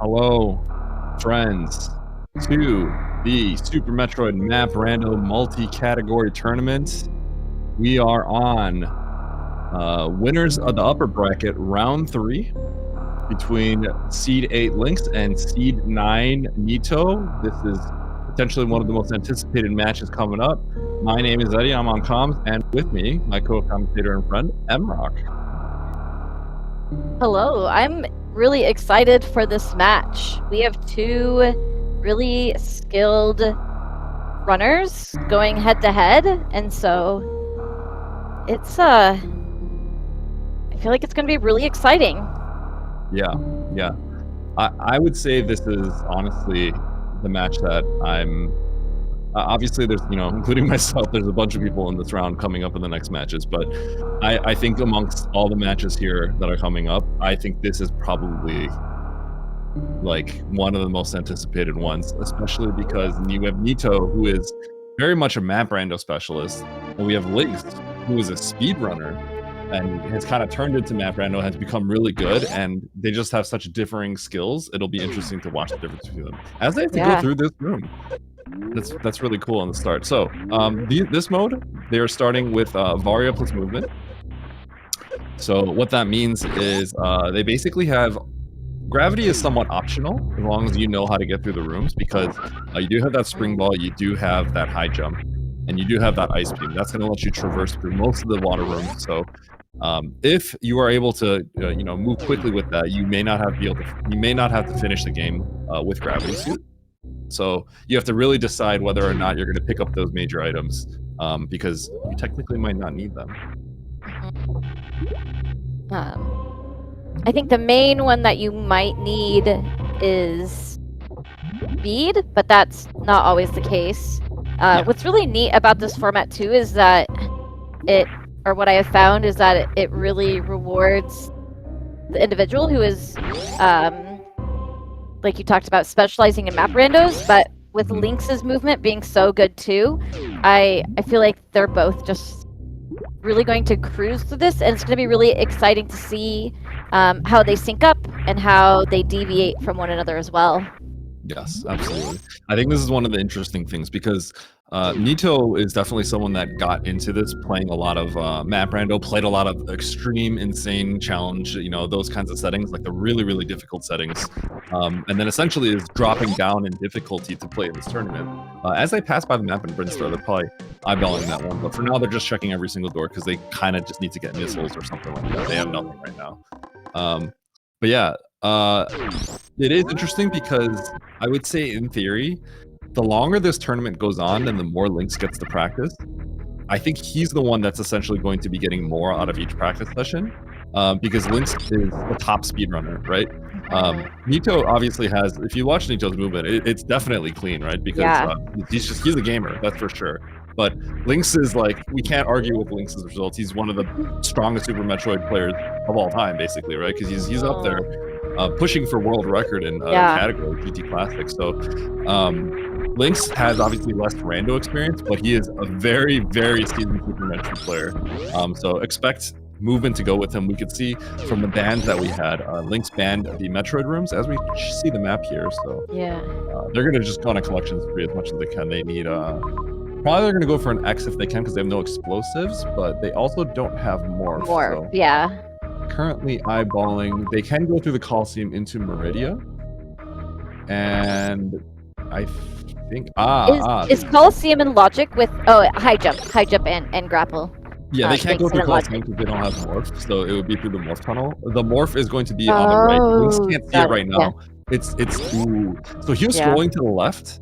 Hello, friends, to the Super Metroid Map Rando Multicategory Tournament. We are on winners of the upper bracket, round 3, between Seed 8 Lynx and Seed 9 Nito. This is potentially one of the most anticipated matches coming up. My name is Eddie, I'm on comms, and with me, my co-commentator and friend, M-Rock. Hello, I'm really excited for this match. We have two really skilled runners going head to head, and so it's I feel like it's going to be really exciting. Yeah. I would say this is honestly the match that I'm obviously there's, including myself, there's a bunch of people in this round coming up in the next matches, but I think amongst all the matches here that are coming up, I think this is probably like one of the most anticipated ones, especially because you have Nito, who is very much a map rando specialist, and we have Lynx, who is a speedrunner and has kind of turned into map rando, has become really good, and they just have such differing skills. It'll be interesting to watch the difference between them as they have to go through this room. That's really cool on the start. So this mode, they are starting with Varia plus movement. So what that means is they basically have gravity is somewhat optional as long as you know how to get through the rooms, because you do have that spring ball, you do have that high jump, and you do have that ice beam. That's going to let you traverse through most of the water rooms. So if you are able to move quickly with that, you may not have to finish the game with gravity suit. So you have to really decide whether or not you're going to pick up those major items, because you technically might not need them. I think the main one that you might need is speed, but that's not always the case. What's really neat about this format too is that what I have found is that it really rewards the individual who is like you talked about, specializing in map randos, but with Lynx's movement being so good too, I feel like they're both just really going to cruise through this, and it's going to be really exciting to see how they sync up and how they deviate from one another as well. Yes, absolutely. I think this is one of the interesting things, because Nito is definitely someone that got into this playing a lot of map rando, played a lot of extreme, insane challenge, those kinds of settings, like the really, really difficult settings, and then essentially is dropping down in difficulty to play in this tournament. As they pass by the map in Brinstar, they're probably eyeballing that one, but for now they're just checking every single door because they kind of just need to get missiles or something like that. They have nothing right now. But yeah, it is interesting because I would say, in theory, the longer this tournament goes on and the more Lynx gets to practice, I think he's the one that's essentially going to be getting more out of each practice session, because Lynx is the top speedrunner, right? Nito obviously has, if you watch Nito's movement, it's definitely clean, right? Because he's a gamer, that's for sure. But Lynx is like, we can't argue with Lynx's results. He's one of the strongest Super Metroid players of all time, basically, right? Because he's up there pushing for world record in category GT Classic. So Lynx has obviously less rando experience, but he is a very, very seasoned Super Metroid player. So expect movement to go with him. We could see from the bans that we had, Lynx banned the Metroid rooms, as we see the map here. So they're going to just go on a collection spree as much as they can. They need probably they're going to go for an X if they can, because they have no explosives, but they also don't have morph. So currently eyeballing, they can go through the Coliseum into Meridia, and I think is Coliseum and Logic with high jump and grapple. Yeah, they can't go through Coliseum because they don't have morph, so it would be through the morph tunnel. The morph is going to be on the right. Lynx can't see it right now. It's ooh. So he was scrolling to the left,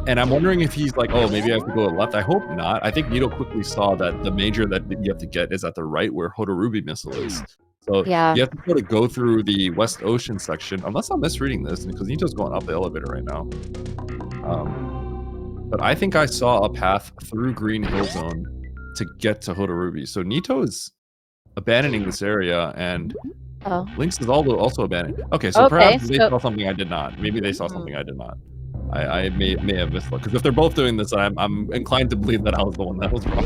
and I'm wondering if he's like, oh, maybe I have to go to the left. I hope not. I think Nito quickly saw that the major that you have to get is at the right, where Hodorubi missile is. So you have to sort of go through the West Ocean section, unless I'm misreading this, because Nito's going up the elevator right now. But I think I saw a path through Green Hill Zone to get to Hodorubi. So Nito is abandoning this area, and Lynx is also abandoning. Okay, so perhaps they saw something I did not. Maybe they saw something I did not. I may have missed it, because if they're both doing this, I'm inclined to believe that I was the one that was wrong.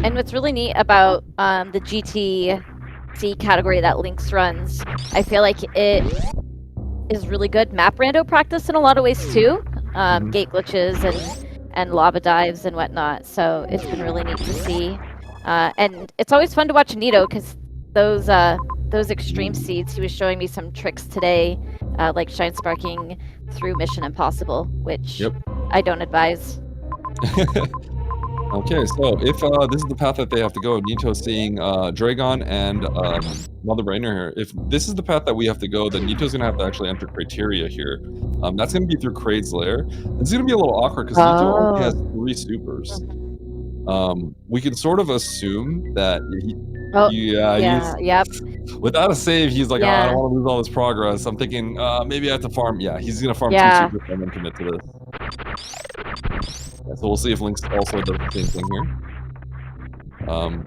And what's really neat about the GTC category that Lynx runs, I feel like it is really good map rando practice in a lot of ways too. Gate glitches and lava dives and whatnot. So it's been really neat to see. And it's always fun to watch Nito because those extreme seeds, he was showing me some tricks today, like shine sparking through Mission Impossible, which I don't advise. Okay, so if this is the path that they have to go, Nito's seeing Dragon and Mother Brainer here. If this is the path that we have to go, then Nito's gonna have to actually enter criteria here. That's gonna be through Kraid's lair. It's gonna be a little awkward because Nito only has 3 supers. We can sort of assume that without a save, he's like, I don't want to lose all this progress. I'm thinking maybe I have to farm. Yeah, he's gonna farm 2 supers and then commit to this. So we'll see if Lynx also does the same thing here.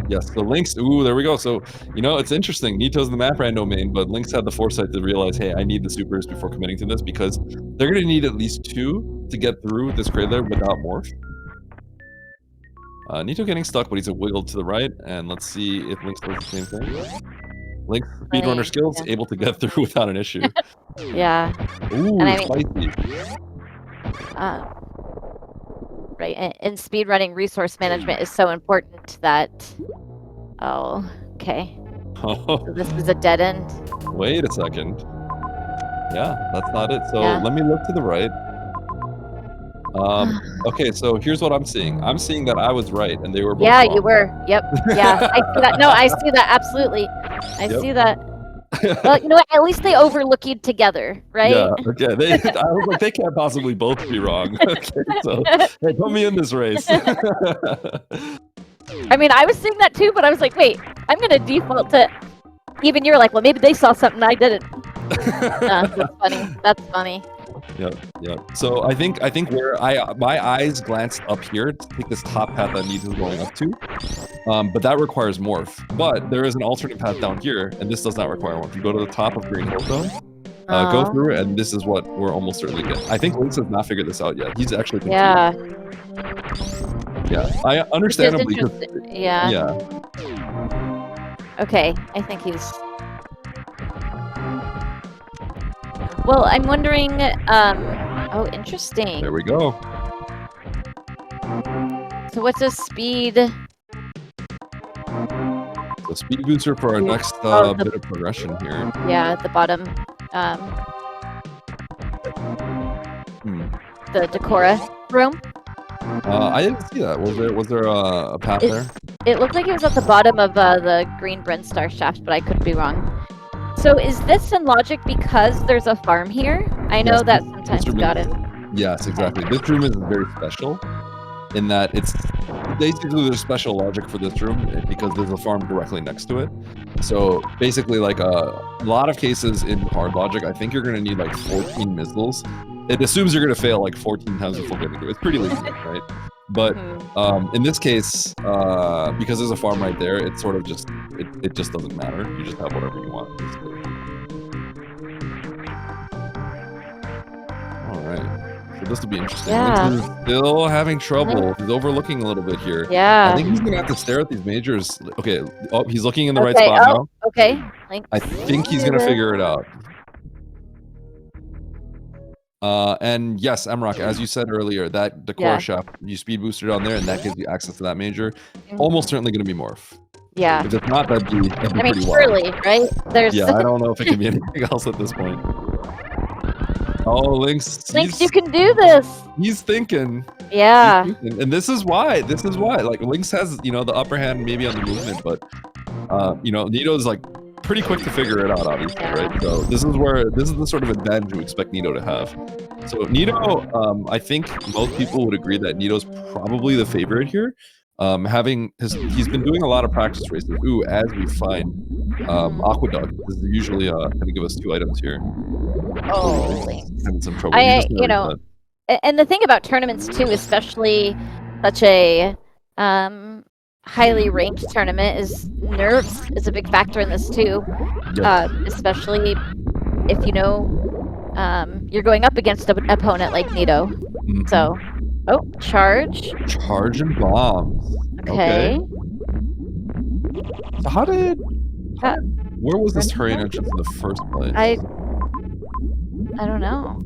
Yes, so Lynx, ooh, there we go. So, you know, it's interesting. Nito's the map rando main, but Lynx had the foresight to realize, hey, I need the supers before committing to this because they're going to need at least 2 to get through this Kraid lair without morph. Nito getting stuck, but he's a wiggle to the right, and let's see if Lynx does the same thing. Lynx, speedrunner skills, able to get through without an issue. Ooh, and spicy. Right, and speedrunning resource management is so important that... Oh, okay. So this is a dead end. Wait a second. Yeah, that's not it. So let me look to the right. Okay, so here's what I'm seeing. I'm seeing that I was right, and they were both wrong. You were. Yep. Yeah, I see that. No, I see that, absolutely. I see that. Well, you know what? At least they overlooked together, right? Yeah, okay. I was like, they can't possibly both be wrong. Okay, so hey, put me in this race. I mean, I was seeing that too, but I was like, wait, I'm going to default to... Even you're like, well, maybe they saw something I didn't. That's funny. That's funny. Yeah. So I think where my eyes glanced up here to take this top path that Nito's going up to, but that requires morph. But there is an alternate path down here, and this does not require morph. You go to the top of Green Hill Zone, go through it, and this is what we're almost certainly getting. I think Lynx has not figured this out yet. He's actually confused. Yeah. I understandably. Yeah. Okay, I think he's... Well, I'm wondering, oh, interesting. There we go. So what's a speed? The speed booster for our next bit of progression here. Yeah, at the bottom. The Decora room. I didn't see that. Was there a path there? It looked like it was at the bottom of the green Brinstar shaft, but I could be wrong. So is this in logic because there's a farm here? I know that sometimes got it. Yes, exactly. This room is very special in that it's basically there's special logic for this room because there's a farm directly next to it. So basically, like a lot of cases in hard logic, I think you're going to need like 14 missiles. It assumes you're going to fail like 14 times before getting through. It's pretty lazy, right? But in this case, because there's a farm right there, it's sort of just it just doesn't matter. You just have whatever you want, basically. All right, so this will be interesting. Lynx is still having trouble. He's overlooking a little bit here. Yeah. I think he's gonna have to stare at these majors. Okay. Oh, he's looking in the right spot now. Okay. I think he's gonna figure it out. And yes, Emrock, as you said earlier, that Decora shaft, you speed boosted on there, and that gives you access to that major. Almost certainly going to be morph. Yeah. If it's not, that'd be pretty surely, wild. Right? There's... Yeah, I don't know if it can be anything else at this point. Oh, Lynx. Lynx, you can do this. He's thinking. Yeah. He's thinking. And this is why. Like, Lynx has, you know, the upper hand maybe on the movement, but, you know, Nito's like pretty quick to figure it out, obviously, right? So this is the sort of advantage we expect Nito to have. So Nito, I think most people would agree that Nito's probably the favorite here. He's been doing a lot of practice races. Ooh, as we find Aqueduct, this is usually gonna give us 2 items here. Oh, having some trouble. You know, and the thing about tournaments too, especially such a highly ranked tournament, is nerves is a big factor in this too. Especially if you know you're going up against an opponent like Nito. So, charge. Charge and bombs. Okay. So where was this terrain entrance in the first place? I don't know.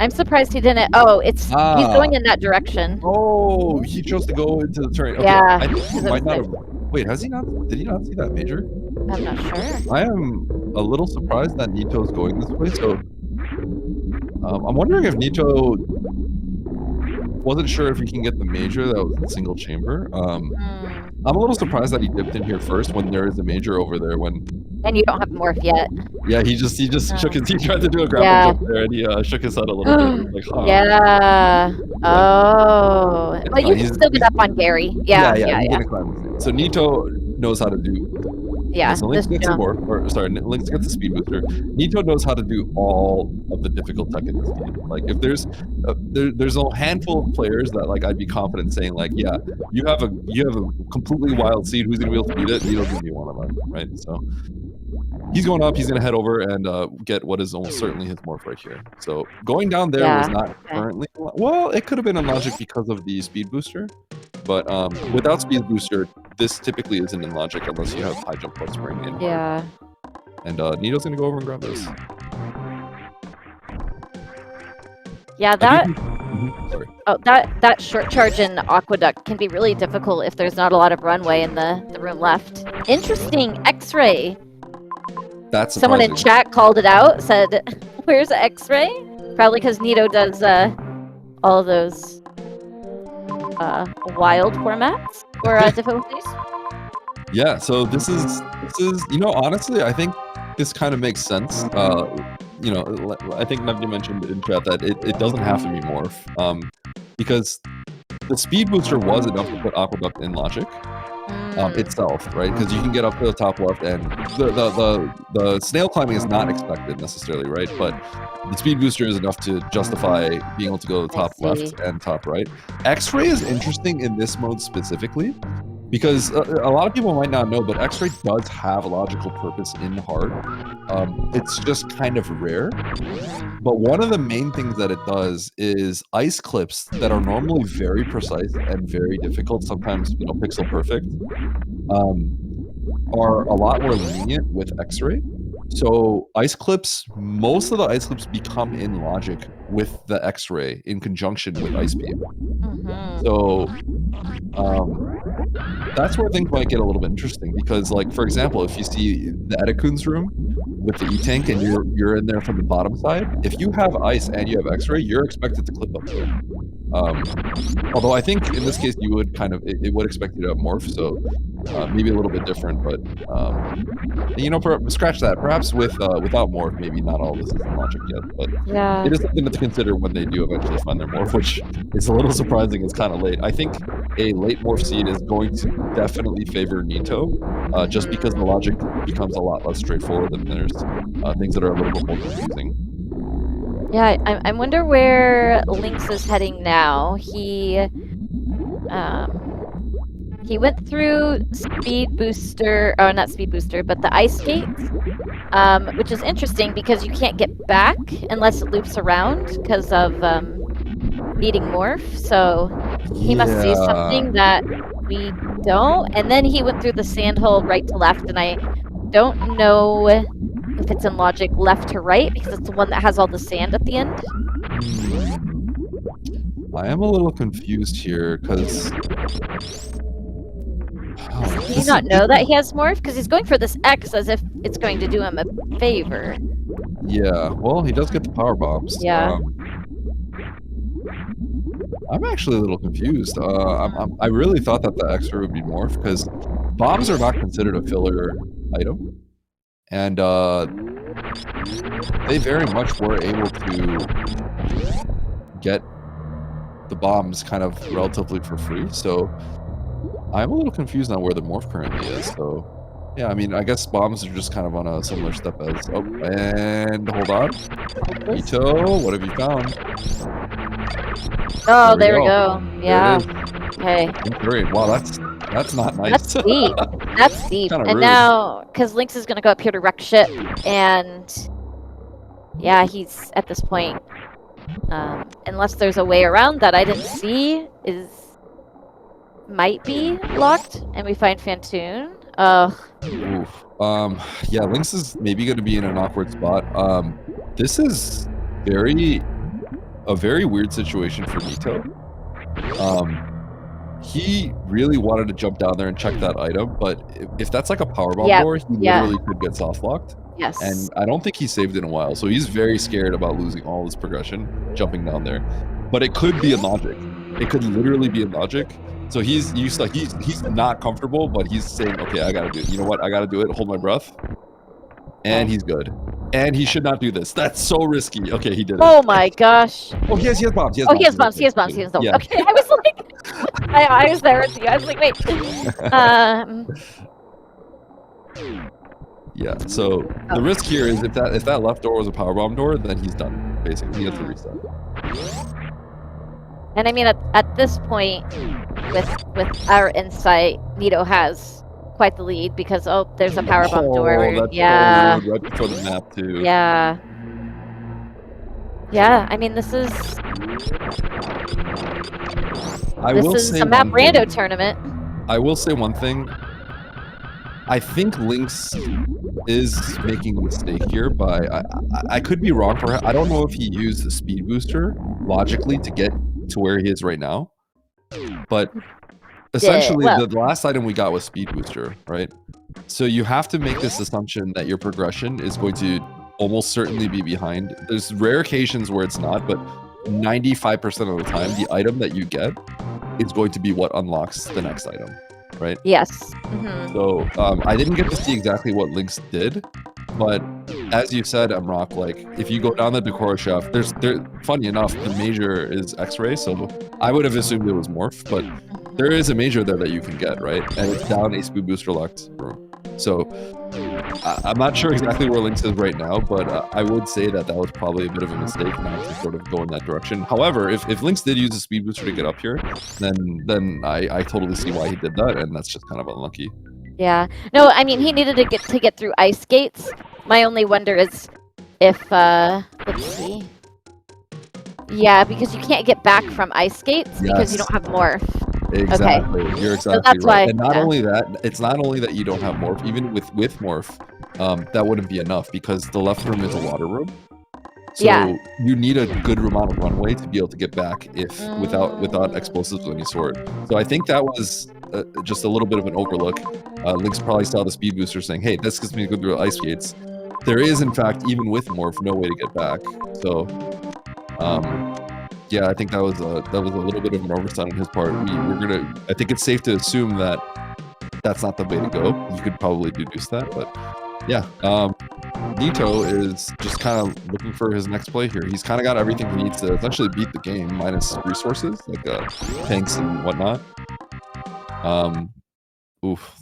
I'm surprised he didn't. Oh, he's going in that direction. Oh, he chose to go into the terrain. Okay, Yeah, I think he might not have. Wait, has he not? Did he not see that major? I'm not sure. I am a little surprised that Nito's going this way. So, I'm wondering if Nito wasn't sure if he can get the major that was in single chamber. I'm a little surprised that he dipped in here first when there is a major over there. And you don't have morph yet. Yeah, he shook his. He tried to do a grapple jump there, and he shook his head a little bit. Like, huh. Yeah. Oh. But you can still get up on Gary. Yeah. So Nito knows how to do. Yeah. So Lynx gets Lynx gets the speed booster. Nito knows how to do all of the difficult tech in this game. Like, if there's a handful of players that like I'd be confident saying like, yeah, you have a completely wild seed. Who's gonna be able to beat it? Nito's gonna be one of them, right? So he's going up. He's gonna head over and get what is almost certainly his morph right here. So going down there was not currently. Well, it could have been in logic because of the speed booster, but without speed booster, this typically isn't in logic unless you have high jump plus spring in. Yeah. And Nito's gonna go over and grab this. Yeah, that short charge in Aqueduct can be really difficult if there's not a lot of runway in the room left. Interesting, X-ray. That's someone in chat called it out, said, "Where's X-ray?" Probably because Nito does all those wild formats or difficulties. Yeah, so this is honestly, I think this kind of makes sense. I think Navdi mentioned in chat that it doesn't have to be morph, because the speed booster was enough to put Aqueduct in logic itself, right? Because you can get up to the top left, and the snail climbing is not expected necessarily, right? But the speed booster is enough to justify being able to go to the top left and top right. X-ray is interesting in this mode specifically, because a lot of people might not know, but X-ray does have a logical purpose in hard. It's just kind of rare. But one of the main things that it does is ice clips that are normally very precise and very difficult, sometimes pixel perfect, are a lot more lenient with X-ray. So most of the ice clips become in logic with the X-ray in conjunction with Ice Beam. So that's where things might get a little bit interesting, because, like, for example, if you see the Edekun's room with the E-Tank and you're in there from the bottom side, if you have ice and you have X-ray, you're expected to clip up there. Although I think in this case you would it would expect you to have morph, so maybe a little bit different, but scratch that. Perhaps without morph, maybe not all this is in logic yet, but it is something to consider when they do eventually find their morph, which is a little surprising. It's kind of late. I think a late morph seed is going to definitely favor Nito, just because the logic becomes a lot less straightforward, and there's things that are a little bit more confusing. Yeah, I wonder where Lynx is heading now. He went through speed booster, or not speed booster, but the ice gate, which is interesting because you can't get back unless it loops around because of needing morph. So he must see something that we don't. And then he went through the sand hole right to left, and I don't know if it's in logic left to right because it's the one that has all the sand at the end. I am a little confused here because. Does he not know that he has morph? Because he's going for this X as if it's going to do him a favor. Yeah, well, he does get the power bombs. Yeah. I'm actually a little confused. I really thought that the X-ray would be morph, because bombs are not considered a filler item. And they very much were able to get the bombs kind of relatively for free. So I'm a little confused on where the morph currently is. So yeah, I mean, I guess bombs are just kind of on a similar step as... Oh, and hold on. Nito, what have you found? Oh, there we go. Yeah. Okay. Great. Wow, that's not nice. That's deep. That's deep. And rude. now, because Lynx is going to go up here to wreck ship, and yeah, he's at this point, unless there's a way around that I didn't see, is might be locked, and we find Fantoon. Ugh. Oof. Yeah, Lynx is maybe going to be in an awkward spot. This is a very weird situation for Nito. He really wanted to jump down there and check that item, but if that's like a powerbomb door, he literally could get soft locked. Yes. And I don't think he saved in a while, so he's very scared about losing all his progression jumping down there. But it could be in logic. It could literally be in logic. So he's not comfortable, but he's saying, okay, I gotta do it. You know what? I gotta do it. Hold my breath. And he's good. And he should not do this. That's so risky. Okay, he did it. Oh my gosh. Oh, he has bombs. He has bombs. He has bombs. Yeah. Okay, I was like, I was there with you. I was like, wait. Yeah. So the risk here is if that left door was a powerbomb door, then he's done. Basically, he has to reset. And I mean, at this point, with our insight, Nito has quite the lead because there's a powerbomb door. That's yeah. So right before the map too. Yeah. Yeah. I mean, this is a map rando tournament. I will say one thing. I think Lynx is making a mistake here I could be wrong for I don't know if he used the speed booster logically to get to where he is right now. But essentially the last item we got was speed booster, right? So you have to make this assumption that your progression is going to almost certainly be behind. There's rare occasions where it's not, but 95% of the time, the item that you get is going to be what unlocks the next item, right? Yes. So I didn't get to see exactly what Lynx did, but as you said, Rock, like if you go down the Decora shaft, funny enough, the major is X-ray, so I would have assumed it was Morph, but there is a major there that you can get, right? And it's down a speed booster locked room. So I'm not sure exactly where Lynx is right now, but I would say that was probably a bit of a mistake not to sort of go in that direction. However, if Lynx did use a speed booster to get up here, then I totally see why he did that, and that's just kind of unlucky. Yeah. No, I mean, he needed to get through ice gates. My only wonder is if let's see. Yeah, because you can't get back from ice gates because you don't have morph. Exactly. Okay. You're exactly so that's right. Why, and not only that, it's not only that you don't have morph, even with morph, that wouldn't be enough because the left room is a water room. So you need a good amount of runway to be able to get back without explosives of any sort. So I think that was just a little bit of an overlook. Lynx probably saw the speed booster saying, hey, this gets me to go through ice gates. There is, in fact, even with morph, no way to get back. So yeah, I think that was a little bit of an oversight on his part. I think it's safe to assume that that's not the way to go. You could probably deduce that, but yeah. Nito is just kind of looking for his next play here. He's kind of got everything he needs to essentially beat the game, minus resources like tanks and whatnot.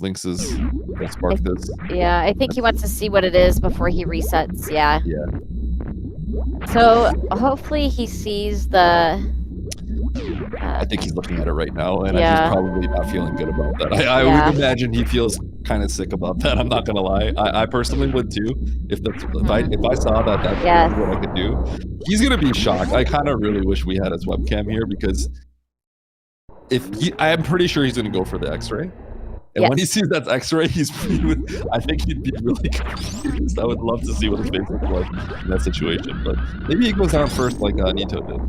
Lynx is gonna spark this. Yeah, I think he wants to see what it is before he resets. Yeah. Yeah. So hopefully he sees the. I think he's looking at it right now, and he's probably not feeling good about that. I would imagine he feels kind of sick about that. I'm not gonna lie. I personally would too. If I saw that's what I could do, he's gonna be shocked. I kind of really wish we had his webcam here because I'm pretty sure he's gonna go for the X-ray. And when he sees that's X-ray, I think he'd be really confused. I would love to see what his face looks like in that situation. But maybe he goes down first like Nito did.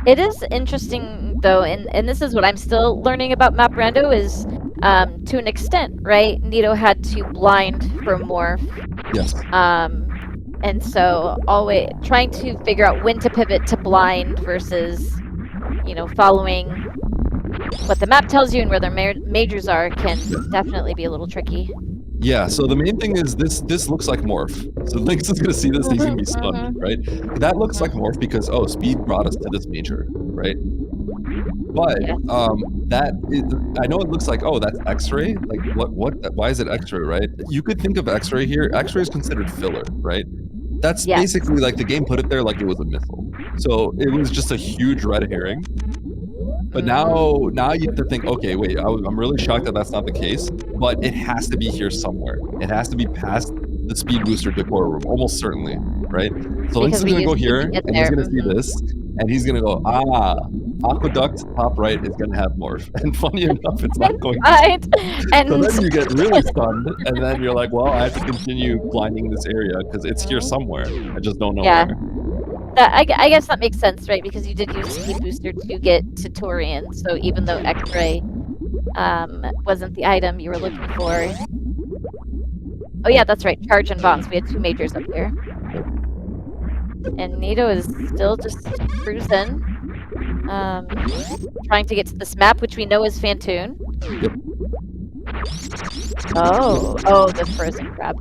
It is interesting though, and this is what I'm still learning about map rando is to an extent, right? Nito had to blind for morph. Yes. And so always trying to figure out when to pivot to blind versus, following what the map tells you and where their majors are can definitely be a little tricky. Yeah, so the main thing is this looks like morph. So Lynx is gonna see this, he's gonna be stunned, right? That looks like morph because speed brought us to this major, right? But I know it looks like that's X-ray. Like why is it X-ray, right? You could think of X-ray here. X-ray is considered filler, right? That's basically like the game put it there like it was a missile. So it was just a huge red herring. But now you have to think, okay, wait, I'm really shocked that that's not the case, but it has to be here somewhere. It has to be past the speed booster decor room, almost certainly, right? So Lynx is going to go here, and he's going to see this, and he's going to go, Aqueduct top right is going to have morph, and funny enough, it's not going to. Right. And So then you get really stunned, and then you're like, well, I have to continue blinding this area because it's here somewhere. I just don't know yeah. where. I guess that makes sense, right? Because you did use Speed Booster to get to Torian, so even though X-Ray wasn't the item you were looking for. Oh yeah, that's right. Charge and bombs. We had 2 majors up there. And Nito is still just cruising. Trying to get to this map, which we know is Fantoon. Yep. Oh, the frozen crab.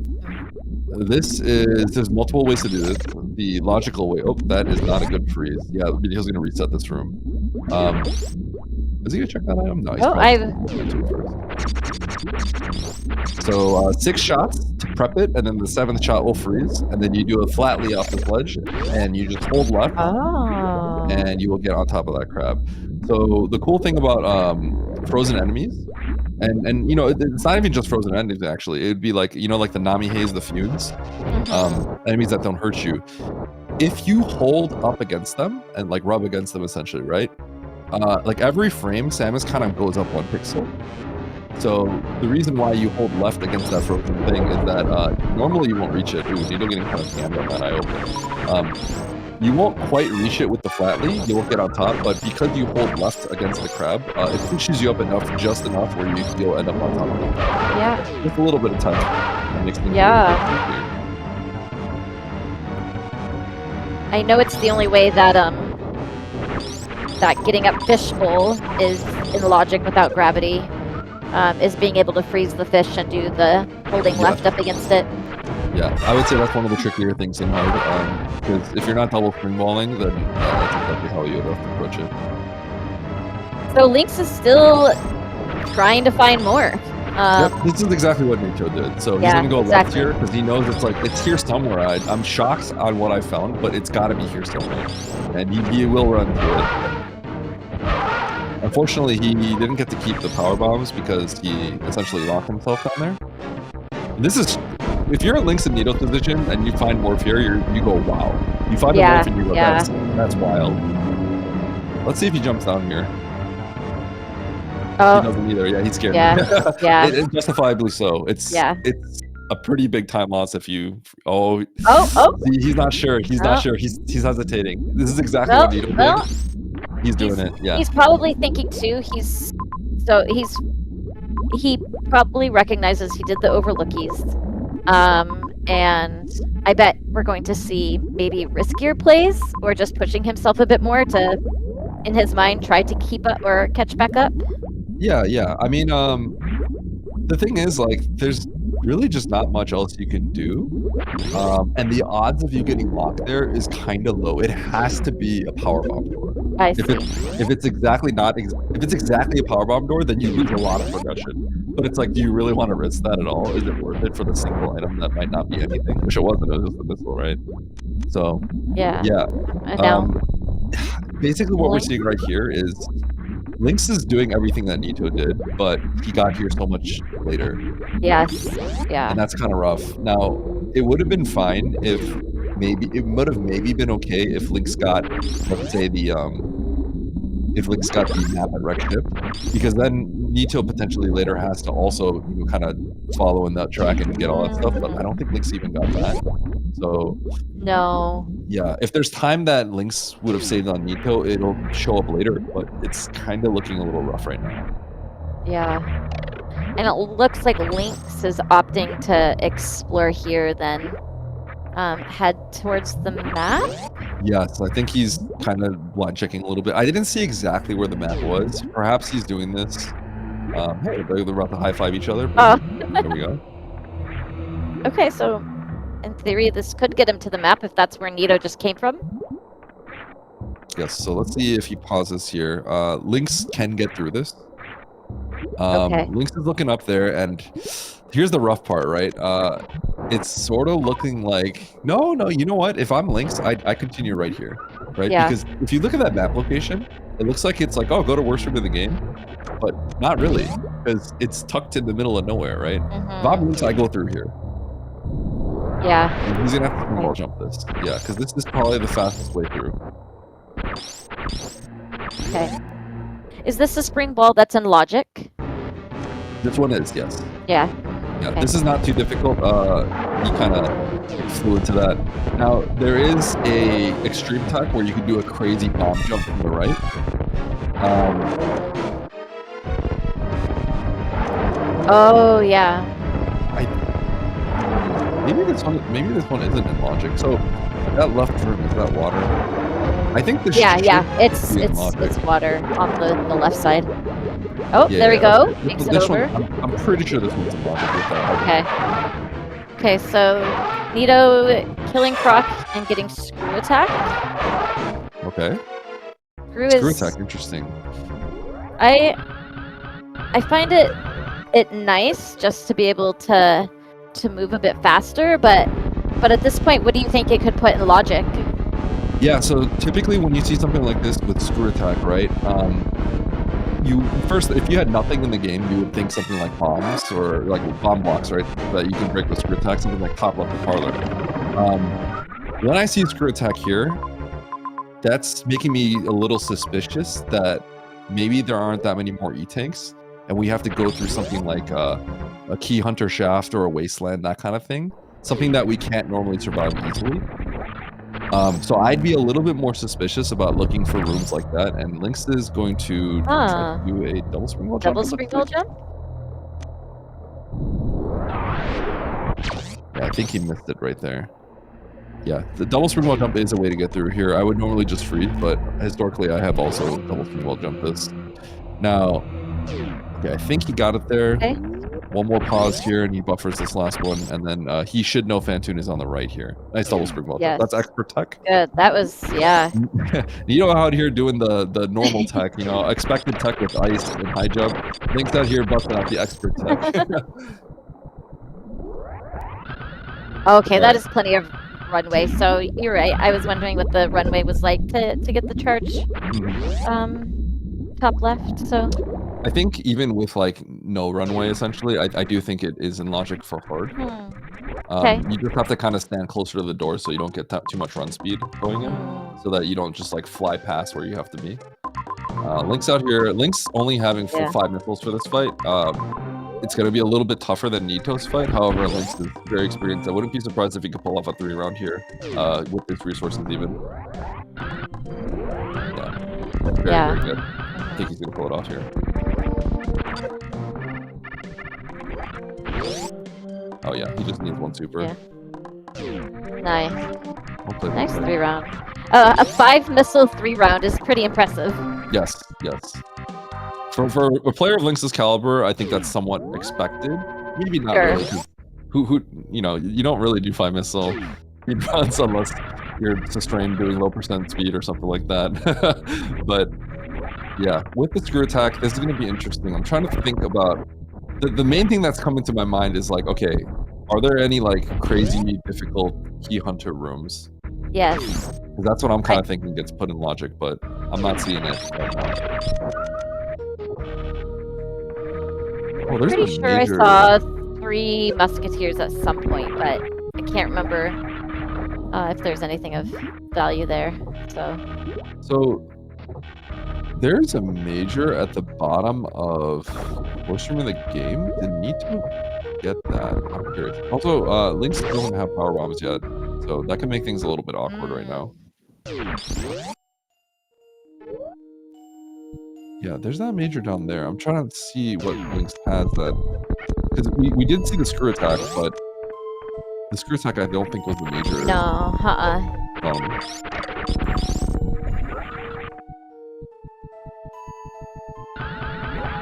There's multiple ways to do this. The logical way, that is not a good freeze. Yeah, the video's gonna reset this room. Is he gonna check that item? No, he's So 6 shots to prep it, and then the 7th shot will freeze, and then you do a flatly off this ledge, and you just hold left, and you will get on top of that crab. So the cool thing about frozen enemies, and you know, it's not even just frozen enemies actually. It would be like, you know, like the Nami Haze, the Funes, enemies that don't hurt you. If you hold up against them and like rub against them essentially, right? Like every frame, Samus kind of goes up 1 pixel. So the reason why you hold left against that frozen thing is that normally you won't reach it. Ooh, Nito getting kind of scammed on that eye open. You won't quite reach it with the flatly. You won't get on top, but because you hold left against the crab, it pushes you up enough, just enough, where you'll end up on top of it. Yeah. With a little bit of time. That makes things I know it's the only way that that getting up fishbowl is in logic without gravity. Is being able to freeze the fish and do the holding left up against it. Yeah, I would say that's one of the trickier things in hard, because if you're not double springballing, then that's exactly how you would have to approach it. So Lynx is still trying to find more. Yep, this is exactly what Nito did. So he's gonna go left here because he knows it's here somewhere. I'm shocked on what I found, but it's got to be here somewhere, and he will run through it. Unfortunately, he didn't get to keep the power bombs because he essentially locked himself down there. This is, if you're in Lynx and Nito's position and you find morph here, you go, wow. You find a morph and you go, that's wild. Let's see if he jumps down here. He doesn't either. Yeah, he's scared. It's justifiably so. It's a pretty big time loss if you. He's not sure. He's not sure. He's hesitating. This is exactly what Nito did. He's doing it. Yeah. He's probably thinking too. He probably recognizes he did the overlookies. And I bet we're going to see maybe riskier plays or just pushing himself a bit more to, in his mind, try to keep up or catch back up. Yeah. I mean, the thing is, like, there's really just not much else you can do. And the odds of you getting locked there is kind of low. It has to be a power bomb door. I see. If it's exactly a power bomb door, then you lose a lot of progression. But it's like, do you really want to risk that at all? Is it worth it for the single item that might not be anything? Which it wasn't. It was just a missile, right? So yeah. I know. Basically, what we're seeing right here is Lynx is doing everything that Nito did, but he got here so much later. Yes. Yeah. And that's kind of rough. Now, it would have been fine if it would have maybe been okay if Lynx got, let's say, the map at wreck ship, because then Nito potentially later has to also kind of follow in that track and get all that stuff. But I don't think Lynx even got that. So no. Yeah, if there's time that Lynx would have saved on Nito, it'll show up later. But it's kind of looking a little rough right now. Yeah. And it looks like Lynx is opting to explore here, then head towards the map. Yes, I think he's kind of blind checking a little bit. I didn't see exactly where the map was. Perhaps he's doing this. Hey, they're about to high five each other. There we go. Okay, so in theory, this could get him to the map if that's where Nito just came from. Yes, so let's see if he pauses here. Lynx can get through this. Okay. Lynx is looking up there, and here's the rough part, right? It's sort of looking like, no, you know what? If I'm Lynx, I continue right here, right? Yeah. Because if you look at that map location, it looks like it's like, oh, go to worst room of the game, but not really, because it's tucked in the middle of nowhere, right? If I'm Lynx, I go through here. Yeah. And he's gonna have to wall jump this. Yeah, because this is probably the fastest way through. Okay. Is this a spring ball that's in logic? This one is, yes. Yeah. Yeah, Okay. this is not too difficult. He kind of flew into that. Now, there is a extreme attack where you can do a crazy bomb jump from the right. Oh, yeah. Maybe this one isn't in logic. So that left room, is that water? I think this Yeah, should be in logic. it's water on the left side. Oh, Yeah, there we go. okay. Makes it This over. one, I'm pretty sure this one's in logic with that. Okay. Okay, so Nito killing Croc and getting screw attack. Okay. Screw attack, interesting. I find it nice just to be able to move a bit faster, but at this point, what do you think it could put in logic? Yeah, so typically when you see something like this with screw attack, right? You first, if you had nothing in the game, you would think something like bombs or like bomb blocks, right? That you can break with screw attack, something like top left or parlor. When I see screw attack here, that's making me a little suspicious that maybe there aren't that many more E-tanks, and we have to go through something like a key hunter shaft or a wasteland, that kind of thing. Something that we can't normally survive easily. So I'd be a little bit more suspicious about looking for rooms like that, and Lynx is going to try to do a double springwall jump. Double springwall jump? Yeah, I think he missed it right there. Yeah, the double springwall jump is a way to get through here. I would normally just freeze, but historically I have also double springwall jump this. Now, okay, I think he got it there. Okay. One more pause here, and he buffers this last one, and then he should know Fantoon is on the right here. Nice double springwall jump. That's expert tech. Good. That was, yeah. Nito out here doing the normal tech, you know, expected tech with ice and high jump. Lynx out here busting out the expert tech. Okay, that is plenty of runway. So you're right. I was wondering what the runway was like to get the charge top left. So I think even with like no runway, essentially, I do think it is in logic for hard. Okay. You just have to kind of stand closer to the door so you don't get too much run speed going in, so that you don't just like fly past where you have to be. Lynx out here, Lynx only having 5 missiles for this fight. It's going to be a little bit tougher than Nito's fight. However, Lynx is very experienced. I wouldn't be surprised if he could pull off a 3-round here with his resources even. Yeah, very good. I think he's going to pull it off here. Oh yeah, he just needs 1 super. Yeah. Nice. Nice 3-round. A 5 missile 3-round is pretty impressive. Yes, yes. For a player of Lynx's caliber, I think that's somewhat expected. Maybe not really, because who you know, you don't really do 5 missile speed runs unless you're sustained doing low percent speed or something like that. But yeah, with the screw attack, this is going to be interesting. I'm trying to think about the main thing that's coming to my mind is like, okay, are there any like crazy difficult key hunter rooms? Yes. Because that's what I'm kind of thinking gets put in logic, but I'm not seeing it right now. Oh, there's pretty sure I saw 3 musketeers at some point, but I can't remember if there's anything of value there. So there's a major at the bottom of first room in the game. Did Nito get that? I'm curious. Also, Lynx doesn't have power bombs yet, so that can make things a little bit awkward right now. Yeah, there's that major down there. I'm trying to see what Lynx has that, because we did see the screw attack, but the screw attack I don't think was the major. No,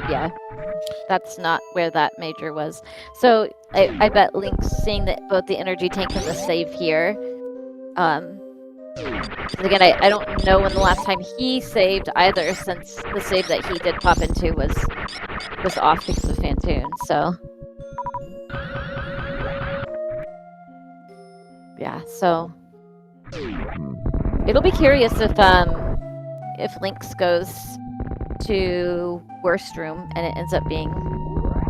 yeah, that's not where that major was. So I bet Lynx, seeing that both the energy tank and the save here, again, I don't know when the last time he saved either, since the save that he did pop into was off because of Fantoon. So yeah, so it'll be curious if Lynx goes to worst room and it ends up being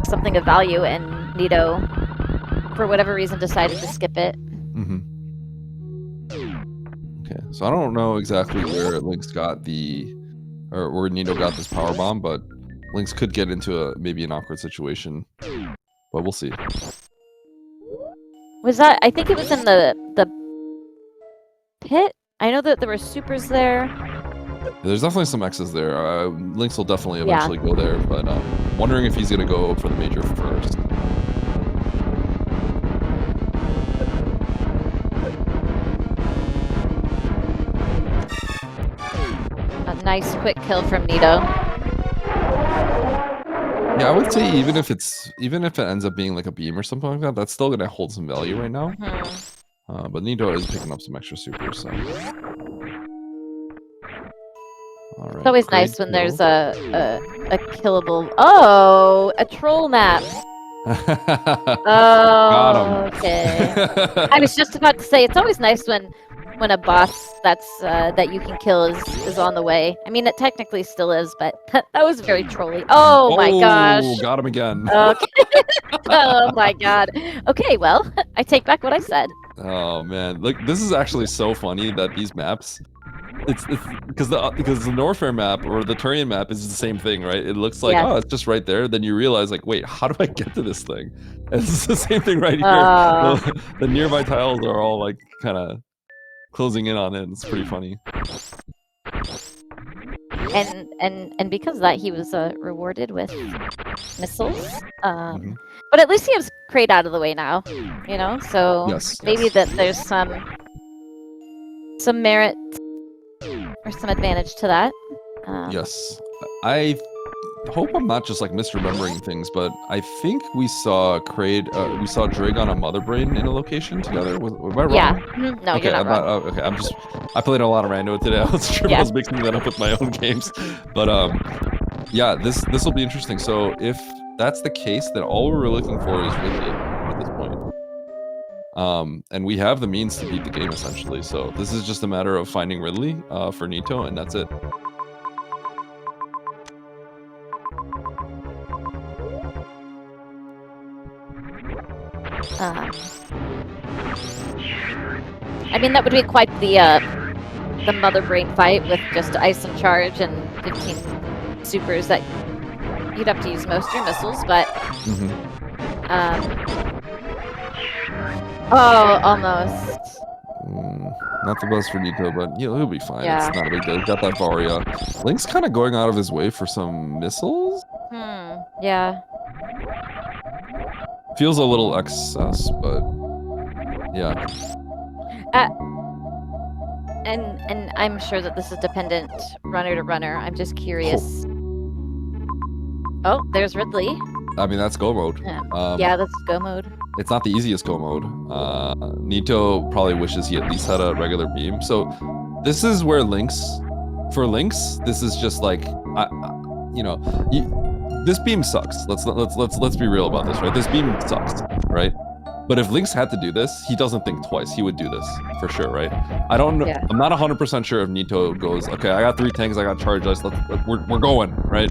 something of value, and Nito, for whatever reason, decided to skip it. Okay, so I don't know exactly where Lynx got the or where Nito got this power bomb, but Lynx could get into maybe an awkward situation. But we'll see. Was that? I think it was in the pit. I know that there were supers there. There's definitely some X's there. Lynx will definitely eventually go there, but wondering if he's gonna go for the major first. A nice quick kill from Nito. Yeah, I would say even if it ends up being like a beam or something like that, that's still gonna hold some value right now. But Nito is picking up some extra supers. So. Right, it's always nice when there's a killable. Oh, a troll map. Got him. Okay. I was just about to say it's always nice when a boss that you can kill is on the way. I mean, it technically still is, but that was very trolly. Oh my gosh. Got him again. Okay. Oh my god. Okay, well, I take back what I said. Oh man, look, this is actually so funny that these maps. It's because the Norfair map or the Turian map is the same thing, right? It looks like oh, it's just right there. Then you realize like, wait, how do I get to this thing? And it's the same thing right here. The nearby tiles are all like kind of closing in on it. It's pretty funny. And because of that, he was rewarded with missiles. But at least he has Kraid out of the way now, you know. So maybe that there's some merit or some advantage to that. Yes, I hope I'm not just like misremembering things, but I think we saw Kraid, we saw Drig on a Mother Brain in a location together. Was I wrong? Yeah. No, okay, you're not wrong. Okay, I played a lot of Rando today. I was sure I was mixing that up with my own games, but yeah, this will be interesting. So if that's the case, then all we're looking for is Ridley at this point. And we have the means to beat the game essentially. So this is just a matter of finding Ridley for Nito, and that's it. I mean, that would be quite the Mother Brain fight with just Ice and Charge and 15 supers that you'd have to use most of your missiles, but oh, almost. Not the best for Nito, but he'll be fine. It's not a big deal. He's got that Varia. Lynx kind of going out of his way for some missiles. Yeah. Feels a little excess, but yeah. And I'm sure that this is dependent runner to runner. I'm just curious. Oh, there's Ridley. I mean, that's go mode. Yeah, that's go mode. It's not the easiest go mode. Nito probably wishes he at least had a regular beam. So this is where for Lynx, this is just like, this beam sucks. Let's be real about this, right? This beam sucks, right? But if Lynx had to do this, he doesn't think twice. He would do this for sure, right? I don't know. I'm not 100% sure if Nito goes, okay, I got 3 tanks, I got charge, we're going, right?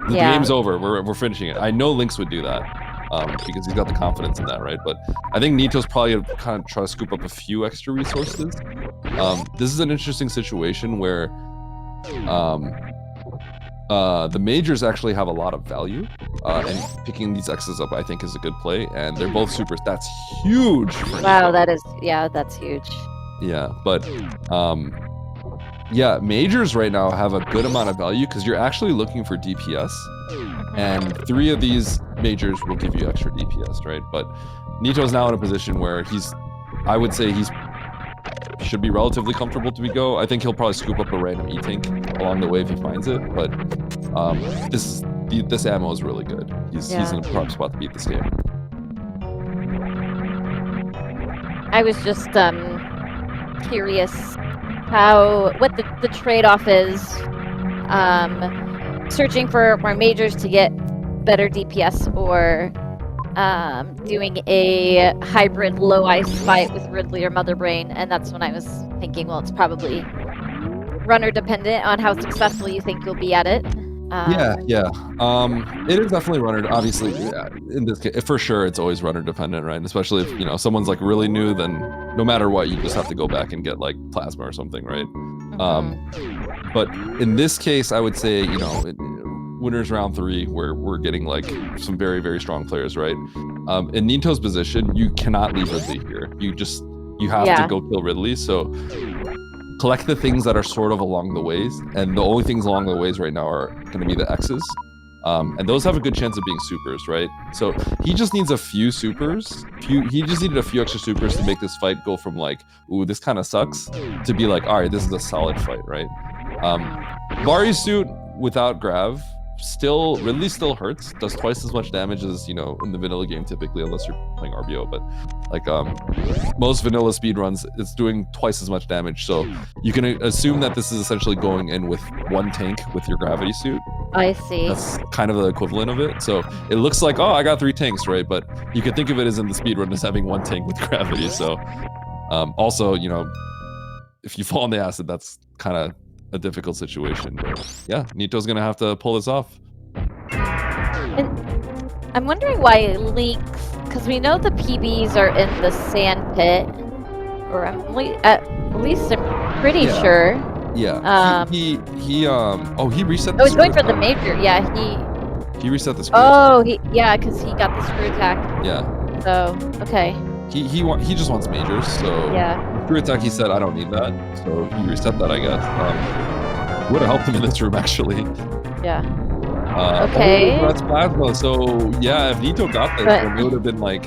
The game's over. We're finishing it. I know Lynx would do that because he's got the confidence in that, right? But I think Nito's probably gonna kind of try to scoop up a few extra resources. This is an interesting situation where the majors actually have a lot of value, and picking these X's up I think is a good play, and they're both supers. That's huge for Nito. That's huge. Yeah, but yeah, majors right now have a good amount of value because you're actually looking for DPS, and 3 of these majors will give you extra DPS, right? But Nito's now in a position where I would say he should be relatively comfortable to go. I think he'll probably scoop up a random E-tank along the way if he finds it, but this ammo is really good. He's in a prop spot to beat this game. I was just curious what the trade-off is. Searching for more majors to get better DPS, or doing a hybrid low ice fight with Ridley or Mother Brain, and that's when I was thinking, well, it's probably runner dependent on how successful you think you'll be at it. Yeah. It is definitely runner. Obviously, in this case, for sure, it's always runner dependent, right? And especially if someone's like really new, then no matter what, you just have to go back and get like plasma or something, right? But in this case, I would say winners round 3, where we're getting like some very, very strong players, right? In Nito's position, you cannot leave Ridley here. You have to go kill Ridley. So collect the things that are sort of along the ways, and the only things along the ways right now are going to be the X's, and those have a good chance of being supers, right? So he just needs a few supers. He just needed a few extra supers to make this fight go from like, ooh, this kind of sucks, to be like, all right, this is a solid fight, right? Vari's suit without grav, Ridley still hurts, does twice as much damage as in the vanilla game typically, unless you're playing RBO, but like most vanilla speedruns, it's doing twice as much damage, so you can assume that this is essentially going in with 1 tank with your gravity suit. I see. That's kind of the equivalent of it. So it looks like, oh, I got 3 tanks, right? But you can think of it as in the speedrun as having 1 tank with gravity. So also, if you fall on the acid, that's kind of a difficult situation. But yeah, Nito's gonna have to pull this off. And I'm wondering why Lynx, because we know the PBs are in the sand pit, or at least I'm pretty sure. Yeah. He reset the he's going for attack. the major. Yeah, he reset the screw attack. because he got the screw attack. Yeah. So, okay. He just wants majors, so screw attack, he said, I don't need that, so he reset that, I guess. Would have helped him in this room, actually. Yeah. Okay. That's plasma, so yeah, if Nito got this, then it would have been like,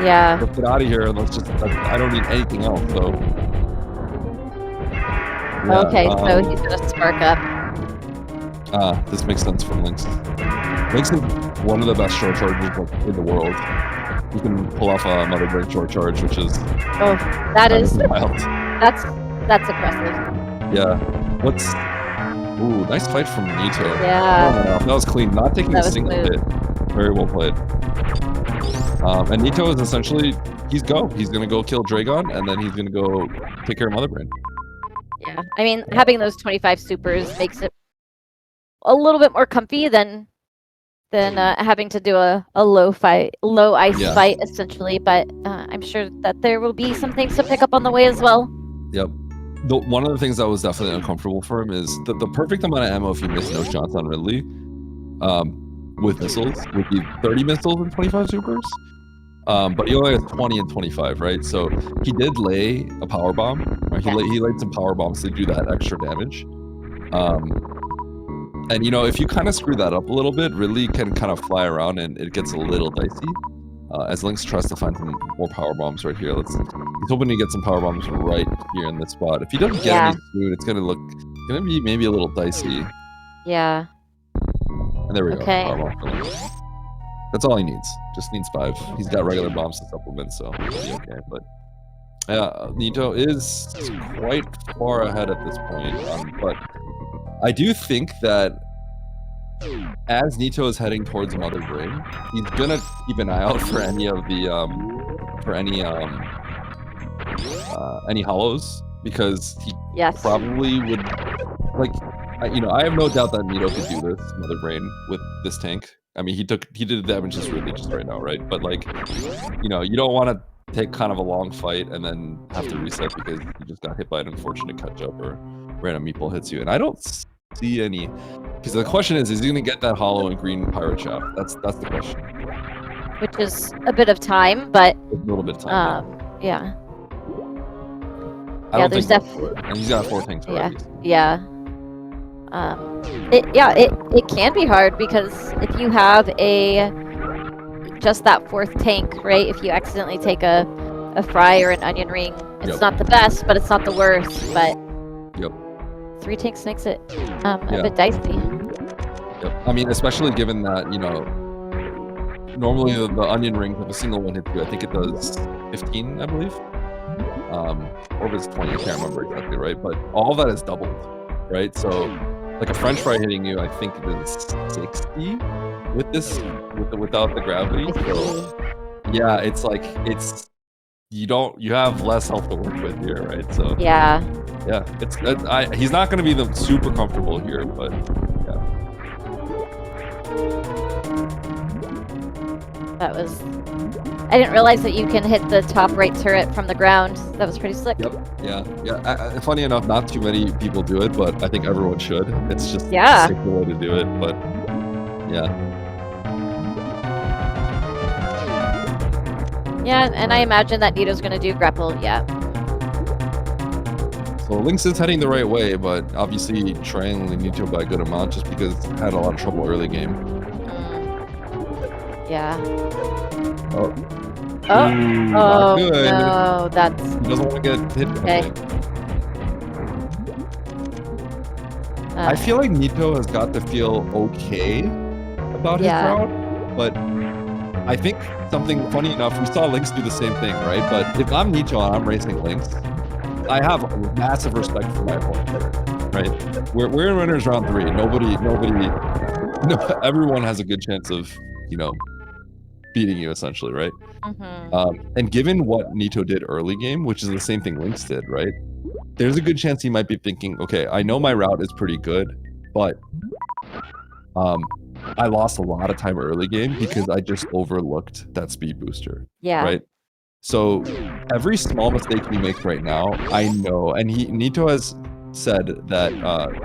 let's get out of here, and I don't need anything else, so. Yeah, okay, so he's gonna spark up. This makes sense for Lynx. Lynx is one of the best short chargers in the world. You can pull off a Mother Brain short charge, which is that is wild. That's impressive. Yeah. Ooh, nice fight from Nito. Yeah. That was clean. Not taking a single hit. Very well played. And Nito is essentially, he's gonna go kill Dragon, and then he's gonna go take care of Mother Brain. Yeah. I mean, having those 25 supers makes it a little bit more comfy than having to do a low ice fight, essentially. But I'm sure that there will be some things to pick up on the way as well. Yep. One of the things that was definitely uncomfortable for him is the perfect amount of ammo if you miss no shots on Ridley with missiles would be 30 missiles and 25 supers. But he only has 20 and 25, right? So he did lay a power bomb. Right? He laid some power bombs to do that extra damage. And if you kind of screw that up a little bit, Ridley can kind of fly around and it gets a little dicey. As Lynx tries to find some more power bombs right here. He's hoping to get some power bombs right here in this spot. If he doesn't get any food, it's gonna be maybe a little dicey. Yeah. And there we go. Power bomb for Lynx. That's all he needs. Just needs 5. He's got regular bombs to supplement, so he'll be okay. But yeah, Nito is quite far ahead at this point. But I do think that as Nito is heading towards Mother Brain, he's gonna keep an eye out for any of the any hollows, because he probably would I have no doubt that Nito could do this Mother Brain with this tank. I mean, he did the damage just right now, right? But you don't want to take kind of a long fight and then have to reset because you just got hit by an unfortunate catch up or random meatball hits you. And I don't see any, because the question is he gonna get that hollow and green pirate shaft? That's the question. Which is a bit of time, but a little bit of time. Yeah. I don't think and he's got 4 tanks already. Yeah. It can be hard, because if you have just that 4th tank, right? If you accidentally take a fry or an onion ring, it's not the best, but it's not the worst. But 3 tanks makes it a bit dicey. Yep. I mean, especially given that normally the onion ring, if a single one hits you, I think it does 15, I believe, or if it's 20, I can't remember exactly, right? But all that is doubled, right? So like a French fry hitting you, I think it is 60 with this, without the gravity. So yeah, it's like you have less health to work with here, right? So yeah, he's not going to be super comfortable here, but That was... I didn't realize that you can hit the top right turret from the ground. That was pretty slick. Yep. Yeah. Funny enough, not too many people do it, but I think everyone should. It's just Yeah. a simple way to do it, but yeah. Yeah, and I imagine that Nito's gonna do grapple, yeah. So Lynx is heading the right way, but obviously trailing Nito by a good amount just because had a lot of trouble early game. Yeah. Oh. Oh, Ooh, not good. No, that's... He doesn't want to get hit. Okay. I feel like Nito has got to feel okay about his route, but I think something funny enough, we saw Lynx do the same thing, right? But if I'm Nito and I'm racing Lynx, I have massive respect for my opponent, right? We're in winners round 3. Everyone has a good chance of, beating you essentially, right? And given what Nito did early game, which is the same thing Lynx did, right? There's a good chance he might be thinking, okay, I know my route is pretty good, but I lost a lot of time early game because I just overlooked that speed booster. Yeah. Right? So every small mistake he makes right now, I know, and Nito has said that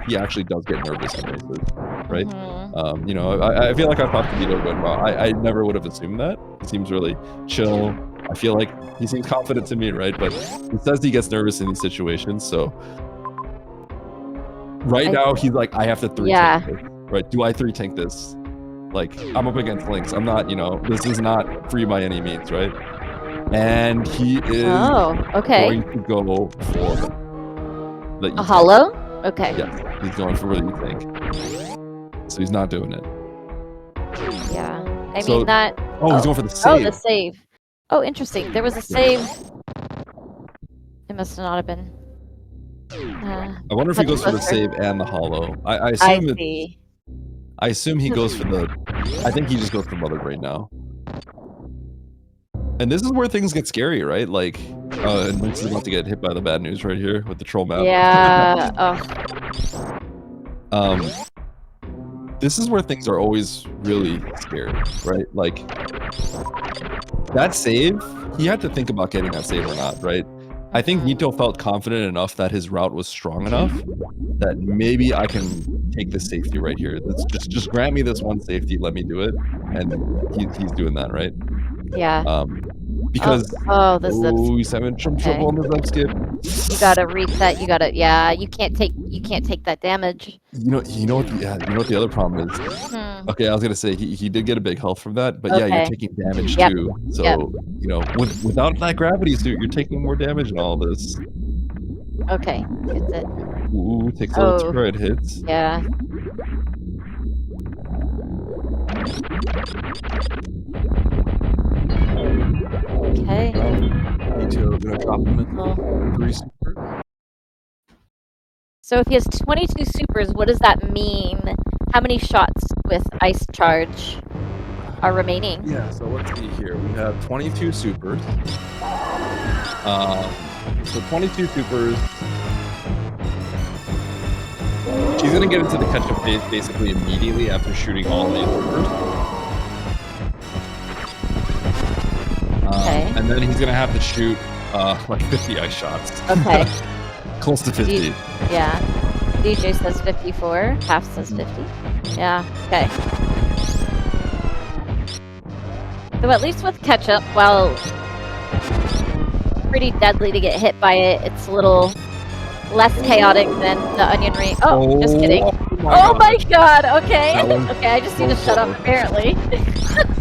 he actually does get nervous in races, right? I feel like I've talked to Nito good well. I never would have assumed that. He seems really chill. I feel like he seems confident to me, right? But he says he gets nervous in these situations, so now he's like, I have to 3-tank this, right? Do I 3-tank this? Like, I'm up against Lynx. I'm not, this is not free by any means, right? And he is going to go for the a hollow? Okay. Yes, he's going for the E-tank. So he's not doing it. Yeah. I mean that... Oh, he's going for the save. Oh, the save. Oh, interesting. There was a save. It must not have been. I wonder if he goes for the save and the hollow. I assume he goes for the... I think he just goes for Mother Brain now. And this is where things get scary, right? Like, and Lynx is about to get hit by the bad news right here with the troll map. Yeah. This is where things are always really scary, right? Like, that save, he had to think about getting that save or not, right? I think Nito felt confident enough that his route was strong enough that maybe I can take this safety right here. Just grant me this one safety, let me do it. And he's doing that, right? Yeah. Because he's having some trouble on the up skip. You gotta reset. You gotta you can't take that damage. You know what the other problem is? Okay, I was gonna say he did get a big health from that, but yeah, you're taking damage too. So without that gravity suit, you're taking more damage in all this. Okay, gets it. Ooh, takes a turret hits. Yeah. Okay. Nito gonna drop him in 3 super. So if he has 22 supers, what does that mean? How many shots with Ice Charge are remaining? Yeah, so let's see here. We have 22 supers. So 22 supers. She's gonna get into the catch-up phase basically immediately after shooting all the supers. And then he's gonna have to shoot like 50 ice shots. Okay. Close to 50. Yeah. DJ says 54. Half says 50. Yeah. Okay. So at least with ketchup, while pretty deadly to get hit by it, it's a little less chaotic than the onion ring. Oh, just kidding. Oh my god. Okay. Okay, I just need to shut up apparently.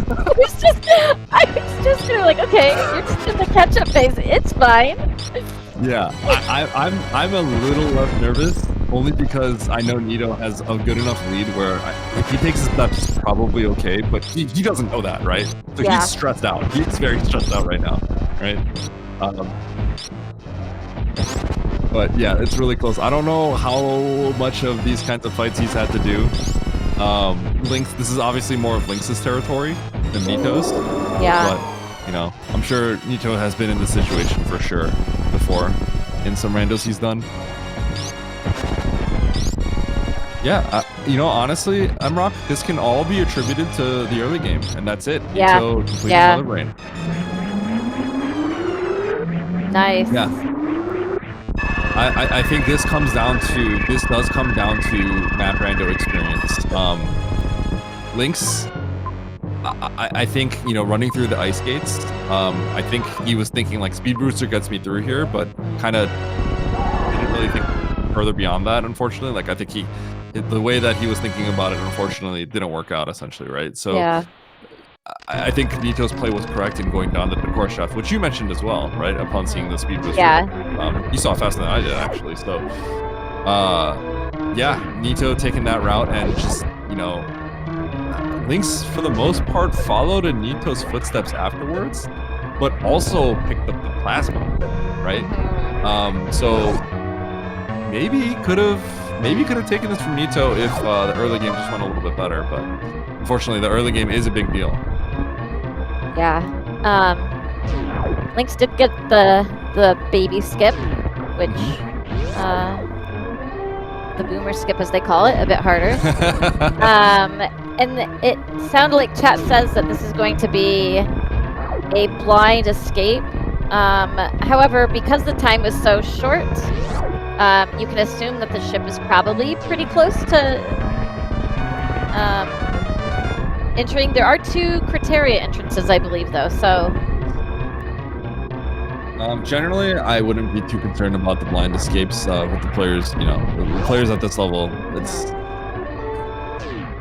I was just gonna like, okay, you're just in the catch-up phase. It's fine. Yeah, I'm a little less nervous, only because I know Nito has a good enough lead where if he takes his steps, it's probably okay, but he doesn't know that, right? So he's stressed out. He's very stressed out right now, right? But yeah, it's really close. I don't know how much of these kinds of fights he's had to do. Lynx, this is obviously more of Lynx's territory than Nito's. Yeah. But, I'm sure Nito has been in this situation for sure before in some randos he's done. Yeah, you know, honestly, Rock, this can all be attributed to the early game, and that's it. Yeah. Nito completing Yeah. another brain. Nice. Yeah. I think this does come down to map rando experience. Lynx, I think, you know, running through the ice gates, I think he was thinking like speed booster gets me through here, but kind of didn't really think further beyond that, unfortunately. Like, I think the way that he was thinking about it, unfortunately, didn't work out, essentially, right? So yeah. I think Nito's play was correct in going down the core shaft, which you mentioned as well, right? Upon seeing the speed booster. Yeah. You saw faster than I did, actually. So, yeah, Nito taking that route and just, you know, Lynx, for the most part, followed in Nito's footsteps afterwards, but also picked up the plasma, right? So maybe he could have taken this from Nito if the early game just went a little bit better, but unfortunately, the early game is a big deal. Yeah. Lynx did get the baby skip, which the boomer skip, as they call it, a bit harder. And it sounded like chat says that this is going to be a blind escape. However, because the time was so short, you can assume that the ship is probably pretty close to entering. There are 2 criteria entrances, I believe, though, so... Generally, I wouldn't be too concerned about the blind escapes with the players. You know, the players at this level,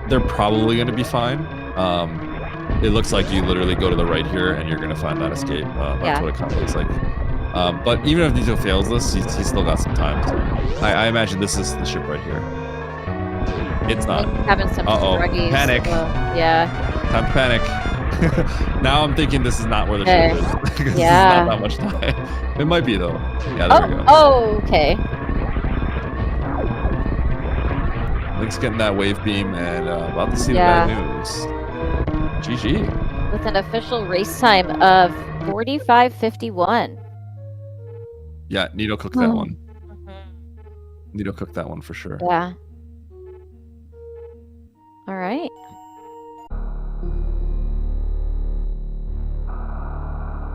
they're probably going to be fine. It looks like you literally go to the right here, and you're going to find that escape. That's what it kind of looks like. But even if Nito fails this, he's still got some time. So I imagine this is the ship right here. It's not. Having some druggies. Panic. Yeah. Time to panic. Now I'm thinking this is not where the ship is. Because this is not that much time. It might be, though. Yeah, there we go. Oh, okay. Lynx getting that wave beam and about to see the bad news. GG. With an official race time of 45:51. Yeah, Nito cooked that one. Nito cooked that one for sure. Yeah. All right.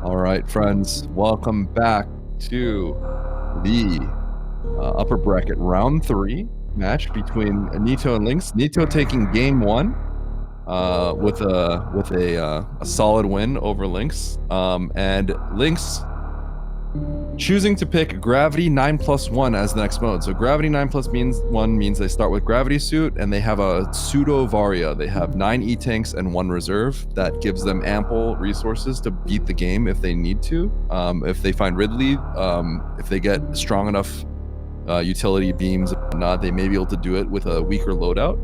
All right, friends. Welcome back to the upper bracket round 3 match between Nito and Lynx. Nito taking game 1 with a solid win over Lynx, and Lynx choosing to pick Gravity 9+1 as the next mode. So Gravity 9+1 means they start with Gravity Suit, and they have a pseudo Varia. They have 9 E-Tanks and 1 reserve. That gives them ample resources to beat the game if they need to. If they find Ridley, if they get strong enough utility beams and whatnot, they may be able to do it with a weaker loadout.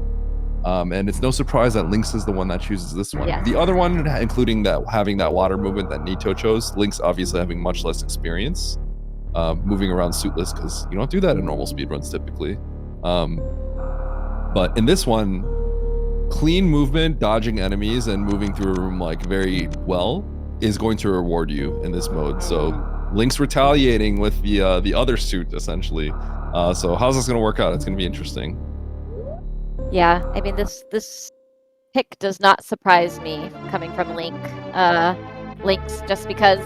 And it's no surprise that Lynx is the one that chooses this one. Yes. The other one, including having that water movement that Nito chose, Lynx obviously having much less experience moving around suitless, because you don't do that in normal speedruns typically. But in this one, clean movement, dodging enemies, and moving through a room like very well is going to reward you in this mode. So Lynx retaliating with the other suit essentially. So how's this going to work out? It's going to be interesting. Yeah, I mean, this pick does not surprise me coming from Lynx, just because,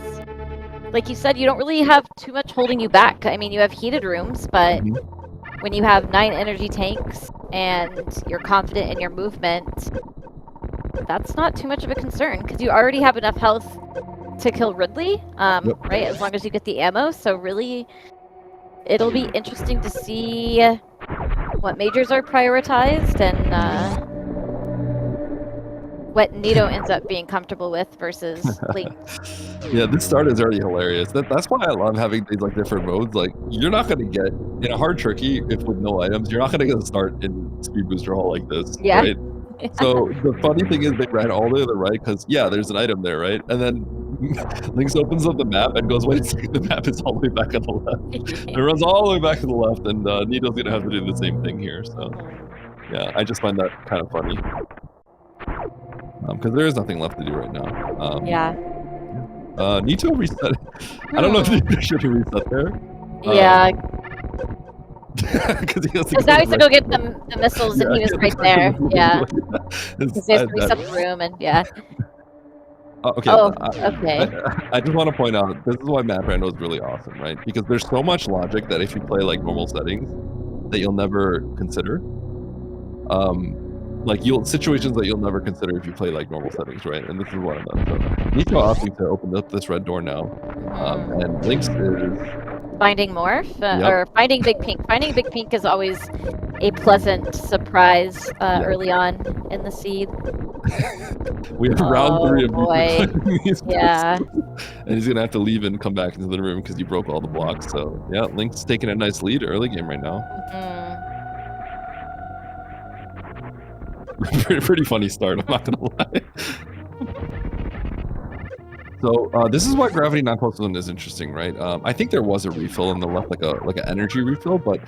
like you said, you don't really have too much holding you back. I mean, you have heated rooms, but when you have 9 energy tanks and you're confident in your movement, that's not too much of a concern, because you already have enough health to kill Ridley, right? As long as you get the ammo. So really, it'll be interesting to see what majors are prioritized and what Nito ends up being comfortable with versus Lynx. Yeah, this start is already hilarious. That's why I love having these like different modes. Like, you're not going to get in a hard tricky if with no items, you're not going to get a start in Speed Booster Hall like this, right? So the funny thing is they ran all the way to the right because there's an item there, right? And then Lynx opens up the map and goes, wait a second, the map is all the way back on the left. It runs all the way back to the left, and Nito's gonna have to do the same thing here. So yeah, I just find that kind of funny. Because there is nothing left to do right now. Nito reset. I don't know if Nito should reset there. Because now he has to go get the missiles, and he was right there. Yeah. It's- Because they have to reset the room, and yeah. Okay, Oh, okay. I just want to point out, this is why Map Rando is really awesome, right? Because there's so much logic that if you play like normal settings, that you'll never consider. Like situations that you'll never consider if you play like normal settings, right? And this is one of them. So Nito asking to open up this red door now, and Lynx is Finding Morph, or Finding Big Pink. Finding Big Pink is always a pleasant surprise early on in the seed. We have round 3 of boy. these Yeah. and he's gonna have to leave and come back into the room because you broke all the blocks. So yeah, Lynx taking a nice lead early game right now. Pretty funny start, I'm not gonna lie. So this is why Gravity 9+1 is interesting, right? I think there was a refill in the left, like an energy refill, but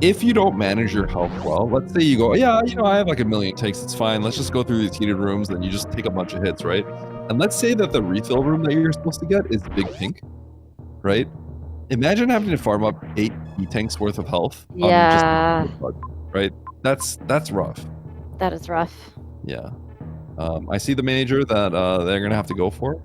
if you don't manage your health well, let's say you go, yeah, I have like a million takes, it's fine. Let's just go through these heated rooms, then you just take a bunch of hits, right? And let's say that the refill room that you're supposed to get is Big Pink, right? Imagine having to farm up 8 E-tanks worth of health. Yeah. Right? That's rough. That is rough. Yeah. I see the major that they're gonna have to go for.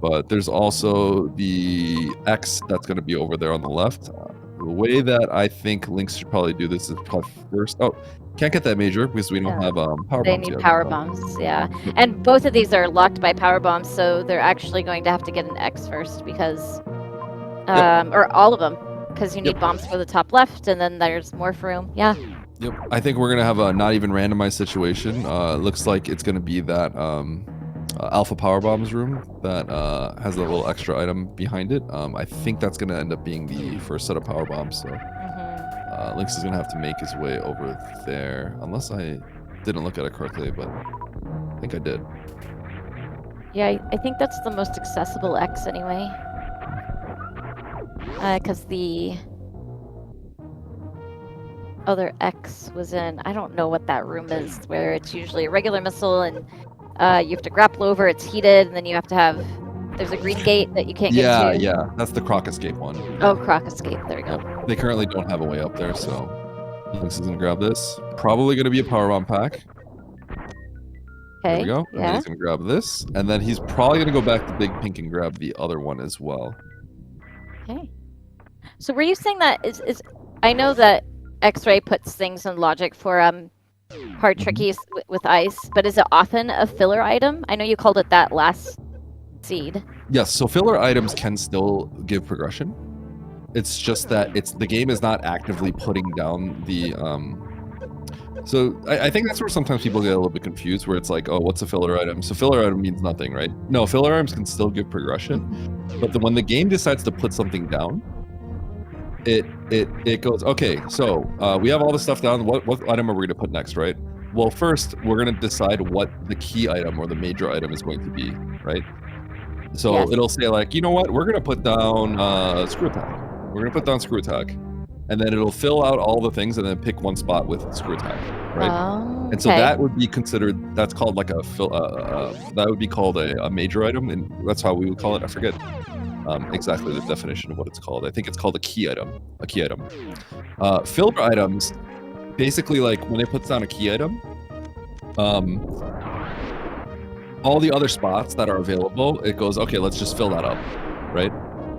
But there's also the X that's going to be over there on the left. The way that I think Lynx should probably do this is probably first. Oh, can't get that major because we don't have power bombs. They need power bombs, yeah. And both of these are locked by power bombs, so they're actually going to have to get an X first because, or all of them, because you need bombs for the top left, and then there's Morph room. Yeah. Yep. I think we're gonna have a not even randomized situation. Looks like it's gonna be that Alpha Power Bombs room that has a little extra item behind it. I think that's going to end up being the first set of power bombs. So Lynx is going to have to make his way over there, unless I didn't look at it correctly, but I think I did. Yeah, I think that's the most accessible X anyway. Because the other X was in, I don't know what that room is, where it's usually a regular missile and you have to grapple over, it's heated, and then you have to have, there's a green gate that you can't get to. Yeah, that's the Croc Escape one. Oh, Croc Escape, there we go. Yeah. They currently don't have a way up there, so Lynx is going to grab this. Probably going to be a power bomb pack. There we go. Yeah. And then he's going to grab this, and then he's probably going to go back to Big Pink and grab the other one as well. Okay. So were you saying that is I know that X-Ray puts things in logic for hard trickies with ice, but is it often a filler item? I know you called it that last seed. Yes, so filler items can still give progression. It's just that the game is not actively putting down the so I think that's where sometimes people get a little bit confused, where it's like, oh, what's a filler item? So filler item means nothing, right? No, filler items can still give progression, but when the game decides to put something down, it goes, okay, so we have all the stuff down. What item are we going to put next, right? Well, first, we're going to decide what the key item or the major item is going to be, right? So it'll say like, you know what? We're going to put down Screw Attack. We're going to put down Screw Attack. And then it'll fill out all the things and then pick one spot with Screw Attack, right? Oh, and so that would be considered, that's called like that would be called a major item, and that's how we would call it. I forget exactly the definition of what it's called. I think it's called a key item. Filler items, basically, like when it puts down a key item, all the other spots that are available, it goes, okay, let's just fill that up, right?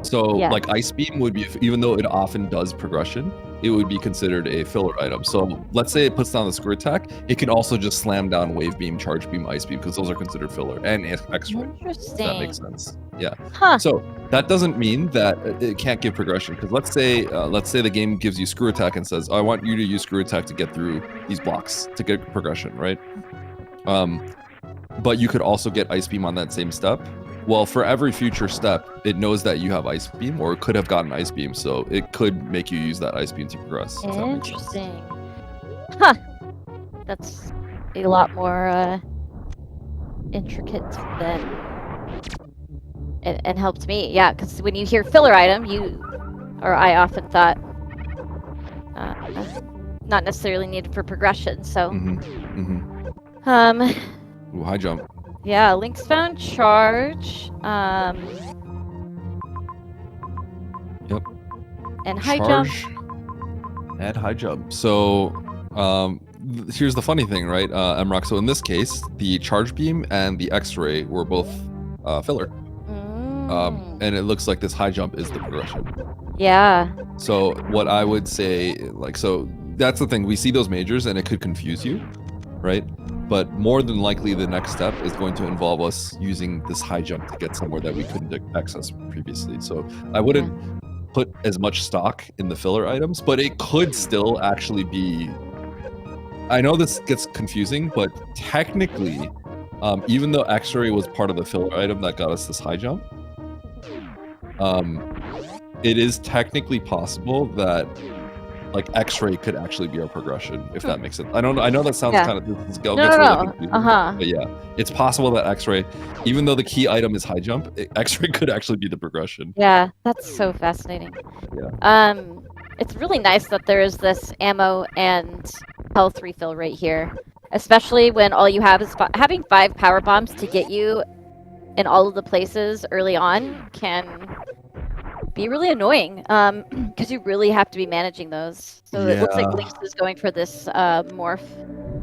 So like Ice Beam would be, even though it often does progression, it would be considered a filler item. So let's say it puts down the Screw Attack, it can also just slam down Wave Beam, Charge Beam, Ice Beam, because those are considered filler, and X-Ray. Interesting. If that makes sense. Yeah. Huh. So that doesn't mean that it can't give progression, because let's say the game gives you Screw Attack and says, I want you to use Screw Attack to get through these blocks to get progression, right? But you could also get Ice Beam on that same step. Well, for every future step, it knows that you have Ice Beam, or it could have gotten Ice Beam, so it could make you use that Ice Beam to progress. Interesting. Huh. That's a lot more intricate than and helped me. Yeah, because when you hear filler item, I often thought not necessarily needed for progression. So, Ooh, high jump. Yeah, Lynx found charge. Yep. And high jump. Add high jump. So here's the funny thing, right, Emrock? So in this case, the charge beam and the X-ray were both filler. And it looks like this high jump is the progression. Yeah. So what I would say, like, so that's the thing. We see those majors and it could confuse you, right? But more than likely, the next step is going to involve us using this high jump to get somewhere that we couldn't access previously. So I wouldn't put as much stock in the filler items, but it could still actually be... I know this gets confusing, but technically, even though X-ray was part of the filler item that got us this high jump, it is technically possible that like X-ray could actually be our progression, if that makes sense. I know that sounds kind of but yeah, it's possible that X-ray, even though the key item is high jump, X-ray could actually be the progression. Yeah, that's so fascinating. Yeah. It's really nice that there is this ammo and health refill right here, especially when all you have is having 5 power bombs to get you in all of the places early on can be really annoying because you really have to be managing those. So it looks like Lynx is going for this morph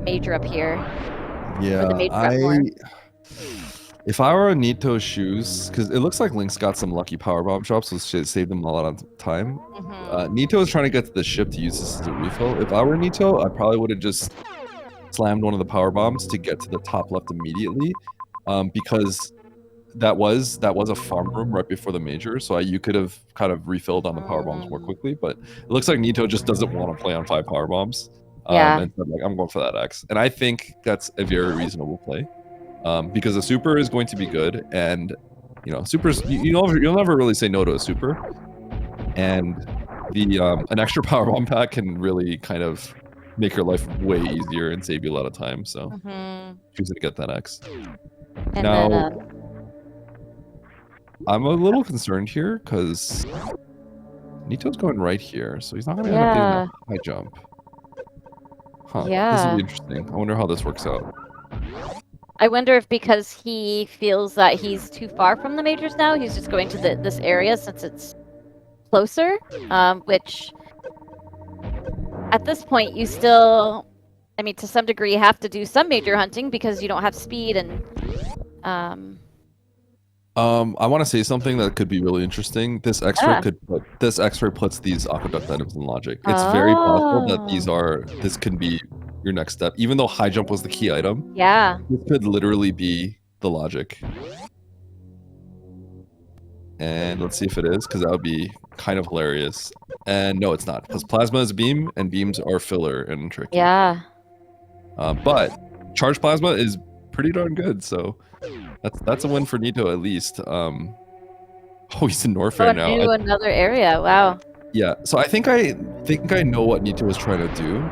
major up here. Yeah, if I were in Nito's shoes, because it looks like Lynx got some lucky power bomb drops, so it saved them a lot of time. Nito is trying to get to the ship to use this as a refill. If I were Nito, I probably would have just slammed one of the power bombs to get to the top left immediately, because that was a farm room right before the major, so you could have kind of refilled on the power bombs more quickly. But it looks like Nito just doesn't want to play on 5 power bombs. And said, like, I'm going for that X, and I think that's a very reasonable play, because a super is going to be good, and you know, supers you'll never really say no to a super, and the an extra power bomb pack can really kind of make your life way easier and save you a lot of time. So choosing to get that X. And now, then, I'm a little concerned here because Nito's going right here, so he's not going to end up getting a high jump. Huh. This will be interesting. I wonder how this works out. I wonder if because he feels that he's too far from the majors now, he's just going to this area since it's closer, which at this point you still, I mean, to some degree, have to do some major hunting because you don't have speed and... I want to say something that could be really interesting. This X-ray puts these aqueduct items in logic. It's very possible that this could be your next step. Even though high jump was the key item, this could literally be the logic. And let's see if it is, because that would be kind of hilarious. And no, it's not, because plasma is a beam, and beams are filler and tricky. But charged plasma is pretty darn good, so that's a win for Nito at least. Oh, he's in Norfair now. Another area. Wow. Yeah, so I think I know what Nito was trying to do.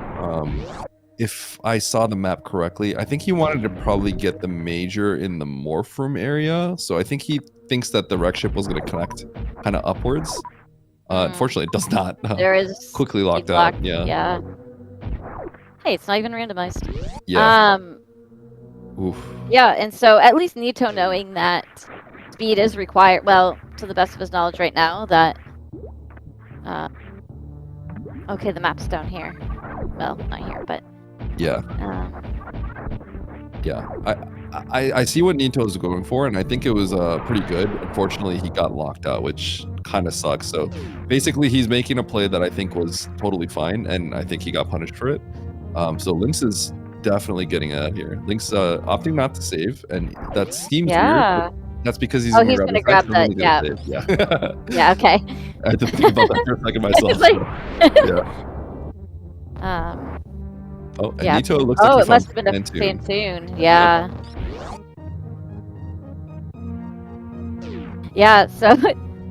If I saw the map correctly, I think he wanted to probably get the major in the morph room area. So I think he thinks that the wreck ship was going to connect kind of upwards. Unfortunately, it does not. There is quickly locked out. Yeah. Hey, it's not even randomized. Yeah. Oof. Yeah, and so at least Nito knowing that speed is required, well, to the best of his knowledge right now, that... okay, the map's down here. Well, not here, but... Yeah. Yeah, I see what Nito is going for, and I think it was pretty good. Unfortunately, he got locked out, which kind of sucks. So basically, he's making a play that I think was totally fine, and I think he got punished for it. So Lynx is definitely getting out of here. Lynx opting not to save, and that seems weird. That's because he's going to grab that. Yeah. Yeah. Okay. I had to think about that for a second myself. Oh, and Nito looks like it must have been a Fantoon. Yeah. Yeah. So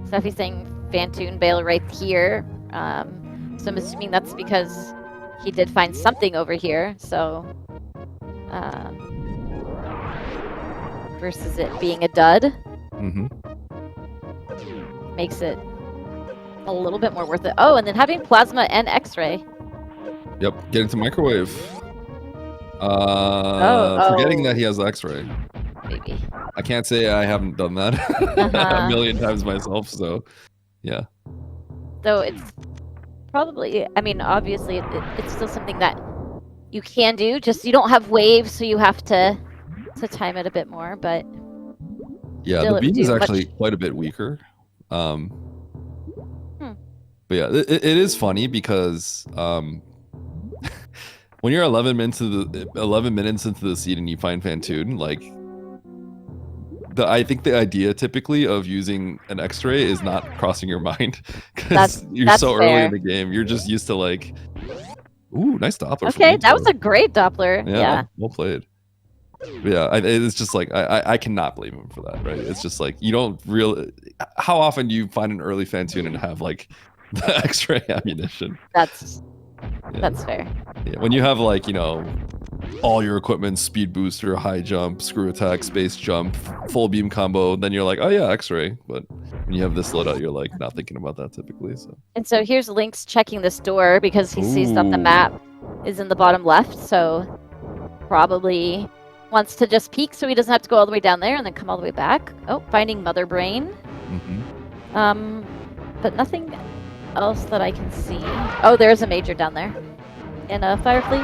Steffi's saying Fantoon Bale right here. So I'm assuming that's because he did find something over here. So. Versus it being a dud. Makes it a little bit more worth it. Oh, and then having plasma and X-ray. Yep, get into microwave. Forgetting that he has X-ray. Maybe. I can't say I haven't done that a million times myself, so yeah. though it's probably, I mean, obviously it's still something that you can do, just you don't have waves, so you have to time it a bit more, but yeah, still the beam is actually much... quite a bit weaker. But yeah, it is funny because when you're 11 minutes into the seed and you find Fantoon, like I think the idea typically of using an X-ray is not crossing your mind because you're so early in the game. You're just used to like, ooh, nice Doppler. Okay, that was a great Doppler. Yeah. Well played. But yeah, it's just like I cannot blame him for that, right? It's just like you don't really. How often do you find an early Fantoon and have like the X-ray ammunition? That's fair. Yeah, when you have like, you know, all your equipment, speed booster, high jump, screw attack, space jump, full beam combo, then you're like, oh yeah, X-ray. But when you have this loadout, you're like not thinking about that typically. So. And so here's Lynx checking this door because he sees that the map is in the bottom left, so probably wants to just peek so he doesn't have to go all the way down there and then come all the way back. Oh, finding Mother Brain. But nothing else that I can see. Oh, there's a major down there. And a Firefly.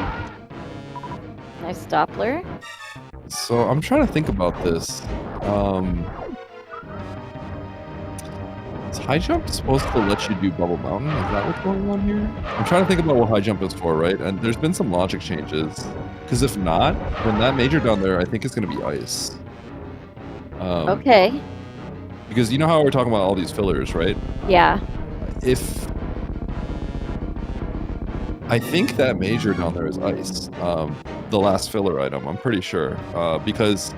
Nice Doppler. So I'm trying to think about this. Is high jump supposed to let you do Bubble Mountain? Is that what's going on here? I'm trying to think about what high jump is for, right? And there's been some logic changes. Because if not, then that major down there, I think is going to be ice. Okay. Because you know how we're talking about all these fillers, right? Yeah. I think that major down there is ice. The last filler item, I'm pretty sure. Because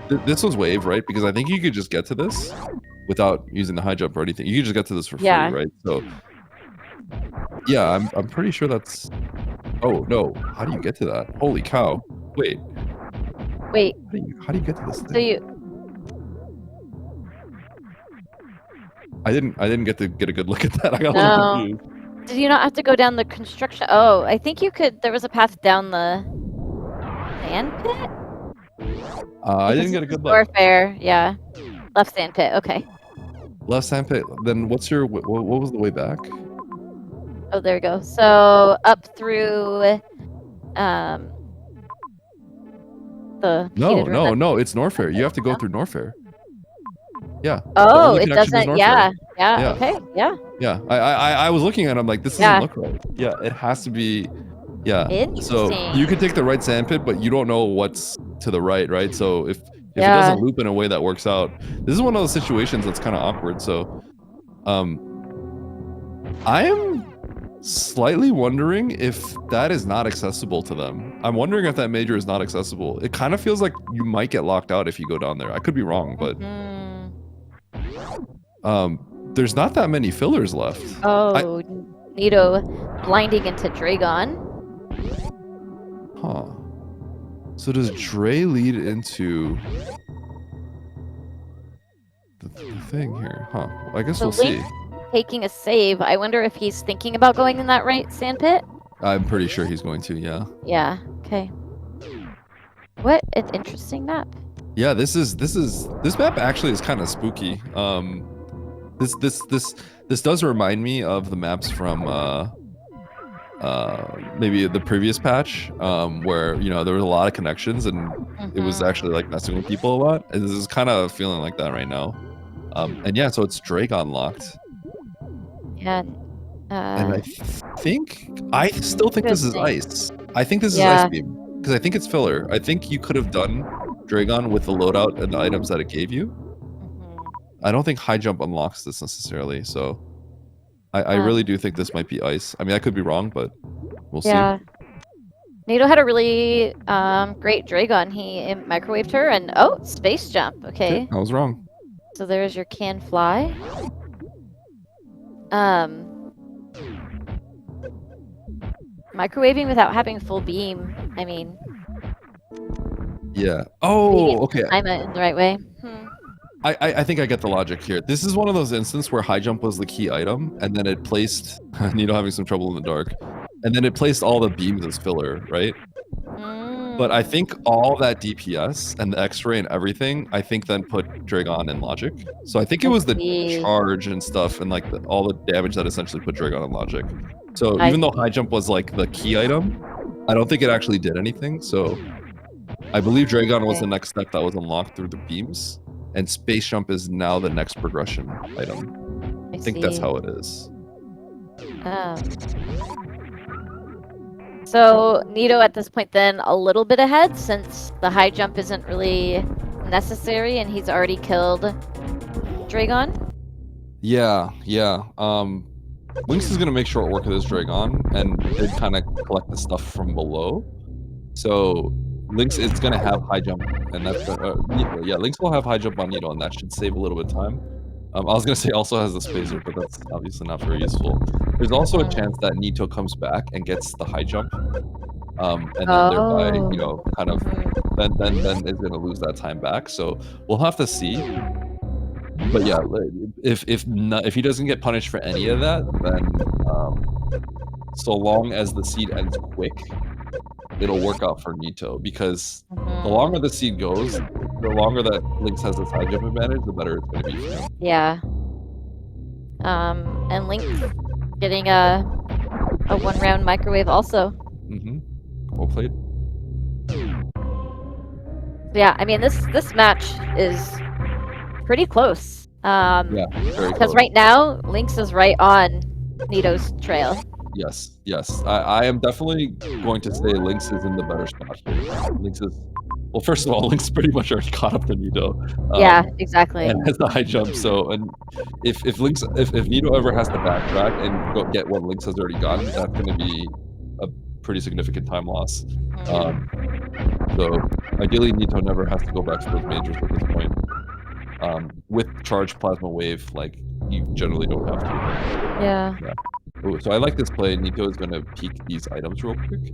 this was wave, right? Because I think you could just get to this without using the high jump or anything. You could just get to this for free, right? So, yeah, I'm pretty sure that's... Oh, no. How do you get to that? Holy cow. Wait. How do you get to this thing? So you... I didn't get to get a good look at that. I got a little confused. Did you not have to go down the construction? Oh, I think you could... There was a path down the sand pit? I didn't get a good look. Warfare, yeah. Left sand pit, okay. Left sand pit. Then what's your... What was the way back? Oh, there we go. So up through the... No, it's Norfair. You have to go through Norfair. Yeah. Oh, it doesn't... Yeah. Okay, yeah. Yeah, I was looking at it, I'm like, this doesn't look right. Yeah, it has to be... Yeah. So you could take the right sandpit, but you don't know what's to the right? So if it doesn't loop in a way that works out, this is one of those situations that's kind of awkward. So, I am slightly wondering if that is not accessible to them. I'm wondering if that major is not accessible. It kind of feels like you might get locked out if you go down there. I could be wrong, but there's not that many fillers left. Oh, Nito blinding into Dragon. Huh. So does Dre lead into the thing here? Huh. I guess we'll see. Taking a save. I wonder if he's thinking about going in that right sandpit? I'm pretty sure he's going to, yeah. Yeah, okay. What an interesting map. Yeah, this map actually is kind of spooky. This does remind me of the maps from maybe the previous patch, where, you know, there was a lot of connections and it was actually like messing with people a lot. And this is kind of feeling like that right now. And yeah, so it's Dragon locked. Yeah. And I still think this is ice. I think this is ice beam because I think it's filler. I think you could have done Dragon with the loadout and the items that it gave you. I don't think high jump unlocks this necessarily, so I really do think this might be ice. I mean, I could be wrong, but we'll see. Yeah. Nito had a really great Dragon. He microwaved her and space jump. Okay. I was wrong. So there's your can fly. Microwaving without having full beam. I mean. Yeah. Oh, okay. Time it in the right way. I think I get the logic here. This is one of those instances where high jump was the key item, and then it placed Nito having some trouble in the dark, and then it placed all the beams as filler, right? But I think all that DPS and the X-ray and everything, I think then put Dragon in logic. So I think it was the charge and stuff and like all the damage that essentially put Dragon in logic. So even though high jump was like the key item, I don't think it actually did anything. So I believe Dragon was the next step that was unlocked through the beams, and space jump is now the next progression item. I think that's how it is. So Nito at this point then a little bit ahead since the high jump isn't really necessary and he's already killed Dragon. Yeah. Lynx is gonna make short work of this Dragon and did kind of collect the stuff from below. So Lynx is gonna have high jump, and that's Lynx will have high jump on Nito, and that should save a little bit of time. I was gonna say also has the spacer, but that's obviously not very useful. There's also a chance that Nito comes back and gets the high jump, and then thereby, kind of then is gonna lose that time back. So we'll have to see. But yeah, if he doesn't get punished for any of that, then so long as the seed ends quick, it'll work out for Nito, because the longer the seed goes, the longer that Lynx has this high jump advantage, the better it's going to be for him. Yeah. And Lynx getting a 1-round microwave also. Well played. Yeah, I mean this match is pretty close. Yeah, very close. Because right now Lynx is right on Nito's trail. Yes. I am definitely going to say Lynx is in the better spot here. Lynx is, well, first of all, Lynx pretty much already caught up to Nito. Yeah, exactly. And has the high jump. So, and if Nito ever has to backtrack and go get what Lynx has already gotten, that's going to be a pretty significant time loss. So ideally, Nito never has to go back to those majors at this point. With charged plasma wave, like, you generally don't have to. Yeah. Ooh, so I like this play. Nito is going to peek these items real quick.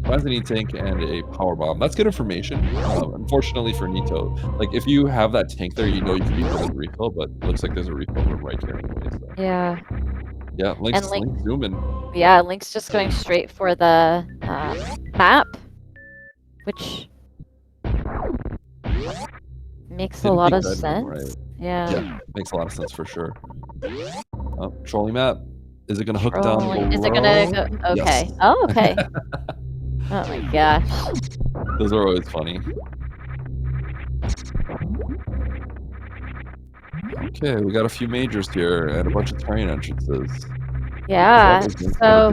Finds an E-tank and a power bomb. That's good information. Unfortunately for Nito, like, if you have that tank there, you know you can be put in refill, but it looks like there's a refill room right here anyway. So. Yeah, Lynx zooming. Yeah, Lynx just going straight for the map, which makes a lot of sense. Right? Yeah, makes a lot of sense for sure. Trolling map. Is it going to hook down below? Is it going to go? Okay. Yes. Oh, okay. Oh my gosh. Those are always funny. Okay, we got a few majors here and a bunch of terrain entrances. Yeah, so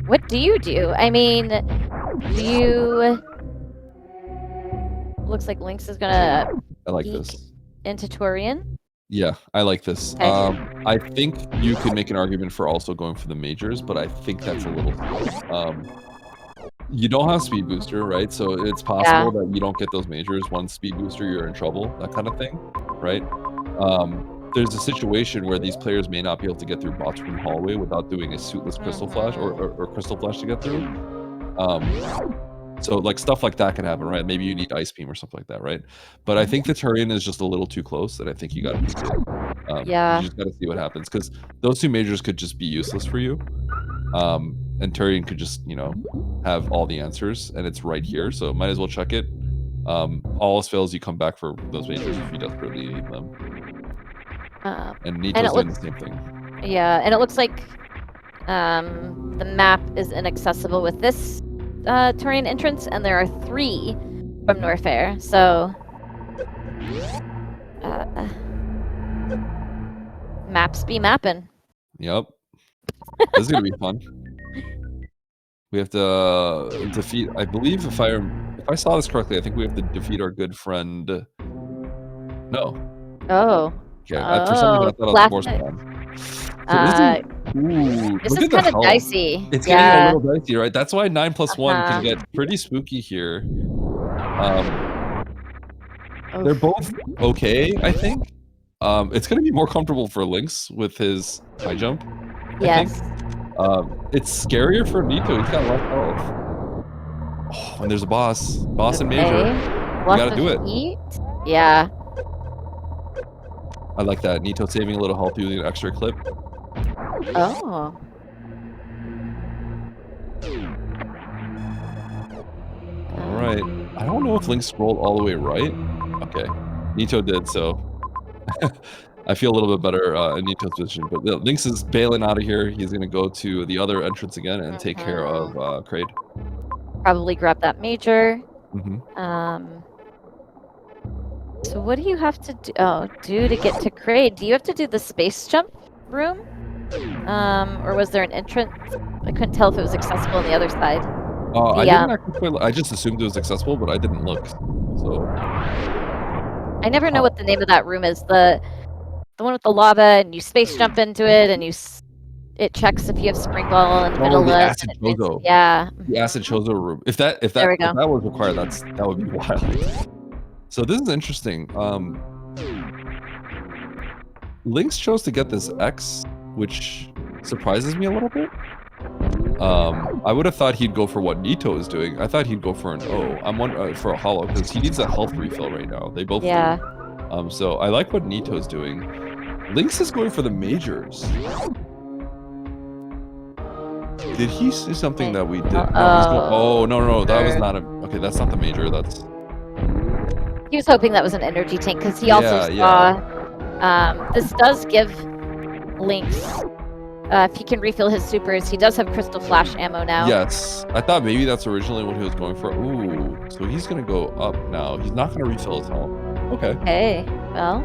what do you do? I mean, do you... Looks like Lynx is gonna this into Torian. Yeah, I like this. Okay. I think you could make an argument for also going for the majors, but I think that's a little you don't have speed booster, right? So it's possible that you don't get those majors. One speed booster, you're in trouble, that kind of thing, right? There's a situation where these players may not be able to get through bots from hallway without doing a suitless crystal flash or crystal flash to get through. So like stuff like that can happen, right? Maybe you need ice beam or something like that, right? But I think the Turian is just a little too close, and I think you got to peek it. You just got to see what happens, because those two majors could just be useless for you, and Turian could just, have all the answers, and it's right here, so might as well check it. All else fails, you come back for those majors if you desperately need them. And Nito's doing the same thing. Yeah, and it looks like the map is inaccessible with this terrain entrance, and there are 3 from Norfair, so maps be mapping. Yep. This is gonna be fun. We have to defeat, I believe, if I saw this correctly, I think we have to defeat our good friend. No. Oh. Okay. For some reason I thought I was force this is kind of dicey. It's getting a little dicey, right? That's why 9+1 can get pretty spooky here. They're both okay, I think. It's going to be more comfortable for Lynx with his high jump. I think. It's scarier for Nito. He's got less health. Oh, and there's a boss. Boss and major. You gotta do it. Yeah. I like that. Nito saving a little health using an extra clip. Oh. right. I don't know if Lynx scrolled all the way right. Okay, Nito did, so I feel a little bit better in Nito's position. But Lynx is bailing out of here. He's gonna go to the other entrance again and take care of Kraid. Probably grab that major. Mm-hmm. So what do you have to do to get to Kraid? Do you have to do the space jump room? Or was there an entrance? I couldn't tell if it was accessible on the other side. I didn't actually. I just assumed it was accessible, but I didn't look. So I never know what the name of that room is. The one with the lava, and you space jump into it, and it checks if you have spring ball and vanilla. The acid chozo. Yeah. The acid chozo room. If that was required, that would be wild. So this is interesting. Lynx chose to get this X, which surprises me a little bit. I would have thought he'd go for what Nito is doing. I thought he'd go for an O. I'm wondering for a hollow because he needs a health refill right now. They both do. So I like what Nito's doing. Lynx is going for the majors. Did he see something that we did? No, no, that was not a. Okay, that's not the major. That's. He was hoping that was an energy tank because he also saw. This does give Lynx. If he can refill his supers, he does have crystal flash ammo now. Yes, I thought maybe that's originally what he was going for. Ooh, so he's gonna go up now. He's not gonna refill his health. Okay. Okay, well.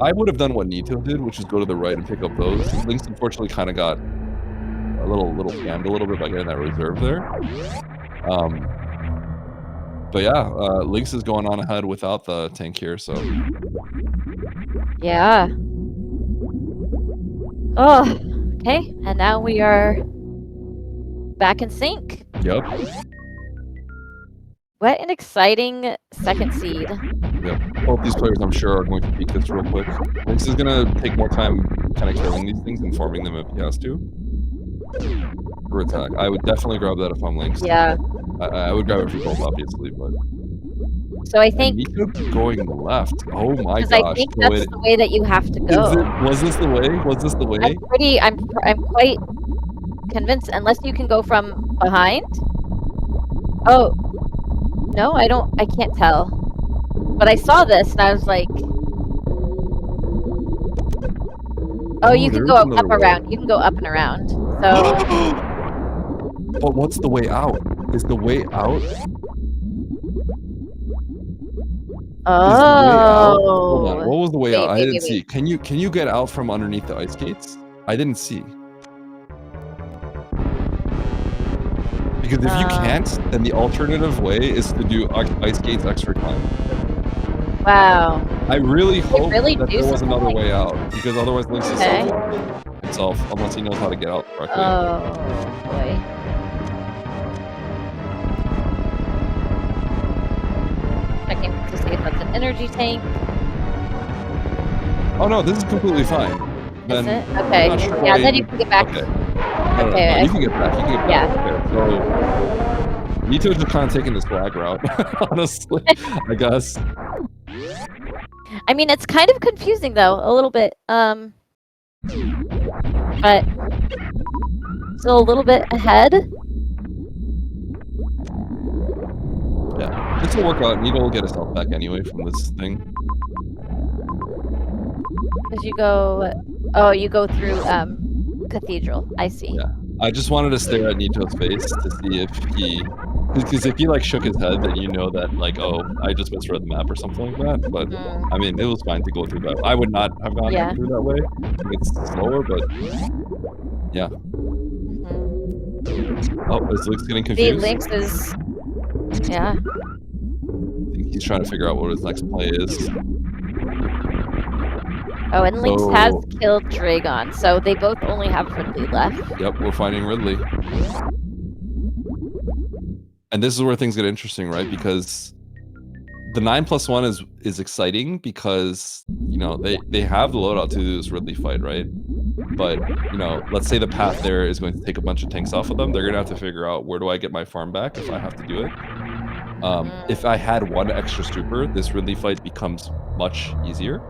I would have done what Nito did, which is go to the right and pick up those. Lynx unfortunately kind of got a little scammed a little bit by getting that reserve there. But yeah, Lynx is going on ahead without the tank here, so. Yeah. Oh, okay. And now we are back in sync. Yep. What an exciting second seed. Yep. Both these players, I'm sure, are going to peek this real quick. Lynx is going to take more time kind of killing these things and farming them if he has to. For attack. I would definitely grab that if I'm Lynx. Yeah. I would grab it for both, obviously, but. So I think. Nito going left. Oh my gosh. I think that's the way that you have to go. Was this the way? Was this the way? I'm quite convinced, unless you can go from behind. Oh. No, I can't tell. But I saw this and I was like, oh, you can go up around. You can go up and around. So. But what's the way out? Is the way out? Oh. Hold on. What was the way out? I didn't see. Can you get out from underneath the ice gates? I didn't see. Because if you can't, then the alternative way is to do ice gates extra time. Wow. I really hope really that there was another way out, because otherwise Lynx is himself, unless he knows how to get out correctly. Oh boy. Checking to see if that's an energy tank. Oh no, this is completely fine. Is it? Okay. Yeah, then you can get back. Okay. No, you can get back. You can get back. Yeah. Okay, so Nito's just kind of taking the swag route, honestly, I guess. I mean, it's kind of confusing though, a little bit. But still a little bit ahead. Yeah, this will work out. Nito will get himself back anyway from this thing. As you go, oh, you go through Cathedral. I see. Yeah, I just wanted to stare at Nito's face to see if he, because if he like shook his head, then you know that like, oh, I just misread the map or something like that. But I mean, it was fine to go through that. I would not have gone through that way. I think it's slower, but yeah. Oh, is Lynx getting confused? Lynx is, yeah. I think he's trying to figure out what his next play is. Oh, and Lynx has killed Dragon, so they both only have Ridley left. Yep, we're finding Ridley. And this is where things get interesting, right? Because the 9+1 is exciting because, you know, they have the loadout to do this Ridley fight, right? But, you know, let's say the path there is going to take a bunch of tanks off of them. They're going to have to figure out, where do I get my farm back if I have to do it? If I had one extra super, this Ridley fight becomes much easier.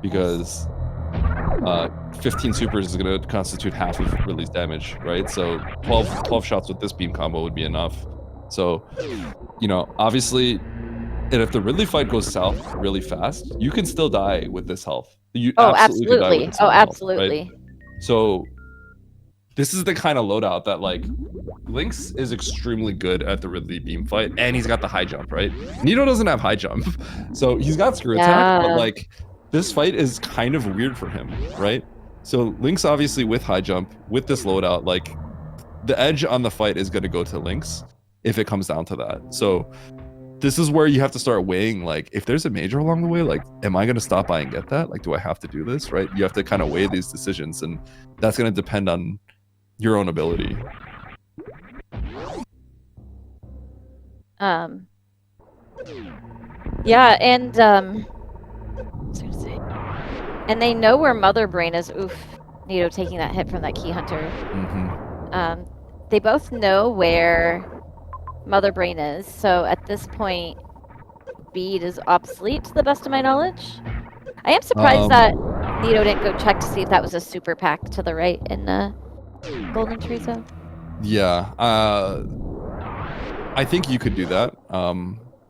Because 15 supers is going to constitute half of Ridley's damage, right? So 12 shots with this beam combo would be enough. So, you know, obviously, and if the Ridley fight goes south really fast, you can still die with this health. You absolutely could die with this amount of health, right? So this is the kind of loadout that like Lynx is extremely good at the Ridley beam fight, and he's got the high jump, right? Nito doesn't have high jump, so he's got screw attack, but like this fight is kind of weird for him, right? So Lynx obviously with high jump, with this loadout, like the edge on the fight is going to go to Lynx if it comes down to that. So this is where you have to start weighing, like, if there's a major along the way, like, am I going to stop by and get that? Like, do I have to do this, right? You have to kind of weigh these decisions, and that's going to depend on your own ability. Yeah, and what's I gonna say? And they know where Mother Brain is. Oof, Nito taking that hit from that Key Hunter. They both know where Mother Brain is, so at this point, Bead is obsolete to the best of my knowledge. I am surprised that Nito didn't go check to see if that was a super pack to the right in Golden Tree Zone. Yeah, I think you could do that.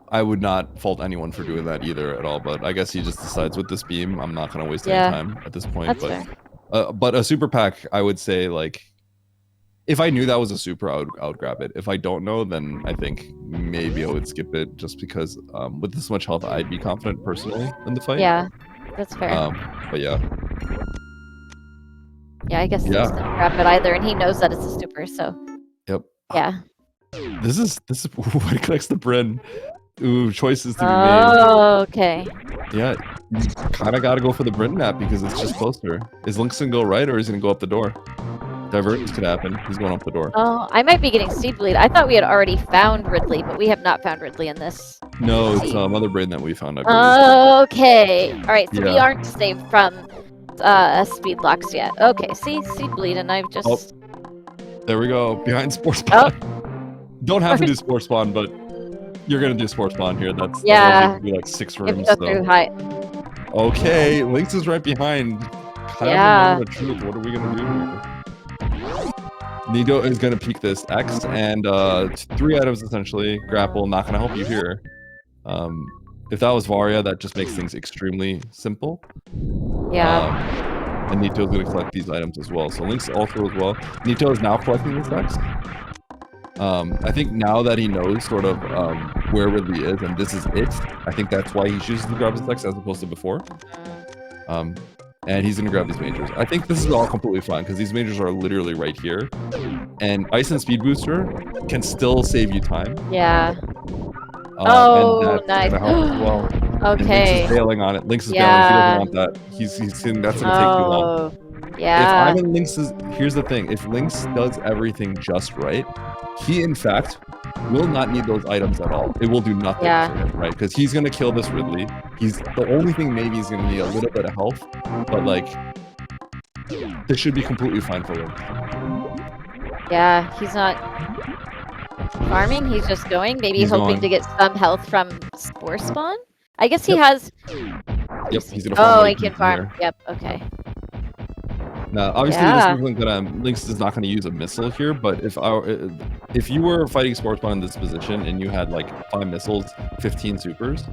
I would not fault anyone for doing that either at all, but I guess he just decides with this beam, I'm not going to waste any time at this point. But a super pack, I would say, like, if I knew that was a super, I would grab it. If I don't know, then I think maybe I would skip it, just because with this much health, I'd be confident personally in the fight. Yeah, that's fair. But yeah. Yeah, I guess he doesn't grab it either, and he knows that it's a super, so. Yep. Yeah. This is what he connects the Bryn. Ooh, choices to be made. Oh, okay. Yeah, you kind of got to go for the Bryn map because it's just closer. Is Lynx gonna go right, or is he gonna go up the door? Divergence could happen. He's going up the door. Oh, I might be getting Seed Bleed. I thought we had already found Ridley, but we have not found Ridley in this. No, it's Mother Brain that we found, I believe. Okay. All right, so we aren't saved from speed locks yet. Okay, see? Seed Bleed, and I've just... Oh. There we go. Behind Spore Spawn. Don't have to do Spore Spawn, but you're going to do Spore Spawn here. That's be like 6 rooms. Okay, Lynx is right behind. Kind of a moment of truth. What are we going to do here? Nito is going to peek this X, and 3 items essentially. Grapple, not going to help you here. If that was Varia, that just makes things extremely simple. Yeah. And Nito's going to collect these items as well. So Lynx also as well. Nito is now collecting this X. I think now that he knows sort of where Ridley is, and this is it, I think that's why he chooses to grab this X as opposed to before. And he's going to grab these majors. I think this is all completely fine, because these majors are literally right here. And Ice and Speed Booster can still save you time. Yeah. And nice. Well. Okay. Lynx is bailing on it. Lynx is bailing. He doesn't want that. He's saying that's going to take too long. Yeah. If I'm in Lynx's... Here's the thing. If Lynx does everything just right, he, in fact, will not need those items at all. It will do nothing for him, right? Because he's going to kill this Ridley. He's the only thing maybe he's going to need a little bit of health, but, like, this should be completely fine for him. Yeah, he's not farming. He's just going. Maybe he's hoping to get some health from Spore Spawn. I guess he has... Yep, he's going to farm. He can farm. Yep, okay. Now, obviously, this isn't gonna, Lynx is not going to use a missile here, but if you were fighting Spore Spawn in this position and you had like 5 missiles, 15 supers,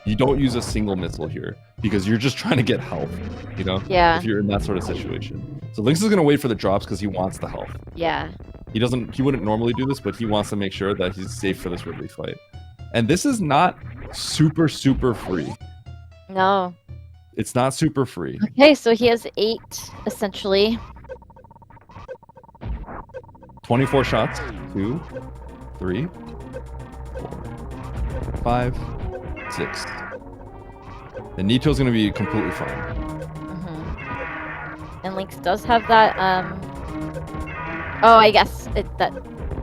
you don't use a single missile here because you're just trying to get health, you know? Yeah. If you're in that sort of situation. So Lynx is going to wait for the drops because he wants the health. Yeah. He wouldn't normally do this, but he wants to make sure that he's safe for this Ridley fight. And this is not super, super free. No. It's not super free. Okay, so he has 8, essentially. 24 shots. 2, 3, 4, 5, 6. And Nito's gonna be completely fine. And Lynx does have that, oh, I guess that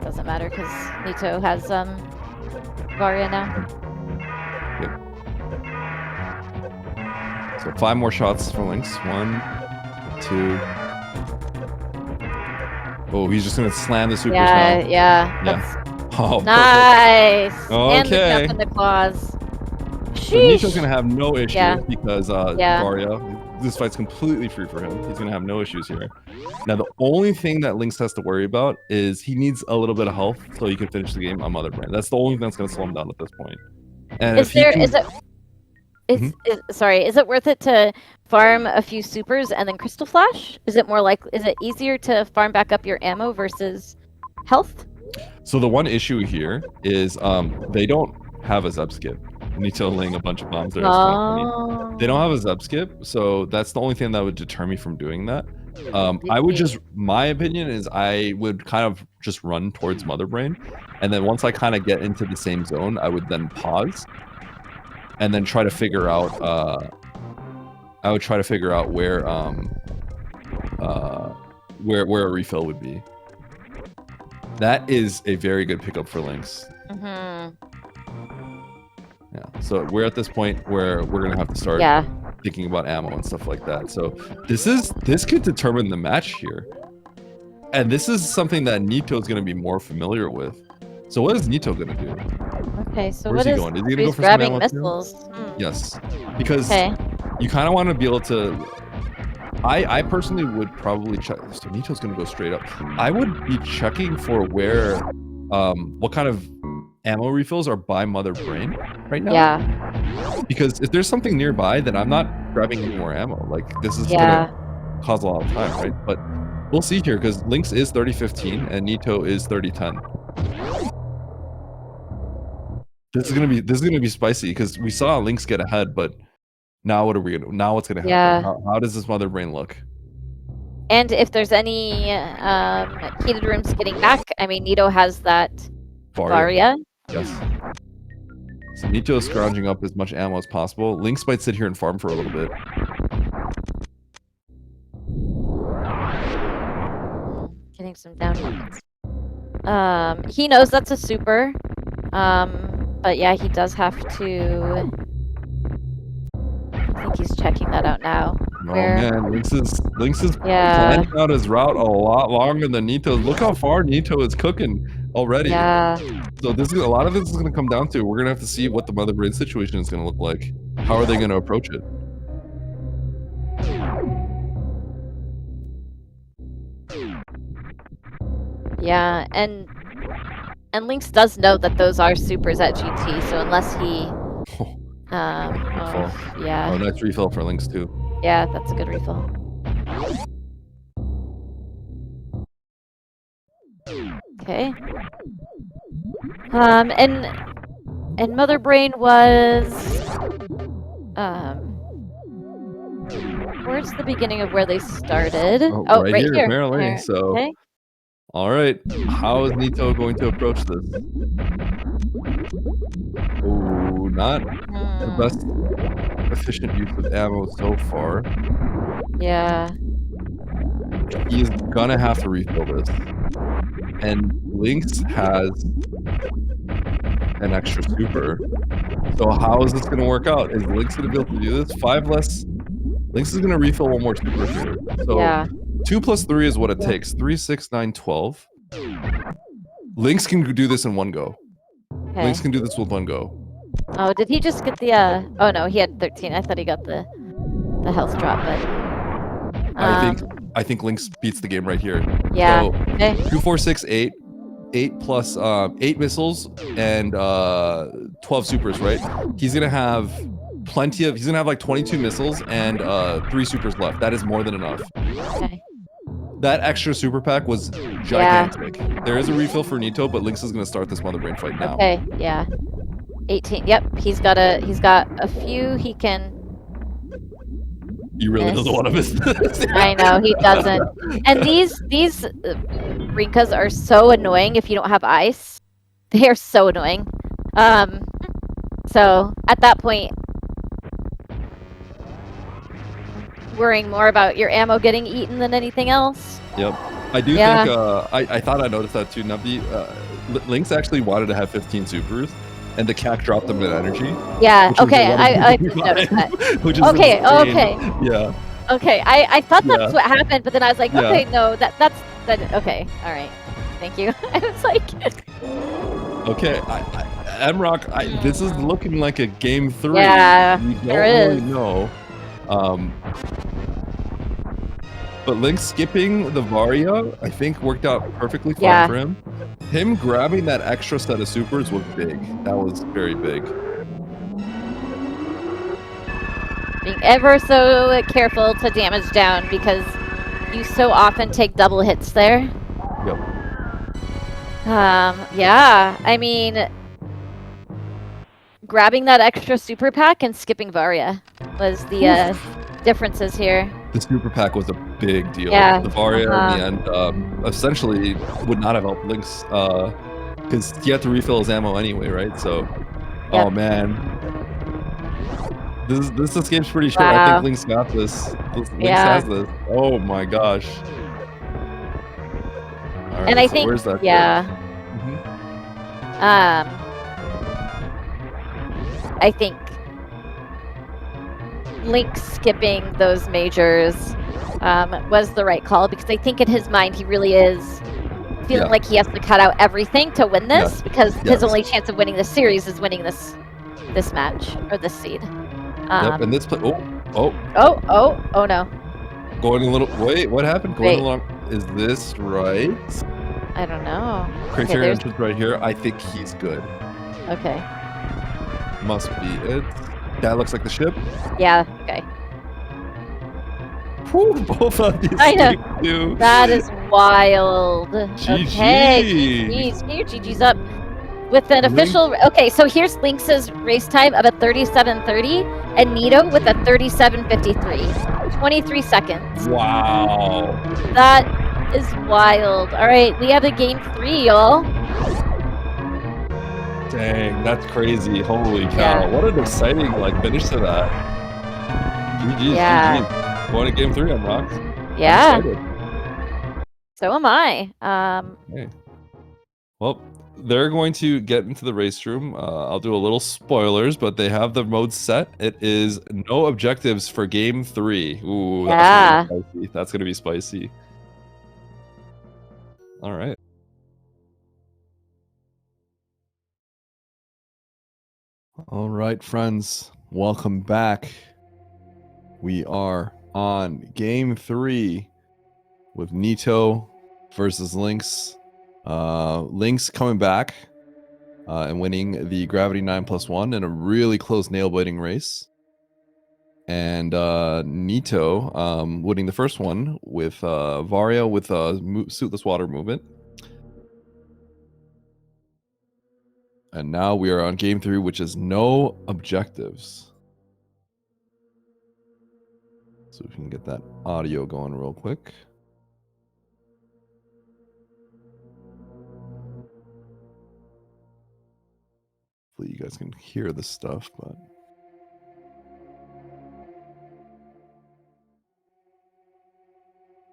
doesn't matter, because Nito has, Varia now. Yep. So 5 more shots for Lynx. 1, 2. Oh, he's just gonna slam the supers now. Yeah. Oh, nice. Perfect. Okay. And the jump in the claws. So Nito's gonna have no issue because Varia. this fight's completely free for him. He's gonna have no issues here. Now the only thing that Lynx has to worry about is he needs a little bit of health so he can finish the game on Mother Brain. That's the only thing that's gonna slow him down at this point. And is it worth it to farm a few supers and then Crystal Flash? Is it easier to farm back up your ammo versus health? So the one issue here is they don't have a Zeb skip. Nito laying a bunch of bombs there. They don't have a Zeb skip, so that's the only thing that would deter me from doing that. I would just, my opinion is I would kind of just run towards Mother Brain, and then once I kind of get into the same zone, I would then pause and then try to figure out where a refill would be. That is a very good pickup for Lynx. Yeah, so we're at this point where we're gonna have to start thinking about ammo and stuff like that. So this could determine the match here, and this is something that Nito is gonna be more familiar with. So what is Nito gonna do? Okay, so where's he going? Is he gonna go for grabbing some missiles? Yes, because you kind of want to be able to. I personally would probably check. So Nito's gonna go straight up. I would be checking for where, what kind of ammo refills are by Mother Brain right now. Yeah. Because if there's something nearby, then I'm not grabbing any more ammo. Like this is gonna cause a lot of time, right? But we'll see here because Lynx is 30-15 and Nito is 30-10. This is gonna be spicy because we saw Lynx get ahead, but now what are we gonna? Now what's gonna happen? Yeah. How does this Mother Brain look? And if there's any heated rooms getting back, I mean, Nito has that Varia. Yes. So Nito is scrounging up as much ammo as possible. Lynx might sit here and farm for a little bit. Getting some down hits. He knows that's a super. But yeah, he does have to. I think he's checking that out now. Oh man, Lynx is planning out his route a lot longer than Nito's. Look how far Nito is cooking already. Yeah. So a lot of this is going to come down to we're going to have to see what the Mother Brain situation is going to look like. How are they going to approach it? Yeah, and Lynx does know that those are supers at GT, so unless he yeah. Oh, nice refill for Lynx too. Yeah, that's a good refill. Okay. And Mother Brain was where's the beginning of where they started? Oh, right here. Apparently. There. So Okay. all right, how is Nito going to approach this? Oh, not the best efficient use of ammo so far. Yeah. He's gonna have to refill this. And Lynx has an extra super. So how is this gonna work out? Is Lynx gonna be able to do this? 5 less. Lynx is gonna refill one more super here. So 2 plus 3 is what it takes. 3, 6, 9, 12. Lynx can do this in one go. Okay. Lynx can do this with one go. Oh, did he just get the oh no, he had 13. I thought he got the health drop, but I think Lynx beats the game right here. Yeah. So, okay. 2, 4, 6, 8. 8 plus 8 missiles and 12 supers, right? He's gonna have he's gonna have like 22 missiles and 3 supers left. That is more than enough. Okay. That extra super pack was gigantic. There is a refill for Nito, but Lynx is gonna start this Mother Brain fight now. Okay, yeah. 18. Yep, he's got a few he can. You really don't want to miss this. I know he doesn't. And these Rinkas are so annoying if you don't have ice. They are so annoying. So at that point, worrying more about your ammo getting eaten than anything else. Yep. I do think I thought I noticed that too. Nabi, Lynx actually wanted to have 15 supers, and the CAC dropped them in energy. Yeah. Okay. I did notice that. Which is okay. insane. Okay. Yeah. Okay. I thought that's what happened, but then I was like, okay, no, that's okay. All right. Thank you. I was like. Okay, M-Rock, this is looking like a game 3. Yeah, we don't there really is. know. But Lynx skipping the Varia, I think worked out perfectly fine Yeah. for him. Him grabbing that extra set of supers was big. That was very big. Being ever so careful to damage down because you so often take double hits there. Yep. Yeah, I mean, grabbing that extra super pack and skipping Varia was the differences here. The super pack was a big deal. Yeah. The Varia in the end essentially would not have helped Lynx because he had to refill his ammo anyway, right? So, Yep. oh man, this escape's pretty short. Wow. I think Lynx got this. Lynx has this. Oh my gosh. All right, And I so think, where's that? yeah. I think Lynx skipping those majors was the right call because I think in his mind he really is feeling like he has to cut out everything to win this because his only chance of winning this series is winning this match or this seed. Yep, and this play. Oh No. Going a little. Wait, what happened? Going along. Is this right? I don't know. Criterion entrance right here. I think he's good. Okay. Must be it. That looks like the ship. Yeah. Okay. Whew, both of these. I know. Dude. That is wild. GG. Okay. GG's up with an official. Okay, so here's Lynx's race time of a 37:30 and Nito with a 37:53. 23 seconds. Wow. That is wild. All right, we have a game 3, y'all. Dang, that's crazy. Holy cow. Yeah. What an exciting finish to that. GG's, GG's. Going to game 3 on Rocks. Yeah. So am I. Okay. Well, they're going to get into the race room. I'll do a little spoilers, but they have the mode set. It is no objectives for game 3. Ooh, that's gonna be spicy. That's gonna be spicy. All right. All right, friends. Welcome back. We are on game 3 with Nito versus Lynx. Lynx coming back and winning the Gravity 9+1 in a really close nail-biting race. And Nito winning the first one with Varia with suitless water movement. And now we are on game 3, which is no objectives. So we can get that audio going real quick. Hopefully you guys can hear this stuff, but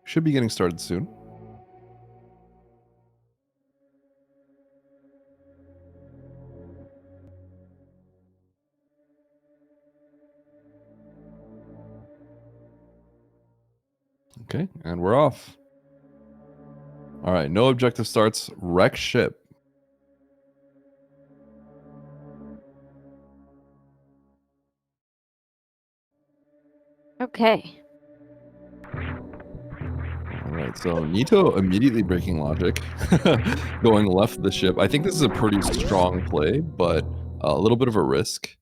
should be getting started soon. Okay, and we're off. All right, no objective starts. Wreck ship. Okay. All right, so Nito immediately breaking logic, going left of the ship. I think this is a pretty strong play, but a little bit of a risk.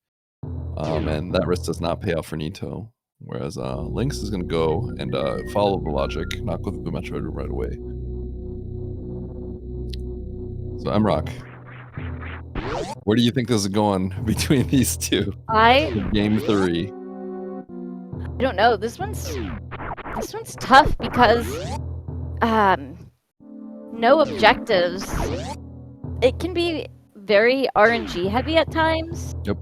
And that risk does not pay out for Nito. Whereas Lynx is going to go and follow the logic, not go through the Metroid right away. So Emrock, where do you think this is going between these two? Game 3. I don't know. This one's tough because no objectives. It can be very RNG heavy at times. Yep.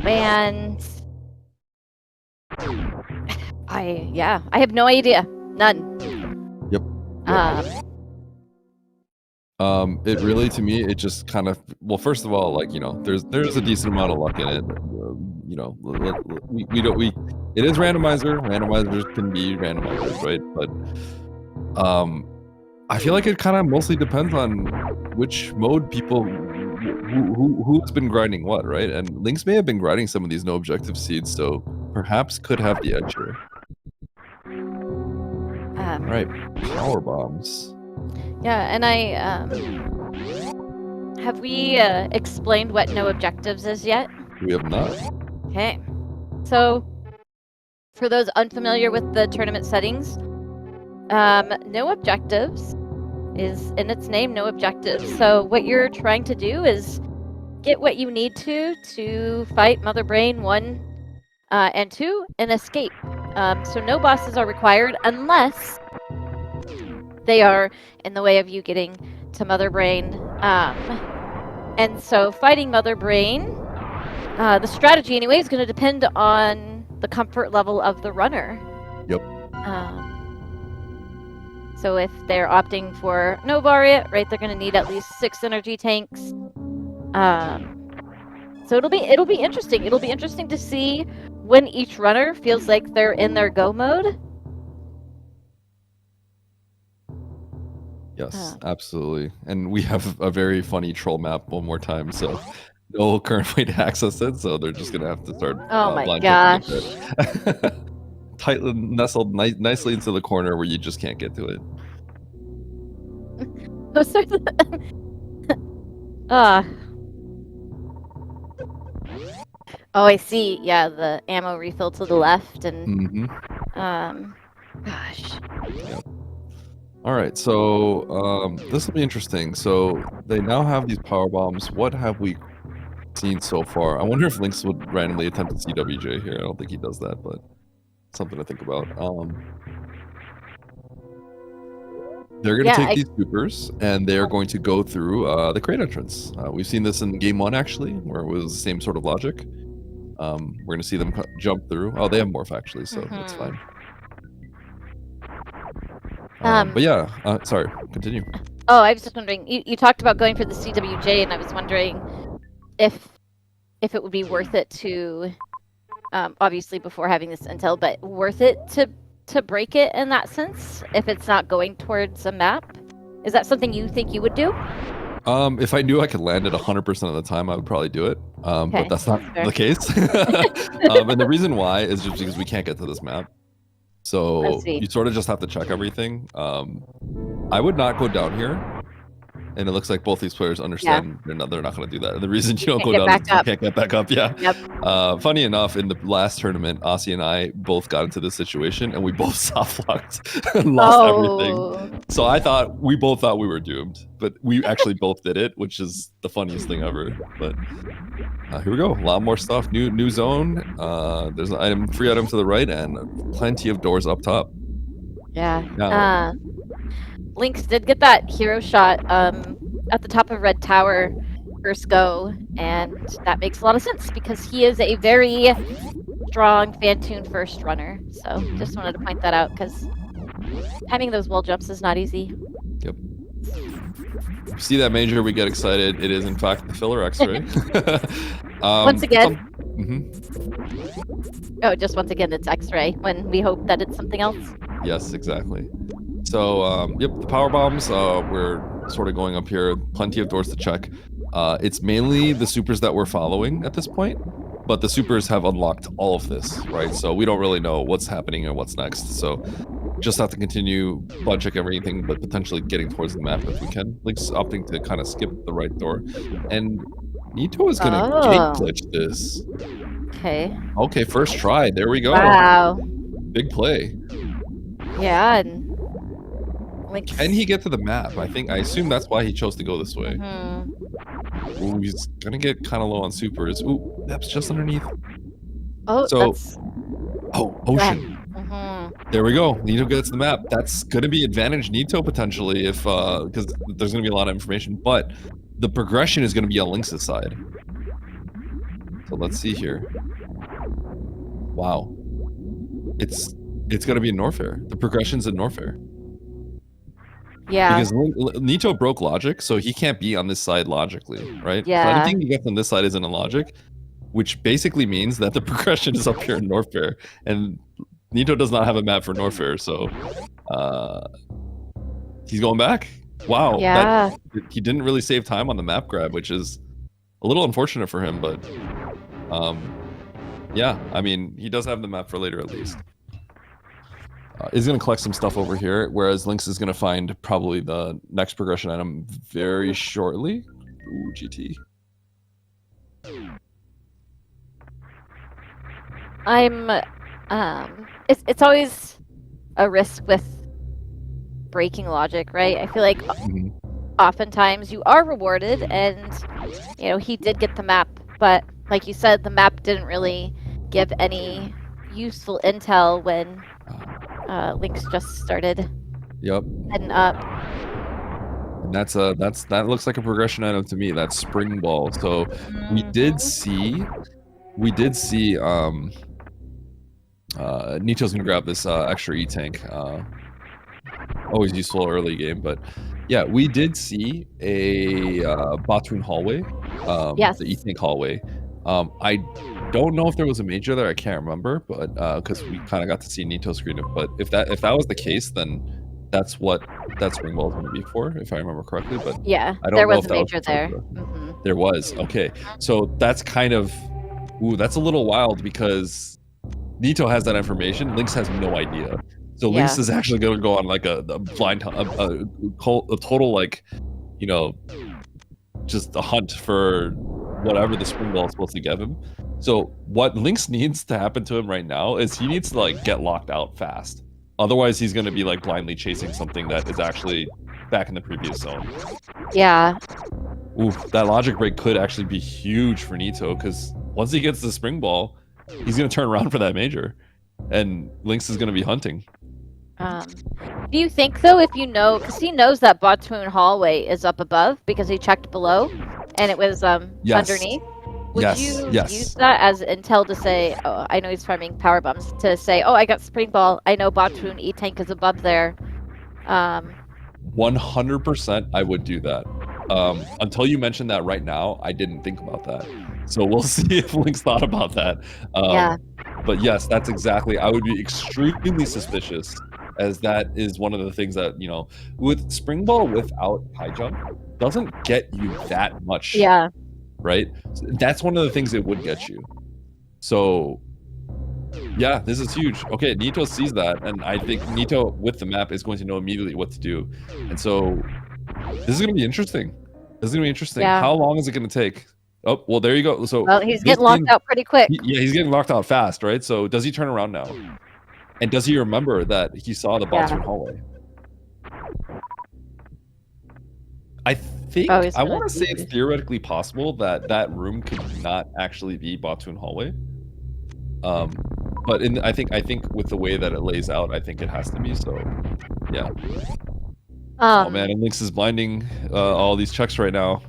And I have no idea. None. Yep. It really, to me, it just kind of, well, first of all, there's a decent amount of luck in it. It is randomizer. Randomizers can be randomizers, right? But I feel like it kind of mostly depends on which mode people, who's been grinding what, right? And Lynx may have been grinding some of these no objective seeds, so perhaps could have the edge here. Right, power bombs. Yeah, and have we explained what no objectives is yet? We have not. Okay. So, for those unfamiliar with the tournament settings, no objectives is in its name, no objectives. So what you're trying to do is get what you need to fight Mother Brain 1 and 2 and escape. So no bosses are required unless they are in the way of you getting to Mother Brain. And so fighting Mother Brain, the strategy anyway is going to depend on the comfort level of the runner. Yep. So if they're opting for no Variet, right, they're going to need at least 6 energy tanks. So it'll be interesting. It'll be interesting to see when each runner feels like they're in their go mode. Yes, absolutely. And we have a very funny troll map one more time, so no current way to access it, so they're just gonna have to start Oh my blind gosh. it. Tightly nestled nicely into the corner where you just can't get to it. Oh, I see. Yeah, the ammo refill to the left, and gosh. Yep. All right, so this will be interesting. So they now have these power bombs. What have we seen so far? I wonder if Lynx would randomly attempt to CWJ here. I don't think he does that, but something to think about. They're going to take these supers, and they are going to go through the crate entrance. We've seen this in game 1, actually, where it was the same sort of logic. We're going to see them jump through. Oh, they have morph, actually, so that's fine. But yeah, sorry, continue. Oh, I was just wondering, you talked about going for the CWJ, and I was wondering if it would be worth it to, obviously before having this intel, but worth it to break it in that sense, if it's not going towards a map? Is that something you think you would do? If I knew I could land it 100% of the time, I would probably do it. But that's not the case. And the reason why is just because we can't get to this map. So you sort of just have to check everything. I would not go down here. And it looks like both these players understand they're not going to do that. And the reason you don't go down is you can't get back up. Yeah. Yep. Funny enough, in the last tournament, Aussie and I both got into this situation, and we both soft locked and lost everything. So we both thought we were doomed, but we actually both did it, which is the funniest thing ever. But here we go. A lot more stuff. New zone. There's an free item to the right, and plenty of doors up top. Yeah. Now, Lynx did get that hero shot at the top of Red Tower first go, and that makes a lot of sense because he is a very strong Phantoon first runner. So just wanted to point that out because timing those wall jumps is not easy. Yep. See that major, we get excited. It is in fact the filler X-ray. Once again. Oh, just once again, it's X-ray when we hope that it's something else. Yes, exactly. So, yep, the power bombs, we're sort of going up here. Plenty of doors to check. It's mainly the supers that we're following at this point, but the supers have unlocked all of this, right? So we don't really know what's happening and what's next. So just have to continue blood check everything, but potentially getting towards the map if we can. Lynx opting to kind of skip the right door. And Nito is going to gate glitch this. Okay, first try. There we go. Wow. Big play. Yeah, and can he get to the map? I assume that's why he chose to go this way. Ooh, he's gonna get kind of low on supers. Ooh, that's just underneath. Oh, so, ocean. There we go. Nito gets the map. That's gonna be advantage Nito potentially if because there's gonna be a lot of information, but the progression is gonna be on Lynx's side. So let's see here. Wow. It's gonna be in Norfair. The progression's in Norfair. Yeah. Because Nito broke logic, so he can't be on this side logically, right? Yeah. So anything he gets on this side isn't a logic, which basically means that the progression is up here in Norfair, and Nito does not have a map for Norfair, so he's going back. Wow. Yeah. He didn't really save time on the map grab, which is a little unfortunate for him, but yeah, I mean, he does have the map for later at least. is going to collect some stuff over here, whereas Lynx is going to find probably the next progression item very shortly. Ooh, GT. It's always a risk with breaking logic, right? I feel like oftentimes you are rewarded, and he did get the map, but like you said, the map didn't really give any useful intel when Lynx just started. Yep. Heading up. And that looks like a progression item to me. That's spring ball. So we did see Nito's gonna grab this extra E-tank. Always useful early game, but yeah, we did see a Batoon hallway. Yes. The E-tank hallway. I don't know if there was a major there. I can't remember, but because we kind of got to see Nito screen it. But if that was the case, then that's what that spring ball is going to be for, if I remember correctly. But yeah, I don't there know was if a that major there. There was. Okay, so that's kind of that's a little wild because Nito has that information. Lynx has no idea. So Lynx is actually going to go on like a blind, a total like, just a hunt for whatever the spring ball is supposed to give him. So what Lynx needs to happen to him right now is he needs to like get locked out fast. Otherwise, he's going to be like blindly chasing something that is actually back in the previous zone. Yeah. Ooh, that logic break could actually be huge for Nito because once he gets the spring ball, he's going to turn around for that major, and Lynx is going to be hunting. Do you think though, if because he knows that Batoon hallway is up above because he checked below, and it was underneath. Would you use that as intel to say, oh, I know he's farming power bombs, to say, oh, I got spring ball, I know Batoon E-tank is above there. 100% I would do that. Until you mentioned that right now, I didn't think about that. So we'll see if Lynx thought about that. Yeah. But yes, that's exactly, I would be extremely suspicious, as that is one of the things that, with spring ball without high jump doesn't get you that much. Yeah. Right? So that's one of the things it would get you. So yeah, this is huge. Okay, Nito sees that, and I think Nito with the map is going to know immediately what to do. And so this is going to be interesting. Yeah. How long is it going to take? Oh, well, there you go. So well, he's getting locked out pretty quick. Yeah, he's getting locked out fast, right? So does he turn around now? And does he remember that he saw the Batoon hallway? I think I want to say it's theoretically possible that that room could not actually be Batoon hallway. But I think with the way that it lays out, I think it has to be. So yeah. Oh man, and Lynx is blinding all these checks right now,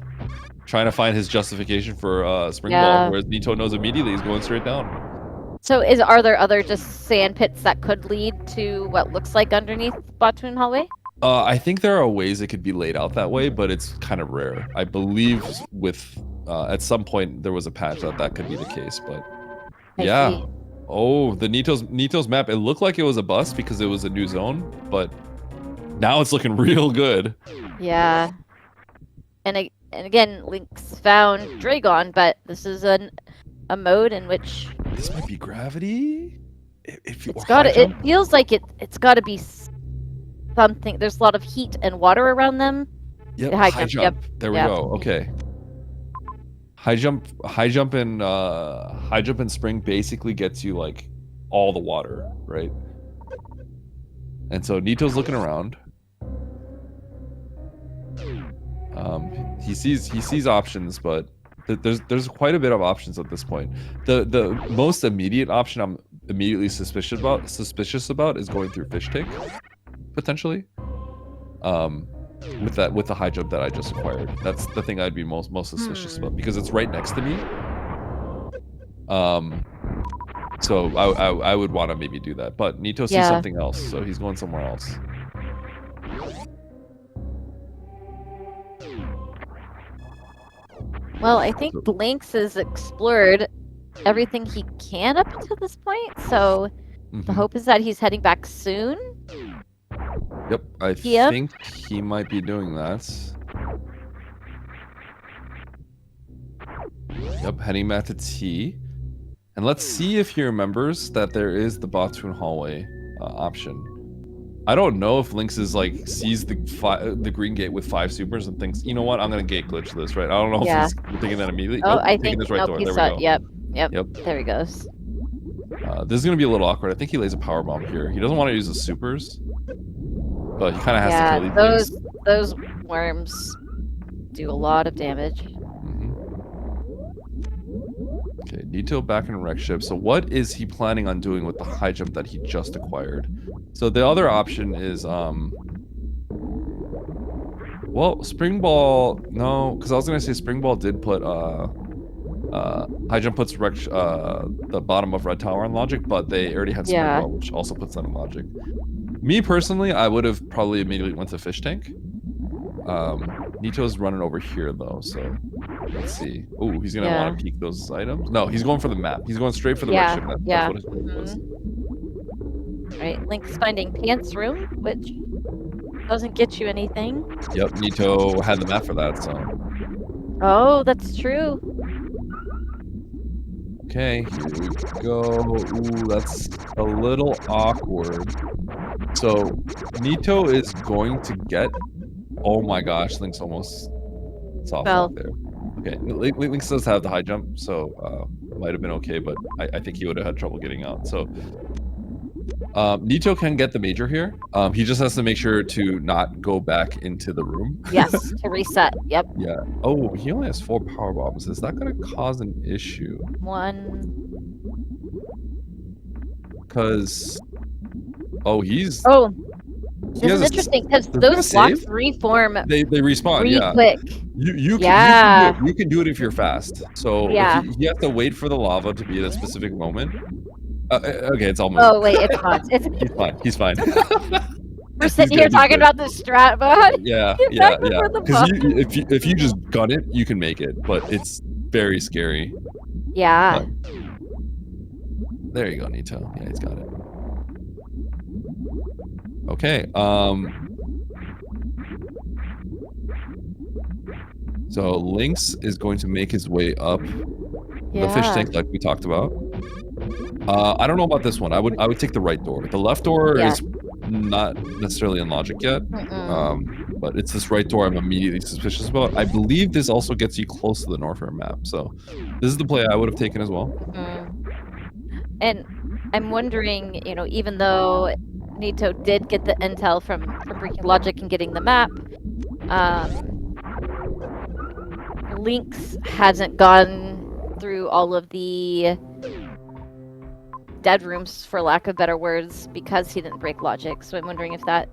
trying to find his justification for spring ball, whereas Nito knows immediately he's going straight down. So are there other just sand pits that could lead to what looks like underneath Batoon hallway? I think there are ways it could be laid out that way, but it's kind of rare. I believe with at some point there was a patch that could be the case, but I see. Oh, the Nito's map, it looked like it was a bust because it was a new zone, but now it's looking real good. Yeah. And again, Lynx found Dragon, but this is a mode in which this might be gravity. It feels like it's got to be something. There's a lot of heat and water around them. Yep, high jump. Yep. There we go. Okay. High jump in spring basically gets you like all the water, right? And so Nito's looking around. He sees options, but there's quite a bit of options at this point. The most immediate option I'm immediately suspicious about is going through fish tank, potentially. With the high jump that I just acquired. That's the thing I'd be most suspicious about because it's right next to me. So I would want to maybe do that, but Nito sees something else, so he's going somewhere else. Well, I think Lynx has explored everything he can up to this point, so the hope is that he's heading back soon. Yep, I think he might be doing that. Yep, heading back to T. And let's see if he remembers that there is the Batoon hallway option. I don't know if Lynx is like sees the green gate with 5 supers and thinks, you know what, I'm gonna gate glitch this, right? I don't know if he's thinking that immediately. Oh, Oh, I taking think this right door. he There we saw. go. Yep. Yep. There he goes. This is gonna be a little awkward. I think he lays a power bomb here. He doesn't want to use the supers, but he kind of has to kill these things. Those worms do a lot of damage. Okay, Nito back in wreck ship. So what is he planning on doing with the high jump that he just acquired? So the other option is well, Spring Ball, no, because I was gonna say Spring Ball did put high jump puts the bottom of red tower on logic, but they already had Spring Ball, which also puts that in logic. Me personally, I would have probably immediately went to fish tank. Nito's running over here though, so let's see. Oh, he's gonna want to peek those items. No, he's going for the map. He's going straight for the wreck ship. That's what his plan was. Right, Lynx finding pants room, which doesn't get you anything. Yep, Nito had the map for that, so. Oh, that's true. Okay, here we go. Ooh, that's a little awkward. So, Nito is going to get. Oh my gosh, Lynx almost soft lock there. Okay, Lynx does have the high jump, so might have been okay, but I think he would have had trouble getting out. So, Nito can get the major here. He just has to make sure to not go back into the room. Yes, to reset. Yep. Yeah. Oh, he only has 4 power bombs. Is that going to cause an issue? 1. Because. Oh, he's. Oh. This is interesting because those blocks reform. They respawn. Yeah. Quick. You can do it if you're fast. So if you have to wait for the lava to be at a specific moment. Okay, it's almost. Oh wait, it's not. He's fine. He's fine. We're sitting here talking about the strat, but yeah. Because if you just gun it, you can make it, but it's very scary. Yeah. But, there you go, Nito. Yeah, he's got it. Okay. So Lynx is going to make his way up the fish tank like we talked about. I don't know about this one. I would take the right door. The left door is not necessarily in logic yet. But it's this right door I'm immediately suspicious about. I believe this also gets you close to the Norfair map. So this is the play I would have taken as well. And I'm wondering, you know, even though Nito did get the intel from breaking logic and getting the map, Lynx hasn't gone through all of the dead rooms, for lack of better words, because he didn't break logic. So I'm wondering if that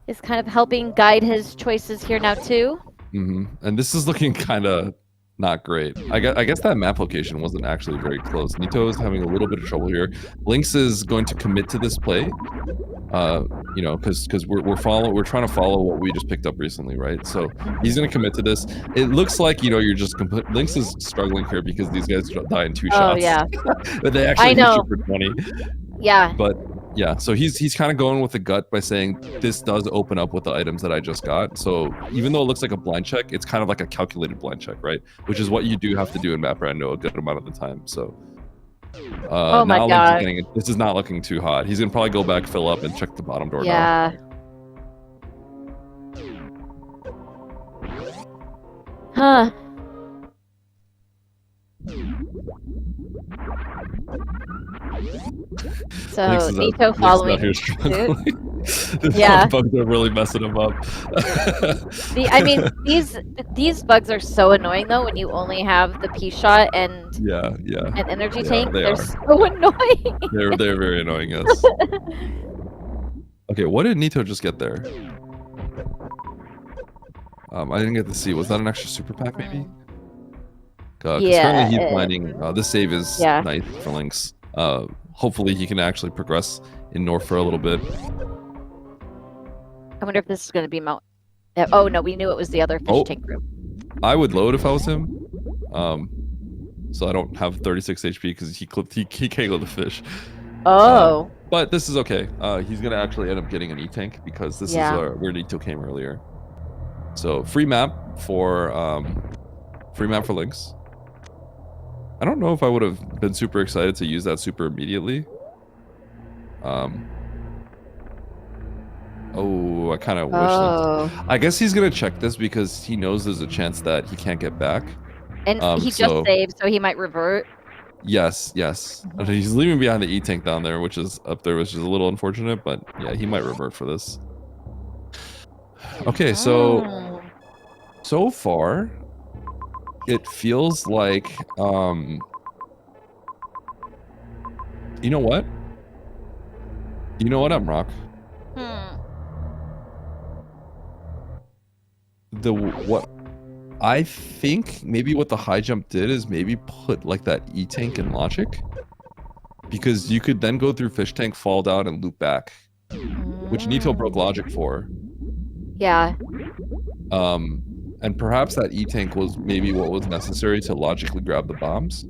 is kind of helping guide his choices here now too. And this is looking kind of not great. I guess that map location wasn't actually very close. Nito is having a little bit of trouble here. Lynx is going to commit to this play, you know, because we're trying to follow what we just picked up recently, right? So he's going to commit to this. It looks like, you know, you're just Lynx is struggling here because these guys die in 2 shots. Oh yeah, but they actually hit you for 20. Yeah, but. Yeah, so he's kind of going with the gut by saying this does open up with the items that I just got. So even though it looks like a blind check, it's kind of like a calculated blind check, right? Which is what you do have to do in map rando a good amount of the time. So oh my god, this is not looking too hot. He's gonna probably go back, fill up, and check the bottom door now. Yeah. Huh. So Nito following suit. Yeah, bugs are really messing him up. I mean, these bugs are so annoying though when you only have the P shot and an energy tank. They're so annoying. They're very annoying. Yes. Okay, what did Nito just get there? I didn't get to see. Was that an extra super pack maybe? Because currently he's finding this save is nice for Lynx. Hopefully he can actually progress in North for a little bit. I wonder if this is going to be Mount. Oh no, we knew it was the other fish tank room. I would load if I was him. So I don't have 36 HP because he can't go to fish. Oh. But this is okay. He's going to actually end up getting an E-tank because this is where Nito came earlier. So free map for Lynx. I don't know if I would have been super excited to use that super immediately. Oh, I kind of wish Oh. I guess he's gonna check this because he knows there's a chance that he can't get back. And he just saved, so he might revert. Yes. He's leaving behind the E-tank down there, which is up there, which is a little unfortunate, but yeah, he might revert for this. Okay, so far, it feels like, you know what? You know what, Rock? What I think maybe what the high jump did is maybe put like that E-tank in logic. Because you could then go through fish tank, fall down, and loop back. Which Nito broke logic for. Yeah. And perhaps that E-tank was maybe what was necessary to logically grab the bombs.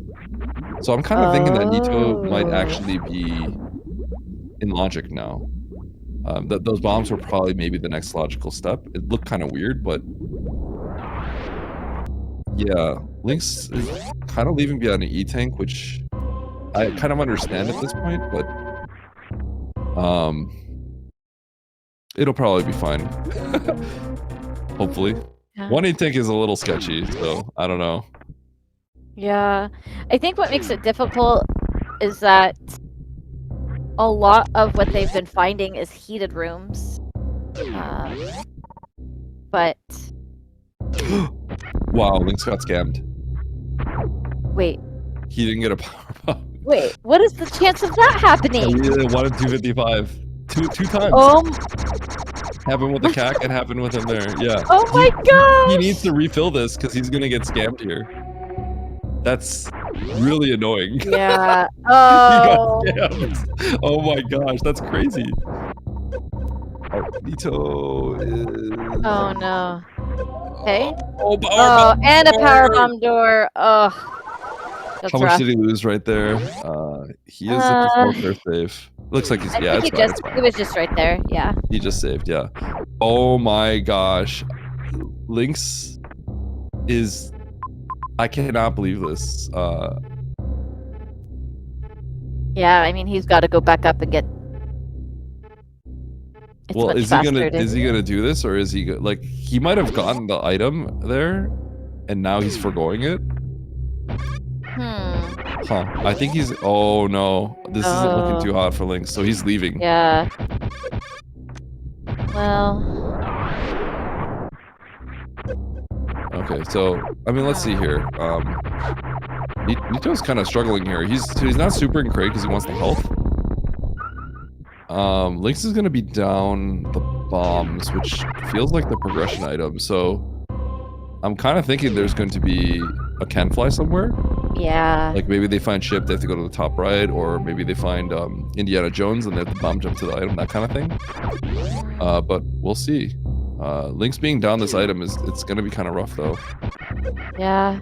So I'm kind of thinking that Nito might actually be in logic now. That those bombs were probably maybe the next logical step. It looked kind of weird, but yeah, Lynx is kind of leaving behind an E-tank, which I kind of understand at this point, but it'll probably be fine. Hopefully. Yeah. One E-tank is a little sketchy, so I don't know. Yeah, I think what makes it difficult is that a lot of what they've been finding is heated rooms. But wow, Lynx got scammed. Wait. He didn't get a power bomb. Wait, what is the chance of that happening? Yeah, 1 in 255. Two times. Happened with the CAC and happened with him there. Yeah. Oh my god! He needs to refill this because he's gonna get scammed here. That's really annoying. Yeah. Oh. He got scammed. Oh my gosh, that's crazy. Oh, Nito is... Oh no. Okay. Oh, power bomb and a powerbomb door. Oh. How much did he lose right there? He is at the 4 save. Looks like he's, yeah, it's fine. He was just right there, yeah. He just saved, yeah. Oh my gosh. Lynx is... I cannot believe this. Yeah, I mean, he's got to go back up and get... Well, is he gonna do this, or is he like, he might have gotten the item there, and now he's foregoing it? Huh. I think he's... Oh no. This isn't looking too hot for Lynx, so he's leaving. Yeah. Well... Okay, so, I mean, let's see here. Nito's kind of struggling here. He's not super in crate because he wants the health. Lynx is going to be down the bombs, which feels like the progression item, so... I'm kind of thinking there's going to be a can fly somewhere. Yeah. Like maybe they find ship, they have to go to the top right, or maybe they find Indiana Jones and they have to bomb jump to the item, that kind of thing. But we'll see. Lynx being down this item it's gonna be kind of rough though. Yeah.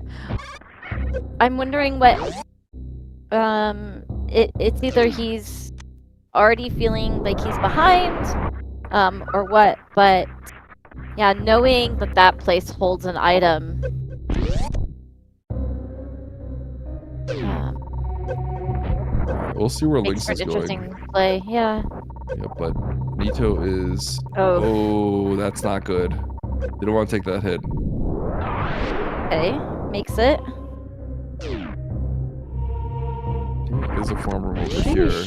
I'm wondering what it's either he's already feeling like he's behind, or what, but yeah, knowing that that place holds an item. We'll see where Lynx is interesting play, yeah. Yeah, but Nito is... Oh, that's not good. You don't want to take that hit. Okay, makes it. There's a farmer over here.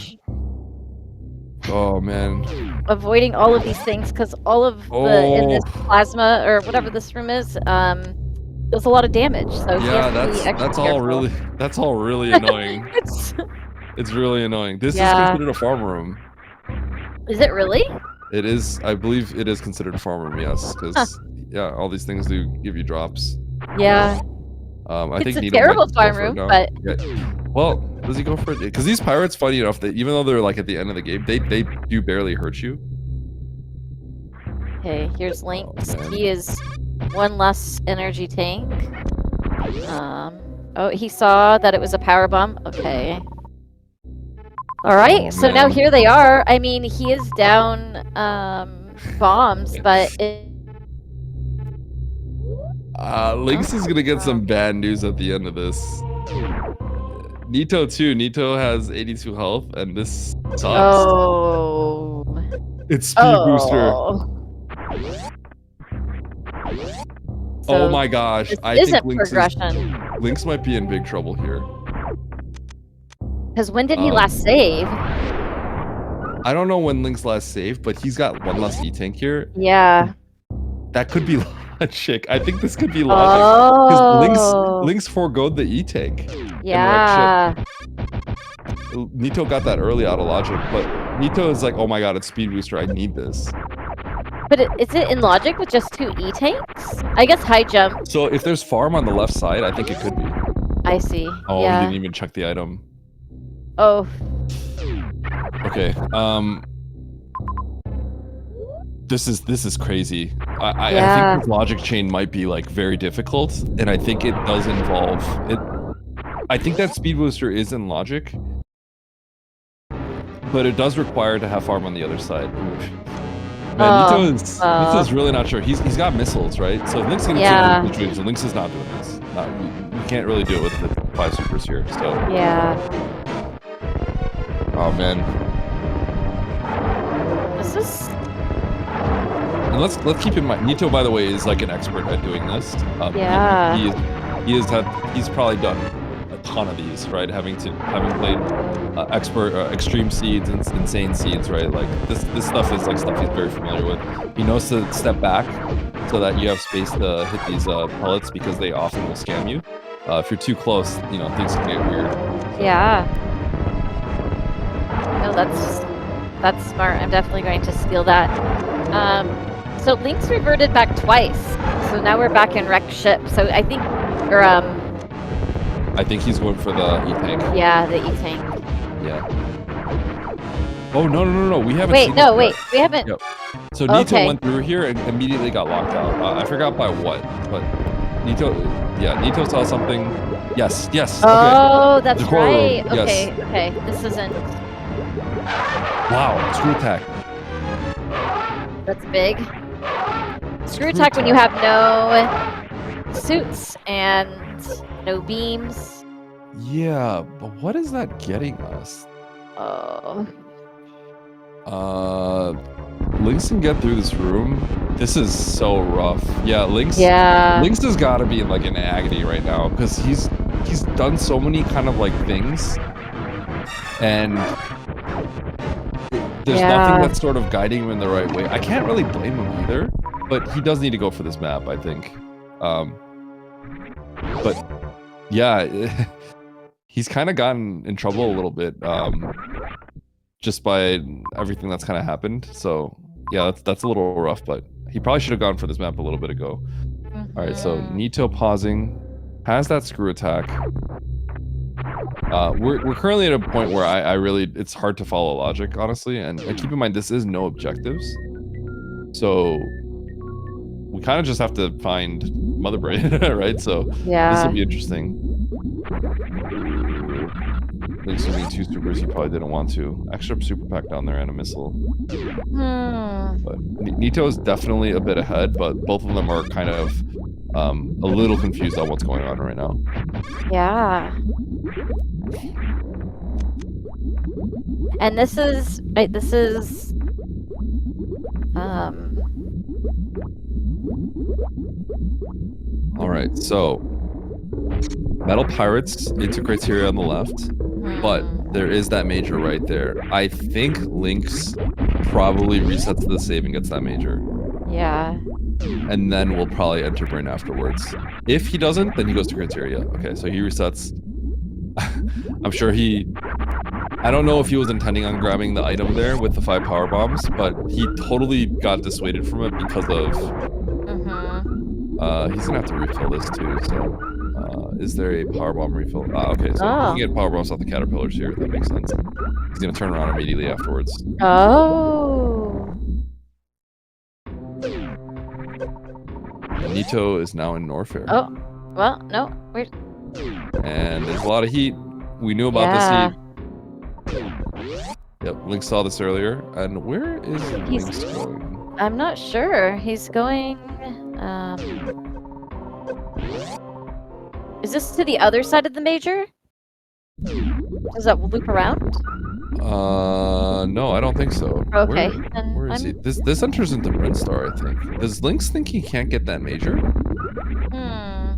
Oh man. Avoiding all of these things because all of the in this plasma or whatever this room is, does a lot of damage. So yeah, that's all really annoying. It's really annoying. This is considered a farm room. Is it really? It is. I believe it is considered a farm room. Yes, because yeah, all these things do give you drops. Yeah. I think it's a terrible farm room, but yeah. Well, does he go for it? Because these pirates, funny enough, that even though they're like at the end of the game, they do barely hurt you. Okay, here's Lynx. He is one less energy tank. Oh, he saw that it was a power bomb. Okay. All right, so now here they are. I mean, he is down bombs, but Lynx is gonna get some bad news at the end of this. Nito too. Nito has 82 health, and this sucks. Oh. It's Speed Booster. So Oh my gosh. this I isn't think progression. Lynx might be in big trouble here. Because when did he last save? I don't know when Lynx last saved, but he's got one less E-Tank here. Yeah. That could be logic. I think this could be logic. Because Lynx foregoed the E-Tank. Yeah. Nito got that early out of logic, but Nito is like, oh my god, it's Speed Booster. I need this. But is it in logic with just 2 E-Tanks? I guess high jump. So if there's farm on the left side, I think it could be. I see. Oh, yeah. he didn't even check the item. Oh. Okay. This is crazy. I think this logic chain might be like very difficult, and I think it does involve it. I think that Speed Booster is in logic, but it does require to have farm on the other side. Man, Nito's really not sure. He's got missiles, right? So Lynx can take the dreams, and Lynx is not doing this. We can't really do it with the 5 supers here. So yeah. Oh man. This is. And let's keep in mind, Nito, by the way, is like an expert at doing this. Yeah. He's probably done a ton of these, right? Having played extreme seeds and insane seeds, right? Like this stuff is like stuff he's very familiar with. He knows to step back so that you have space to hit these pellets because they often will scam you. If you're too close, you know, things can get weird. Yeah. No, that's smart. I'm definitely going to steal that. So Lynx reverted back twice. So now we're back in wrecked ship. So I think, I think he's going for the E-Tank. Yeah, the E-Tank. Yeah. Oh no! We haven't. Wait. We haven't. Yep. So Nito went through here and immediately got locked out. I forgot by what, but Nito saw something. Yes. Oh, that's right. Room. Yes. Okay. This isn't. Wow, screw attack. That's big. Screw attack when you have no suits and no beams. Yeah, but what is that getting us? Lynx can get through this room. This is so rough. Yeah, Lynx has got to be in like an agony right now because he's done so many kind of like things, and there's nothing that's sort of guiding him in the right way. I can't really blame him either, but he does need to go for this map, I think. But yeah, he's kind of gotten in trouble a little bit just by everything that's kind of happened. So yeah, that's a little rough, but he probably should have gone for this map a little bit ago. All right, so Nito pausing, has that screw attack. We're currently at a point where I really, it's hard to follow logic, honestly, and keep in mind this is no objectives, so we kind of just have to find Mother Brain, right? So this will be interesting. Lynx using 2 supers he probably didn't want to. Extra super pack down there and a missile. But Nito is definitely a bit ahead, but both of them are kind of a little confused on what's going on right now. Yeah. And this is all right, so Metal Pirates into criteria on the left, but there is that major right there. I think Lynx probably resets the save and gets that major. Yeah. And then we'll probably enter Brain afterwards. If he doesn't, then he goes to criteria. Okay, so he resets. I'm sure I don't know if he was intending on grabbing the item there with the 5 power bombs, but he totally got dissuaded from it because of... he's gonna have to refill this too, so... is there a power bomb refill? Okay, so he can get power bombs off the caterpillars here, if that makes sense. He's gonna turn around immediately afterwards. Oh. And Nito is now in Norfair. Oh, well, no. And there's a lot of heat. We knew about this heat. Yep, Lynx saw this earlier. And where is Lynx going? I'm not sure. He's going... Is this to the other side of the major? Does that loop around? No, I don't think so. Okay. Where is he? This enters into Brinstar, I think. Does Lynx think he can't get that major?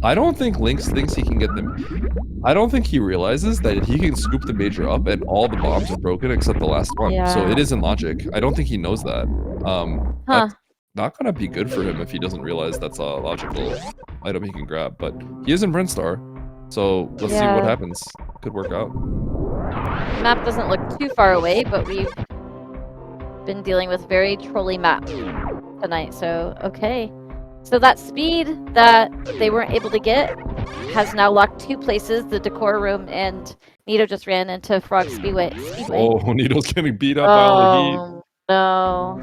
I don't think Lynx thinks he can get them. I don't think he realizes that he can scoop the major up and all the bombs are broken except the last one. So Yeah. it isn't logic. I don't think he knows that. That's not gonna be good for him if he doesn't realize that's a logical item he can grab. But he is in Brinstar, so let's see what happens. Could work out. The map doesn't look too far away, but we've been dealing with very trolly map tonight. So okay. So that speed that they weren't able to get has now locked 2 places, the decor room, and Nito just ran into Frog Speedway. Oh, Nito's getting beat up by all the heat. No.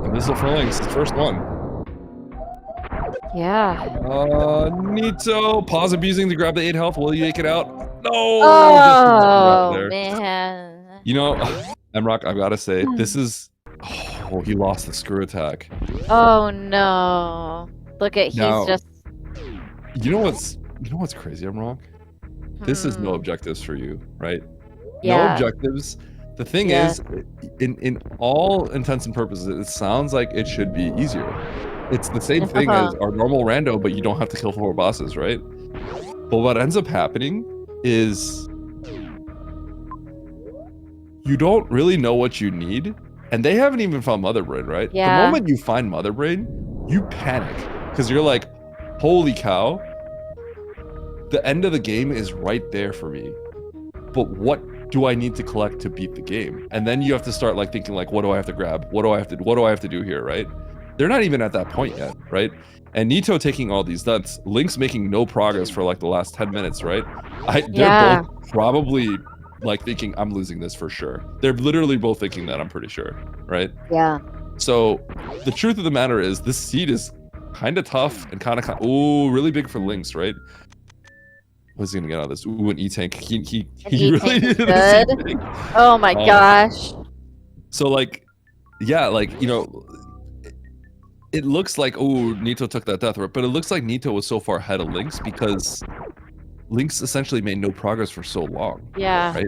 And this is for Lynx, his first one. Yeah. Nito, pause abusing to grab the 8 health. Will you make it out? No! Oh, man. You know, Emrock, I've got to say, this is... Oh, he lost the screw attack. Oh, no. Look at, Now, he's just... You know what's crazy, Emrock? This is no objectives for you, right? Yeah. No objectives. The thing is, in all intents and purposes, it sounds like it should be easier. It's the same thing as our normal rando, but you don't have to kill 4 bosses, right? But what ends up happening is you don't really know what you need, and they haven't even found Mother Brain, right? Yeah. The moment you find Mother Brain, you panic because you're like, holy cow, the end of the game is right there for me. But what do I need to collect to beat the game? And then you have to start like thinking like, what do I have to grab? What do I have to do here, right? They're not even at that point yet, right? And Nito taking all these nuts, Lynx making no progress for like the last 10 minutes, right? They're both probably like thinking, I'm losing this for sure. They're literally both thinking that, I'm pretty sure, right? Yeah. So the truth of the matter is this seed is kind of tough and kind of, really big for Lynx, right? What's he gonna get out of this? Ooh, an E-tank. He really needed this E-tank. Oh my gosh. So like, yeah, like, you know, it looks like, oh, Nito took that death, right? But it looks like Nito was so far ahead of Lynx because Lynx essentially made no progress for so long. Yeah. Right?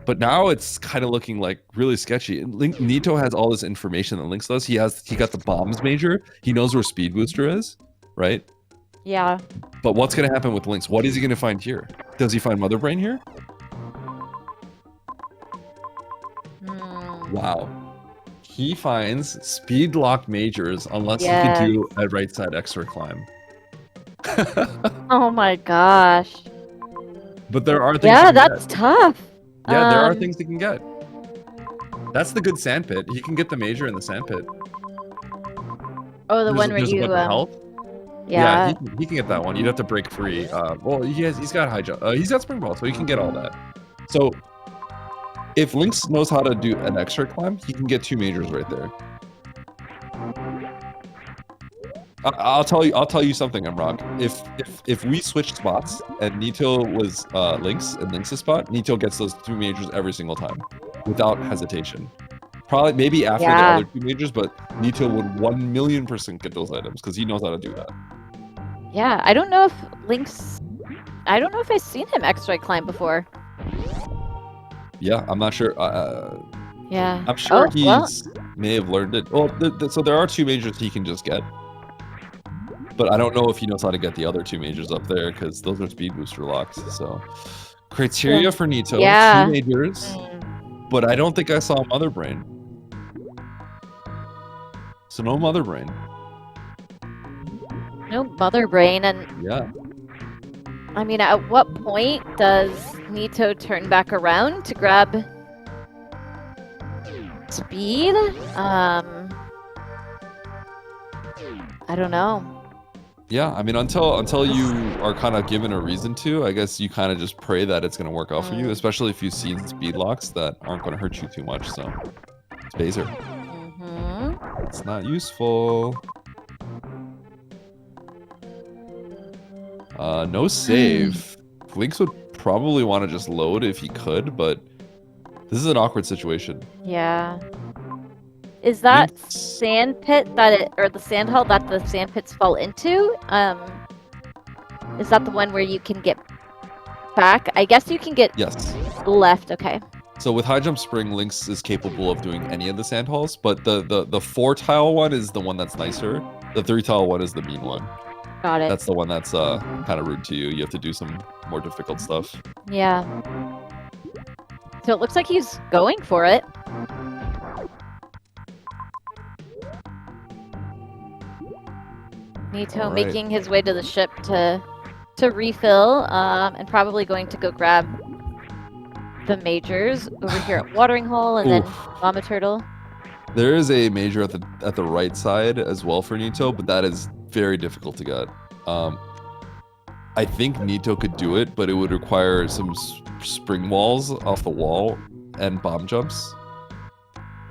But now it's kind of looking like really sketchy. Nito has all this information that Lynx does. He got the bombs major. He knows where Speed Booster is, right? Yeah. But what's gonna happen with Lynx? What is he gonna find here? Does he find Mother Brain here? Wow. He finds speed lock majors unless he can do a right side extra climb. Oh my gosh. But there are things. Yeah, that's tough. Yeah, there are things he can get. That's the good sandpit. He can get the major in the sandpit. Oh, the one where you health. Yeah, he can get that one. You'd have to break free. Well, he's got high jump. He's got spring ball, so he can get all that. So if Lynx knows how to do an extra climb, he can get 2 majors right there. I'll tell you something, Emrock. If we switched spots and Nito was Lynx and Lynx's spot, Nito gets those 2 majors every single time, without hesitation. Probably maybe after the other 2 majors, but Nito would 1,000,000% get those items because he knows how to do that. Yeah, I don't know if Lynx. I don't know if I've seen him extra climb before. Yeah, I'm not sure. Yeah. I'm sure may have learned it. Well, so there are 2 majors he can just get. But I don't know if he knows how to get the other 2 majors up there because those are speed booster locks. So criteria for Nito, 2 majors. But I don't think I saw Mother Brain. So no Mother Brain. No Mother Brain, and yeah. I mean, at what point does Nito turn back around to grab speed? I don't know. Yeah, I mean, until you are kind of given a reason to, I guess you kind of just pray that it's going to work out for you, especially if you've seen speed locks that aren't going to hurt you too much. So it's Baser. It's not useful. No save. Lynx would probably want to just load if he could, but this is an awkward situation. Yeah. Is that sand pit or the sand hole that the sand pits fall into? Is that the one where you can get back. I guess you can get Yes. left. Okay. So with high jump spring, Lynx is capable of doing any of the sand halls, but the 4 tile one is the one that's nicer. The 3 tile one is the mean one. Got it. That's the one that's kind of rude to you. You have to do some more difficult stuff. Yeah. So it looks like he's going for it. Nito making his way to the ship to refill, and probably going to go grab the majors over here at Watering Hole and then Mama Turtle. There is a major at the right side as well for Nito, but that is very difficult to get. I think Nito could do it, but it would require some spring walls off the wall and bomb jumps.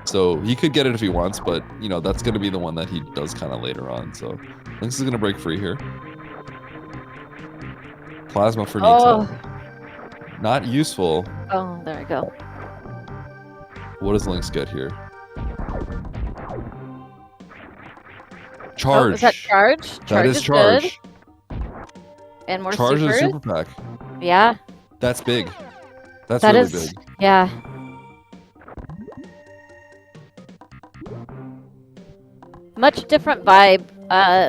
So he could get it if he wants, but you know that's going to be the one that he does kind of later on. So Lynx is going to break free here. Plasma for Nito. Not useful. Oh, there we go. What does Lynx get here? Charge. Oh, is that charge? That is charge. Good. And more charge supers? and super pack. Yeah. That's big. That's that really is, big. Yeah. Much different vibe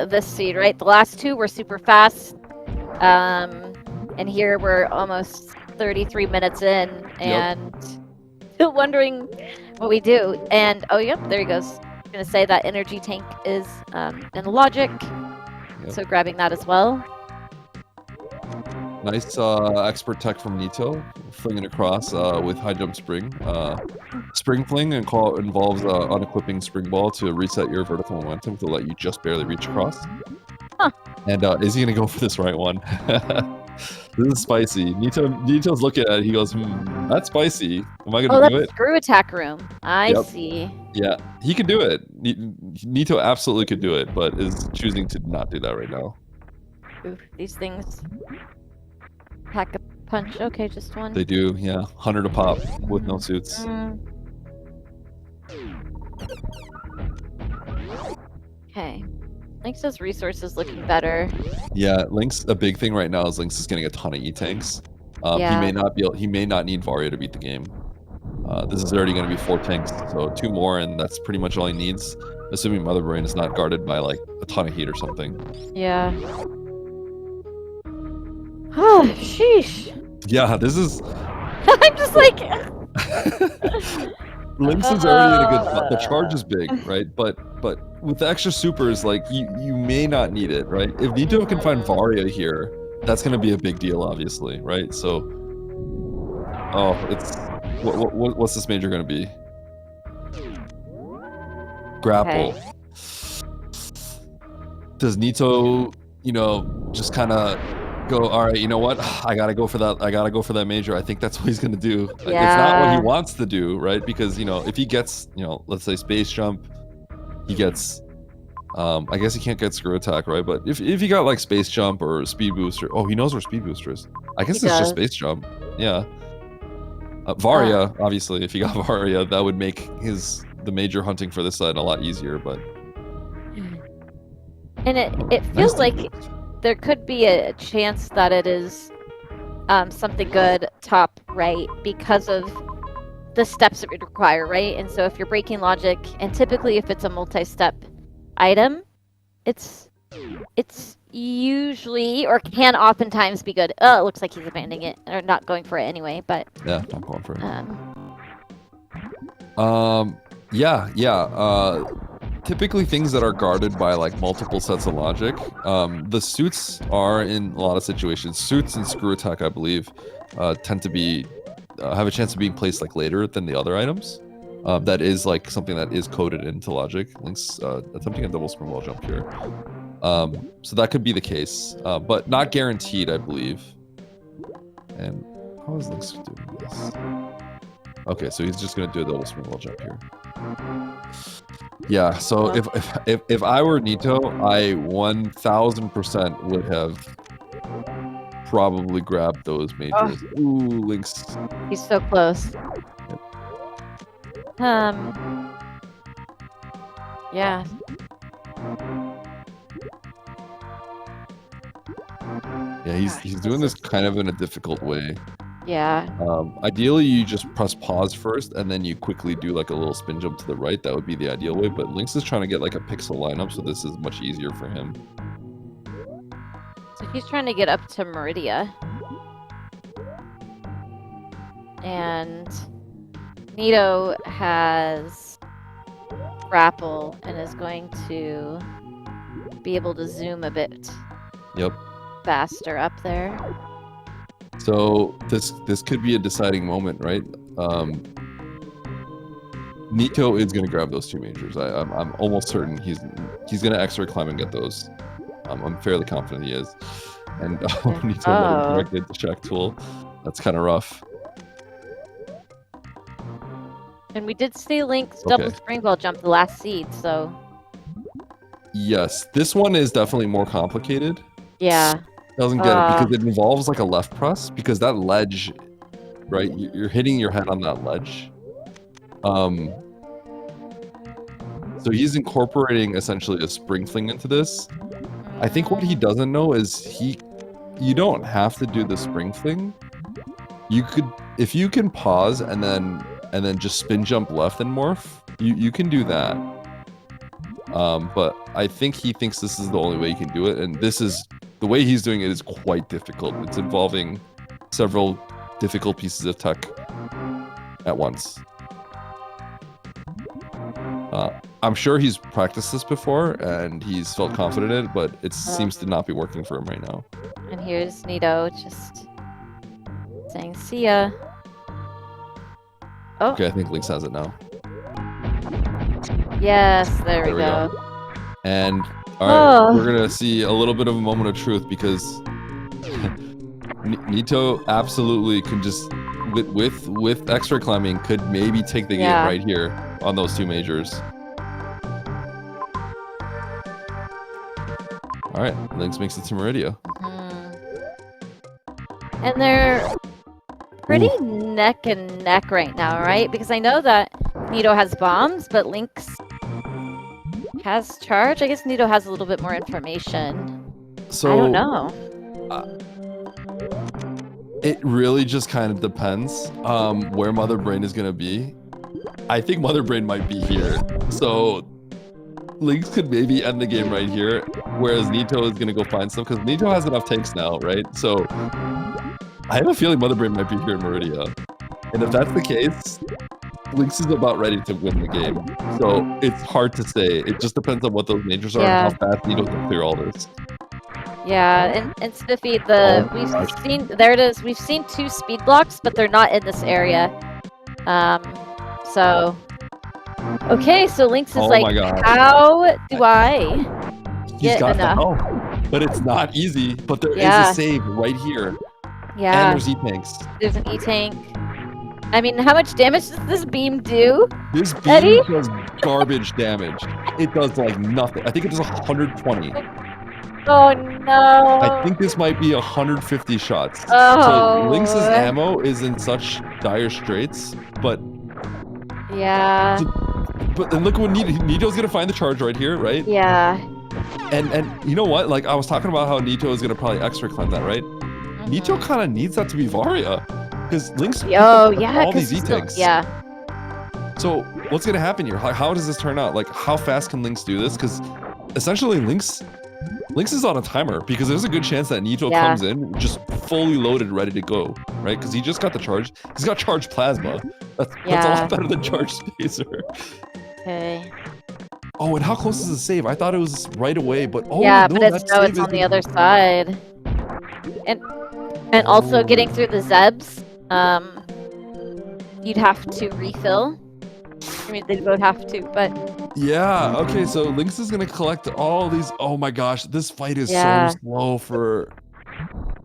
this seed, right? The last two were super fast. And here we're almost 33 minutes in and still wondering what we do. And oh, yep, there he goes. I'm going to say that energy tank is in logic. Yep. So grabbing that as well. Nice expert tech from Nito, flinging across with high jump spring. Spring fling involves unequipping spring ball to reset your vertical momentum to let you just barely reach across. Huh. And is he going to go for this right one? This is spicy. Nito's looking at it. He goes, that's spicy. Am I going to do it? Screw attack room. I see. Yeah, he could do it. Nito absolutely could do it, but is choosing to not do that right now. Oof, these things pack a punch. Okay, just one. They do, yeah. 100 a pop with no suits. Okay. Lynx's resources looking better. Yeah, Lynx. A big thing right now is Lynx is getting a ton of E-tanks. Yeah. He may not need Varia to beat the game. This is already going to be 4 tanks, so 2 more, and that's pretty much all he needs. Assuming Mother Brain is not guarded by like a ton of heat or something. Yeah. Oh, sheesh. Yeah, this is. I'm just like. Lynx is already in a good spot. The charge is big, right? But with the extra supers, like you may not need it, right? If Nito can find Varia here, that's gonna be a big deal, obviously, right? So, it's what's this major gonna be? Grapple. Okay. Does Nito, just kind of go, all right, you know what? I gotta go for that major. I think that's what he's gonna do. Yeah. It's not what he wants to do, right? Because if he gets, let's say space jump, he gets. I guess he can't get screw attack, right? But if he got like space jump or speed booster, he knows where speed booster is. I guess it's just space jump. Yeah. Varia, obviously, if he got Varia, that would make the major hunting for this side a lot easier. But and it feels like there could be a chance that it is something good top right because of the steps it would require, right? And so if you're breaking logic, and typically if it's a multi-step item, it's usually or can oftentimes be good. Oh, it looks like he's abandoning it or not going for it anyway, but yeah, not going for it. Typically things that are guarded by like multiple sets of logic. The suits are in a lot of situations. Suits and screw attack, I believe, tend to be have a chance of being placed like later than the other items. That is like something that is coded into logic. Lynx attempting a double spring wall jump here. So that could be the case, but not guaranteed, I believe. And how is Lynx doing this? Okay, so he's just gonna do a double spring wall jump here. Yeah, so if I were Nito, I 1000% would have probably grabbed those majors. Ooh, Lynx. He's so close. Yep. Yeah. Yeah, he's doing this kind of in a difficult way. Yeah. Ideally, you just press pause first, and then you quickly do like a little spin jump to the right. That would be the ideal way. But Lynx is trying to get like a pixel lineup, so this is much easier for him. So he's trying to get up to Meridia. And Nito has grapple and is going to be able to zoom a bit faster up there. So this could be a deciding moment, right? Nito is going to grab those 2 majors. I'm almost certain he's going to X-ray climb and get those. I'm fairly confident he is. And Nito directed the check tool. That's kind of rough. And we did see Lynx double springboard jump the last seed, so... Yes, this one is definitely more complicated. Yeah. Doesn't get it because it involves like a left press, because that ledge, right? You're hitting your head on that ledge. So he's incorporating essentially a spring fling into this. I think what he doesn't know is you don't have to do the spring fling. You could, if you can pause and then just spin jump left and morph, you can do that. But I think he thinks this is the only way you can do it, and this is the way he's doing it is quite difficult. It's involving several difficult pieces of tech at once. I'm sure he's practiced this before and he's felt confident in it, but it seems to not be working for him right now. And here's Nito just saying, see ya. Oh. Okay, I think Lynx has it now. Yes, there we go. And all right, we're gonna see a little bit of a moment of truth, because Nito absolutely can just with X-ray climbing could maybe take the game right here on those 2 majors. All right, Lynx makes it to Meridia. And they're pretty neck and neck right now, right? Because I know that Nito has bombs, but Lynx has charge. I guess Nito has a little bit more information. So I don't know. It really just kind of depends where Mother Brain is going to be. I think Mother Brain might be here. So Lynx could maybe end the game right here, whereas Nito is going to go find stuff, because Nito has enough tanks now, right? So I have a feeling Mother Brain might be here in Meridia. And if that's the case, Lynx is about ready to win the game. So it's hard to say. It just depends on what those majors are and how fast Nito can clear all this. Yeah, and Spiffy, we've seen, there it is, we've seen 2 speed blocks, but they're not in this area. So, okay, so Lynx is like, how do I get enough? But it's not easy, but there is a save right here. Yeah. And there's E-tanks. There's an E-tank. I mean, how much damage does this beam do? This beam does garbage damage. It does like nothing. I think it does 120. Oh no! I think this might be 150 shots. Oh. So Lynx's ammo is in such dire straits, but yeah. But then look what Nito's gonna find the charge right here, right? Yeah. And you know what? Like I was talking about how Nito is gonna probably X-ray climb that, right? Nito kind of needs that to be Varia, because Lynx all these E-tanks. Yeah. So what's gonna happen here? How does this turn out? Like how fast can Lynx do this? Because essentially Lynx is on a timer, because there's a good chance that Nito comes in just fully loaded, ready to go, right? Because he just got the charge. He's got charged plasma. That's a lot better than charged spacer. Okay. Oh, and how close is the save? I thought it was right away, but but it's on the other side. And also getting through the Zebs, you'd have to refill. I mean, they both have to, but... Yeah, okay, so Lynx is gonna collect all these... Oh my gosh, this fight is so slow for...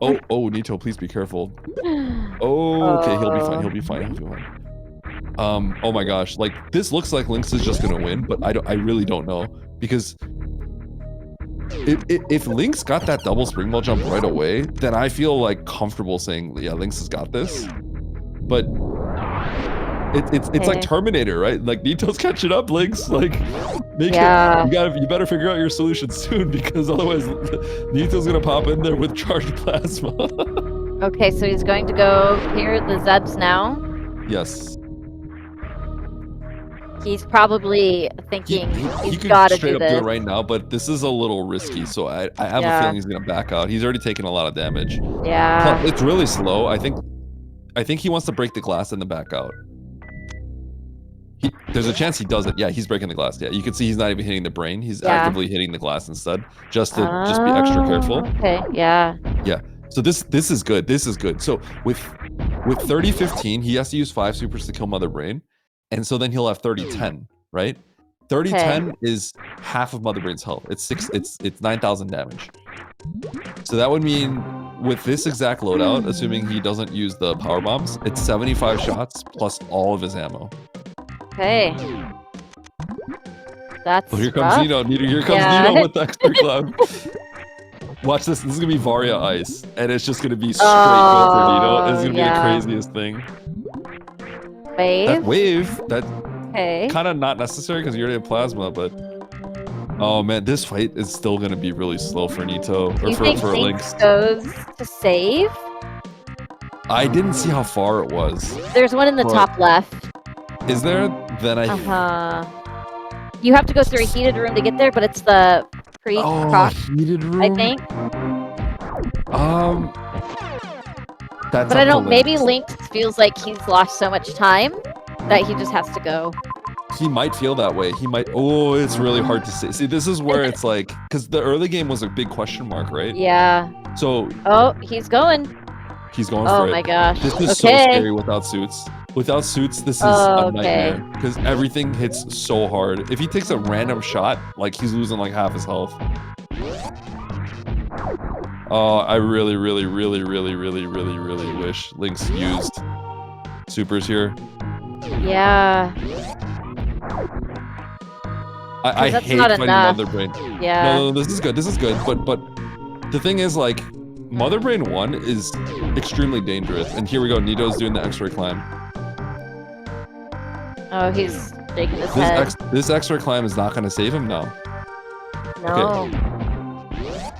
Oh, Nito, please be careful. Oh, okay, he'll be fine. Oh my gosh, like, this looks like Lynx is just gonna win, but I really don't know, because... If Lynx got that double springball jump right away, then I feel like comfortable saying, yeah, Lynx has got this. But It's like Terminator, right? Like Nito's catching up, Lynx. Like, make Yeah. it. You better figure out your solution soon because otherwise, Nito's gonna pop in there with charged plasma. Okay, so he's going to go clear the Zebs now. Yes. He's probably thinking he's could got to straight do up this. do it right now, but this is a little risky. So I have a feeling he's gonna back out. He's already taken a lot of damage. Yeah. Plus, it's really slow. I think he wants to break the glass and then back out. There's a chance he does it. Yeah, he's breaking the glass. Yeah, you can see he's not even hitting the brain. He's actively hitting the glass instead, just to be extra careful. Okay. Yeah. Yeah. So this is good. This is good. So with 30-15, he has to use 5 supers to kill Mother Brain, and so then he'll have 30-10, right? 30-10 is half of Mother Brain's health. It's 9,000 damage. So that would mean with this exact loadout, assuming he doesn't use the power bombs, it's 75 shots plus all of his ammo. Okay. That's here comes Nito. Here comes Nito with the extra club. Watch this. This is gonna be Varia Ice, and it's just gonna be straight go for Nito. It's gonna be the craziest thing. Wave. That kind of not necessary because you already have plasma, but oh man, this fight is still gonna be really slow for Nito or for Lynx. Goes to save. I didn't see how far it was. There's one in the top left. Is there? Then I. You have to go through a heated room to get there, but it's the heated room. I think. That's. But I don't. Maybe Lynx feels like he's lost so much time that he just has to go. He might feel that way. He might. Oh, it's really hard to say. See, this is where it's like, because the early game was a big question mark, right? Yeah. So. Oh, he's going. He's going for it. Oh my gosh. This is so scary without suits. Without suits, this is a nightmare because everything hits so hard. If he takes a random shot, like he's losing like half his health. Oh, I really wish Lynx used supers here. Yeah. I hate fighting Mother Brain. Yeah. No, this is good. This is good. But the thing is, like, Mother Brain 1 is extremely dangerous. And here we go. Nito's doing the X-ray climb. Oh, he's shaking his head. This X-ray climb is not going to save him now. No.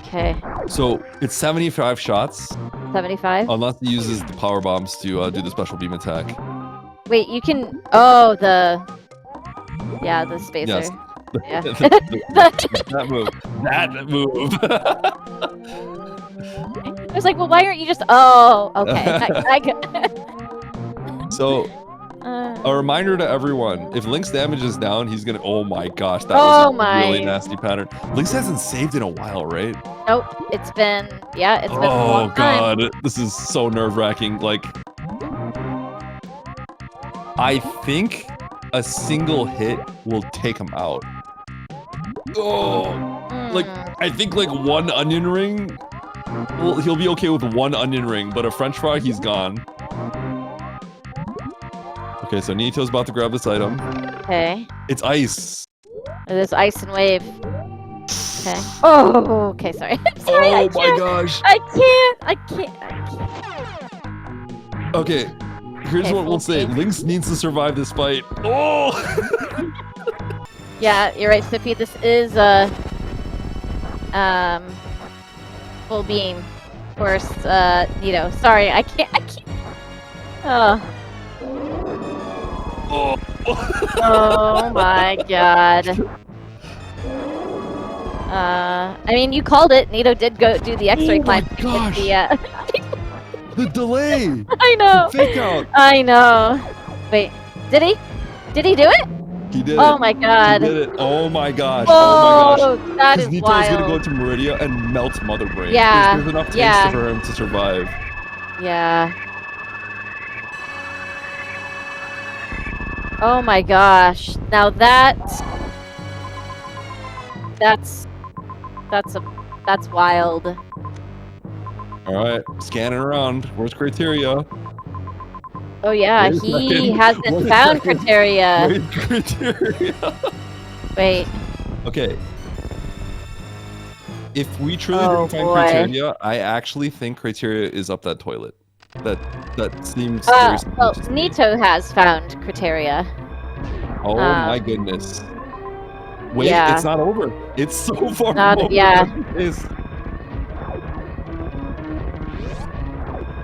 Okay. So it's 75 shots. 75? Unless he uses the power bombs to do the special beam attack. Wait, you can. Oh, the spacer. Yes. Yeah. That move. That move. I was like, well, why aren't you just? Oh, okay. So. A reminder to everyone, if Lynx damage is down, he's gonna. Oh my gosh, that was a really nasty pattern. Lynx hasn't saved in a while, right? Nope, it's been a long time. God, this is so nerve-wracking. Like, I think a single hit will take him out. Like I think like one onion ring. Well, he'll be okay with one onion ring, but a French fry, he's gone. Okay, so Nito's about to grab this item. Okay. It's ice. It is ice and wave. Okay. Oh, okay, sorry. Sorry, oh my gosh. I can't. Okay, here's what we'll say. Lynx needs to survive this fight. Oh! Yeah, you're right, Sippy. This is full beam. Of course, Nito. Sorry, I can't. Oh. Oh my god. I mean, you called it. Nito did go do the X-ray climb. Oh my gosh. The delay. I know. The fake out. I know. Wait, did he? Did he do it? He did it. Oh my god. He did it. Oh my gosh. Oh, oh my gosh. That is Nito's wild. gonna go to Meridia and melt Mother Brain. Yeah. There's enough taste for him to survive. Yeah. Oh my gosh. Now that's wild. All right, scanning around. Where's criteria? Oh yeah, he hasn't found criteria. Wait, criteria. Wait. Okay. If we truly didn't find criteria, I actually think criteria is up that toilet. That That seems very Well, suspicious to me. Nito has found criteria. Oh my Um, goodness. Wait, yeah. it's not over. It's so far Not- from over. yeah. It is.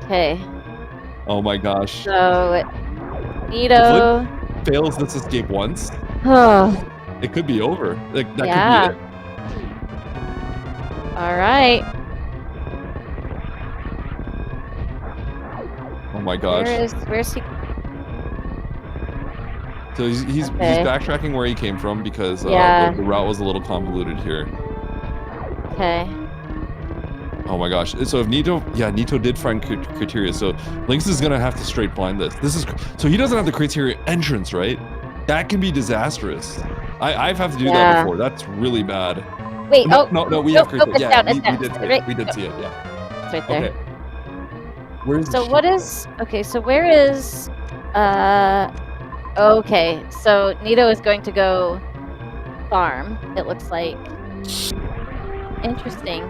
Okay. Oh my gosh. So, If Nito. Lynx fails this escape once, Oh, it could be over. Like, that yeah. could be it. All right. Oh my gosh. Where's he? So he's Okay. backtracking where he came from because Yeah. the route was a little convoluted here. Okay. Oh my gosh. So if Nito did find criteria. So Lynx is gonna have to straight blind this. So he doesn't have the criteria entrance, right? That can be disastrous. I've had to do that before. That's really bad. Wait. No, oh. we have criteria. It's Yeah, down, it's down. we did see it. Yeah. It's right there. Okay. Where's the So ship? what is? Okay. So where is? Okay. So Nito is going to go farm. It looks like. Interesting.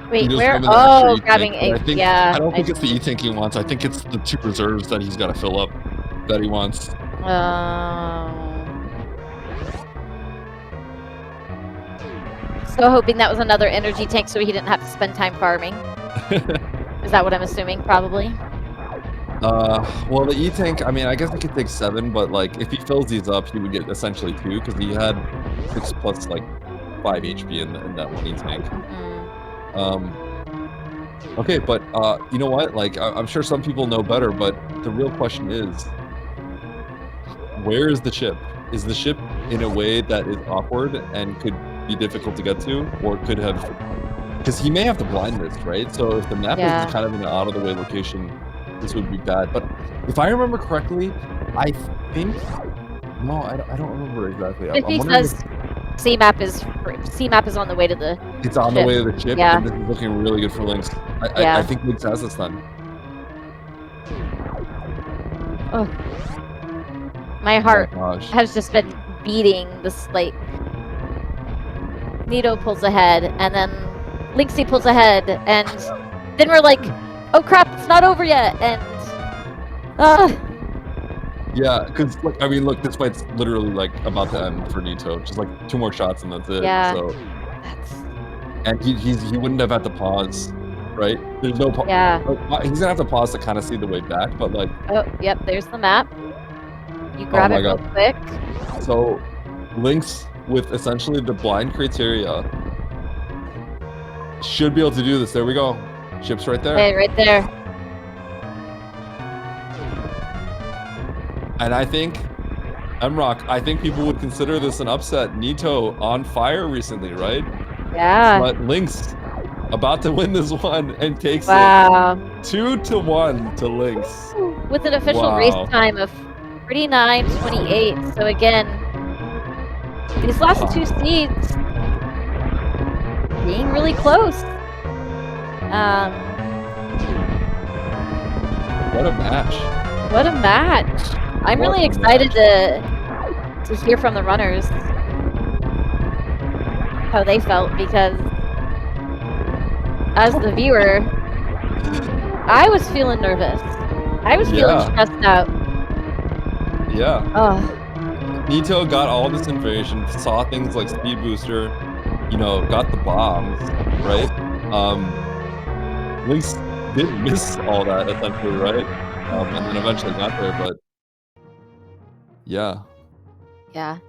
Wait, Nito's where? grabbing that Oh, extra grabbing E-tank, but a. Yeah. I don't think it's the E-tank he wants. I think it's the 2 reserves that he's got to fill up that he wants. So hoping that was another energy tank so he didn't have to spend time farming. Is that what I'm assuming? Probably. Well, the E-tank, I mean, I guess he could take 7, but like if he fills these up, he would get essentially 2 because he had 6 plus like 5 HP in that one E-tank. Okay, but you know what? Like, I'm sure some people know better, but the real question is, where is the ship? Is the ship in a way that is awkward and could be difficult to get to, or could have? Because he may have to blind this, right? So if the map is kind of in an out-of-the-way location, this would be bad. But if I remember correctly, I think no, I don't remember exactly. If he says C-map is on the way to the. It's on the way to the ship, Yeah. and this is looking really good for Lynx. I think Lynx has this done. Oh. My heart Oh gosh. has just been beating this, like. Nito pulls ahead, and then Lynxy pulls ahead, and then we're like, oh crap, it's not over yet, and. Yeah, because I mean, look, this fight's literally like about to end for Nito. Just like 2 more shots and that's it. Yeah. So. And he wouldn't have had to pause, right? There's no pause. Yeah. He's gonna have to pause to kind of see the way back, but like. Oh, yep. There's the map. You grab it real quick. So, Lynx with essentially the blind criteria should be able to do this. There we go. Ship's right there. Okay, right there. And I think, Mrock, I think people would consider this an upset. Nito on fire recently, right? Yeah. But Lynx about to win this one and takes it 2-1 to Lynx. With an official race time of 39:28. So again, these last 2 seeds being really close. What a match. What a match. I'm really excited to hear from the runners how they felt, because as the viewer, I was feeling nervous. I was feeling stressed out. Yeah. Oh. Nito got all this information, saw things like speed booster, you know, got the bombs, right? Lynx did miss all that essentially, right? And then eventually got there, but yeah. Yeah.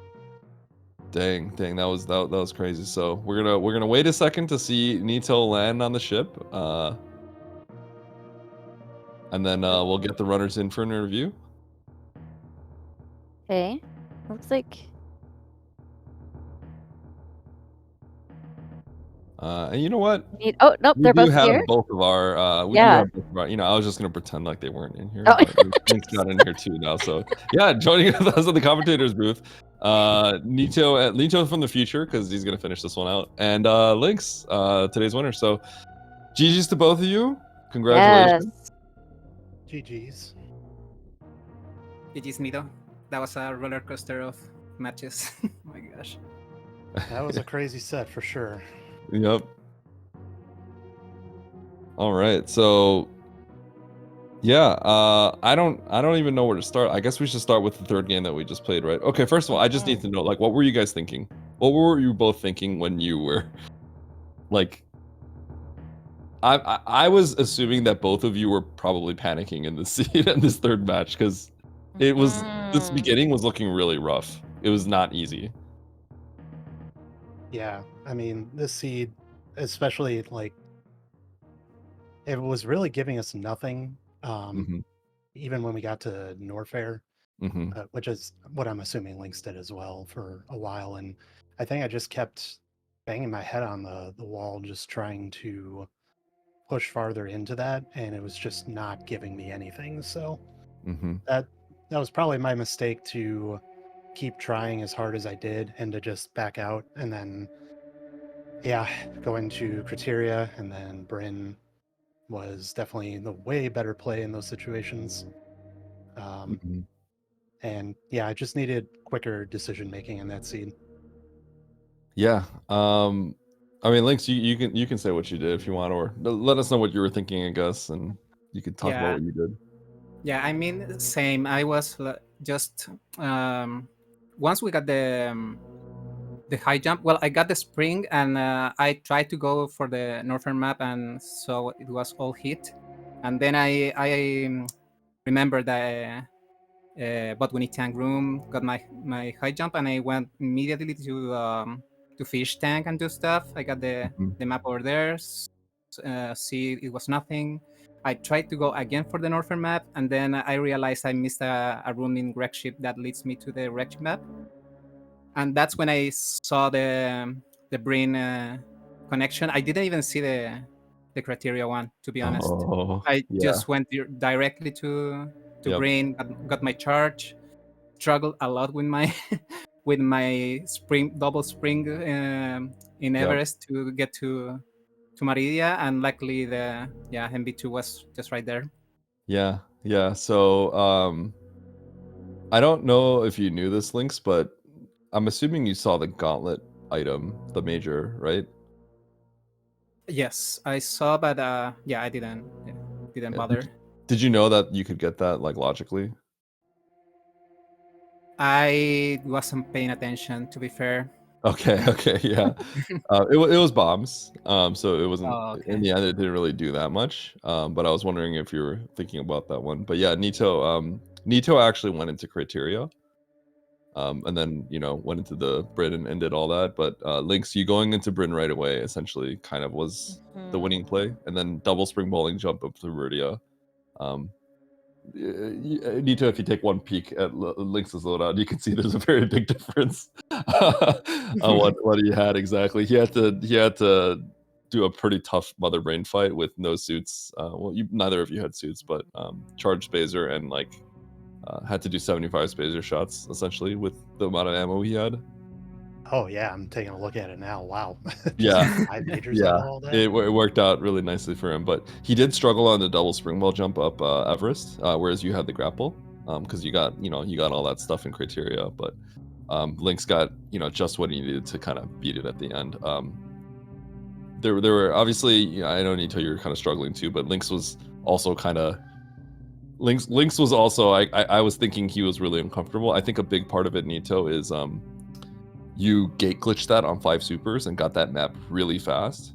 Dang, that was crazy. So we're gonna wait a second to see Nito land on the ship, and then we'll get the runners in for an interview. Okay. Looks like. And you know what? Oh nope, they're both here. Both of our. We do have both of our, you know, I was just gonna pretend like they weren't in here. Oh. Lynx got in here too now. So yeah, joining us at the commentators booth. Nito from the future, because he's gonna finish this one out, and Lynx, today's winner. So GG's to both of you. Congratulations. Yes. GG's. GG's, Nito. That was a roller coaster of matches. Oh my gosh. That was a crazy set for sure. Yep. All right, so Yeah, I don't even know where to start. I guess we should start with the third game that we just played, right? Okay, first of all, I just need to know, like, what were you guys thinking? What were you both thinking when you were, like, I was assuming that both of you were probably panicking in this scene in this third match because it was this beginning was looking really rough. It was not easy. Yeah, I mean, this seed, especially like, it was really giving us nothing. Mm-hmm. Even when we got to Norfair, Mm-hmm. which is what I'm assuming Lynx did as well for a while, and I think I just kept banging my head on the wall, just trying to push farther into that, and it was just not giving me anything. So Mm-hmm. that was probably my mistake, to keep trying as hard as I did and to just back out, and then yeah, going to Criteria and then Bryn was definitely the way better play in those situations. Mm-hmm. And yeah, I just needed quicker decision making in that seed. Yeah. I mean, Lynx, you can say what you did if you want, or let us know what you were thinking, I guess, and you could talk about Yeah, what you did. yeah. I mean, same. I was just once we got the high jump. Well, I got the spring, and I tried to go for the northern map, and so it was all hit. And then I remembered that but when it tank room got my high jump, and I went immediately to fish tank and do stuff. I got Mhm. the map over there. See, it was nothing. I tried to go again for the northern map, and then I realized I missed a room in wreck ship that leads me to the wreck ship map, and that's when I saw the brain connection. I didn't even see the criteria one, to be honest. Oh, I yeah. just went directly to Yep. brain, got my charge, struggled a lot with my with my spring double spring in Yep. Everest to get to Maridia, and luckily the MB2 was just right there. Yeah. Yeah. So, I don't know if you knew this, Lynx, but I'm assuming you saw the gauntlet item, the major, right? Yes, I saw, but I didn't Yeah. bother. Did you know that you could get that, like, logically? I wasn't paying attention, to be fair. Okay. Okay. Yeah. It was bombs. So it wasn't Oh, in okay. the end. It didn't really do that much. But I was wondering if you were thinking about that one. But yeah, Nito. Nito actually went into criteria. And then went into the Bryn and did all that. But Lynx, you going into Bryn right away essentially kind of was the winning play, and then double spring bowling jump up to Meridia. Um, Nito, if you take one peek at Lynx's loadout, you can see there's a very big difference on what he had exactly. He had to do a pretty tough mother brain fight with no suits. Well, neither of you had suits, but charged Baser and like had to do 75 Spazer shots essentially with the amount of ammo he had. Oh yeah, I'm taking a look at it now. Wow. Just Yeah, 5 majors yeah, out of all that. it worked out really nicely for him. But he did struggle on the double spring ball jump up Everest, whereas you had the grapple because you got all that stuff in criteria. But Lynx got just what he needed to kind of beat it at the end. There were obviously, I know Nito, you're kind of struggling too, but Lynx was also kind of Lynx was also I was thinking he was really uncomfortable. I think a big part of it, Nito, is you gate glitched that on 5 supers and got that map really fast,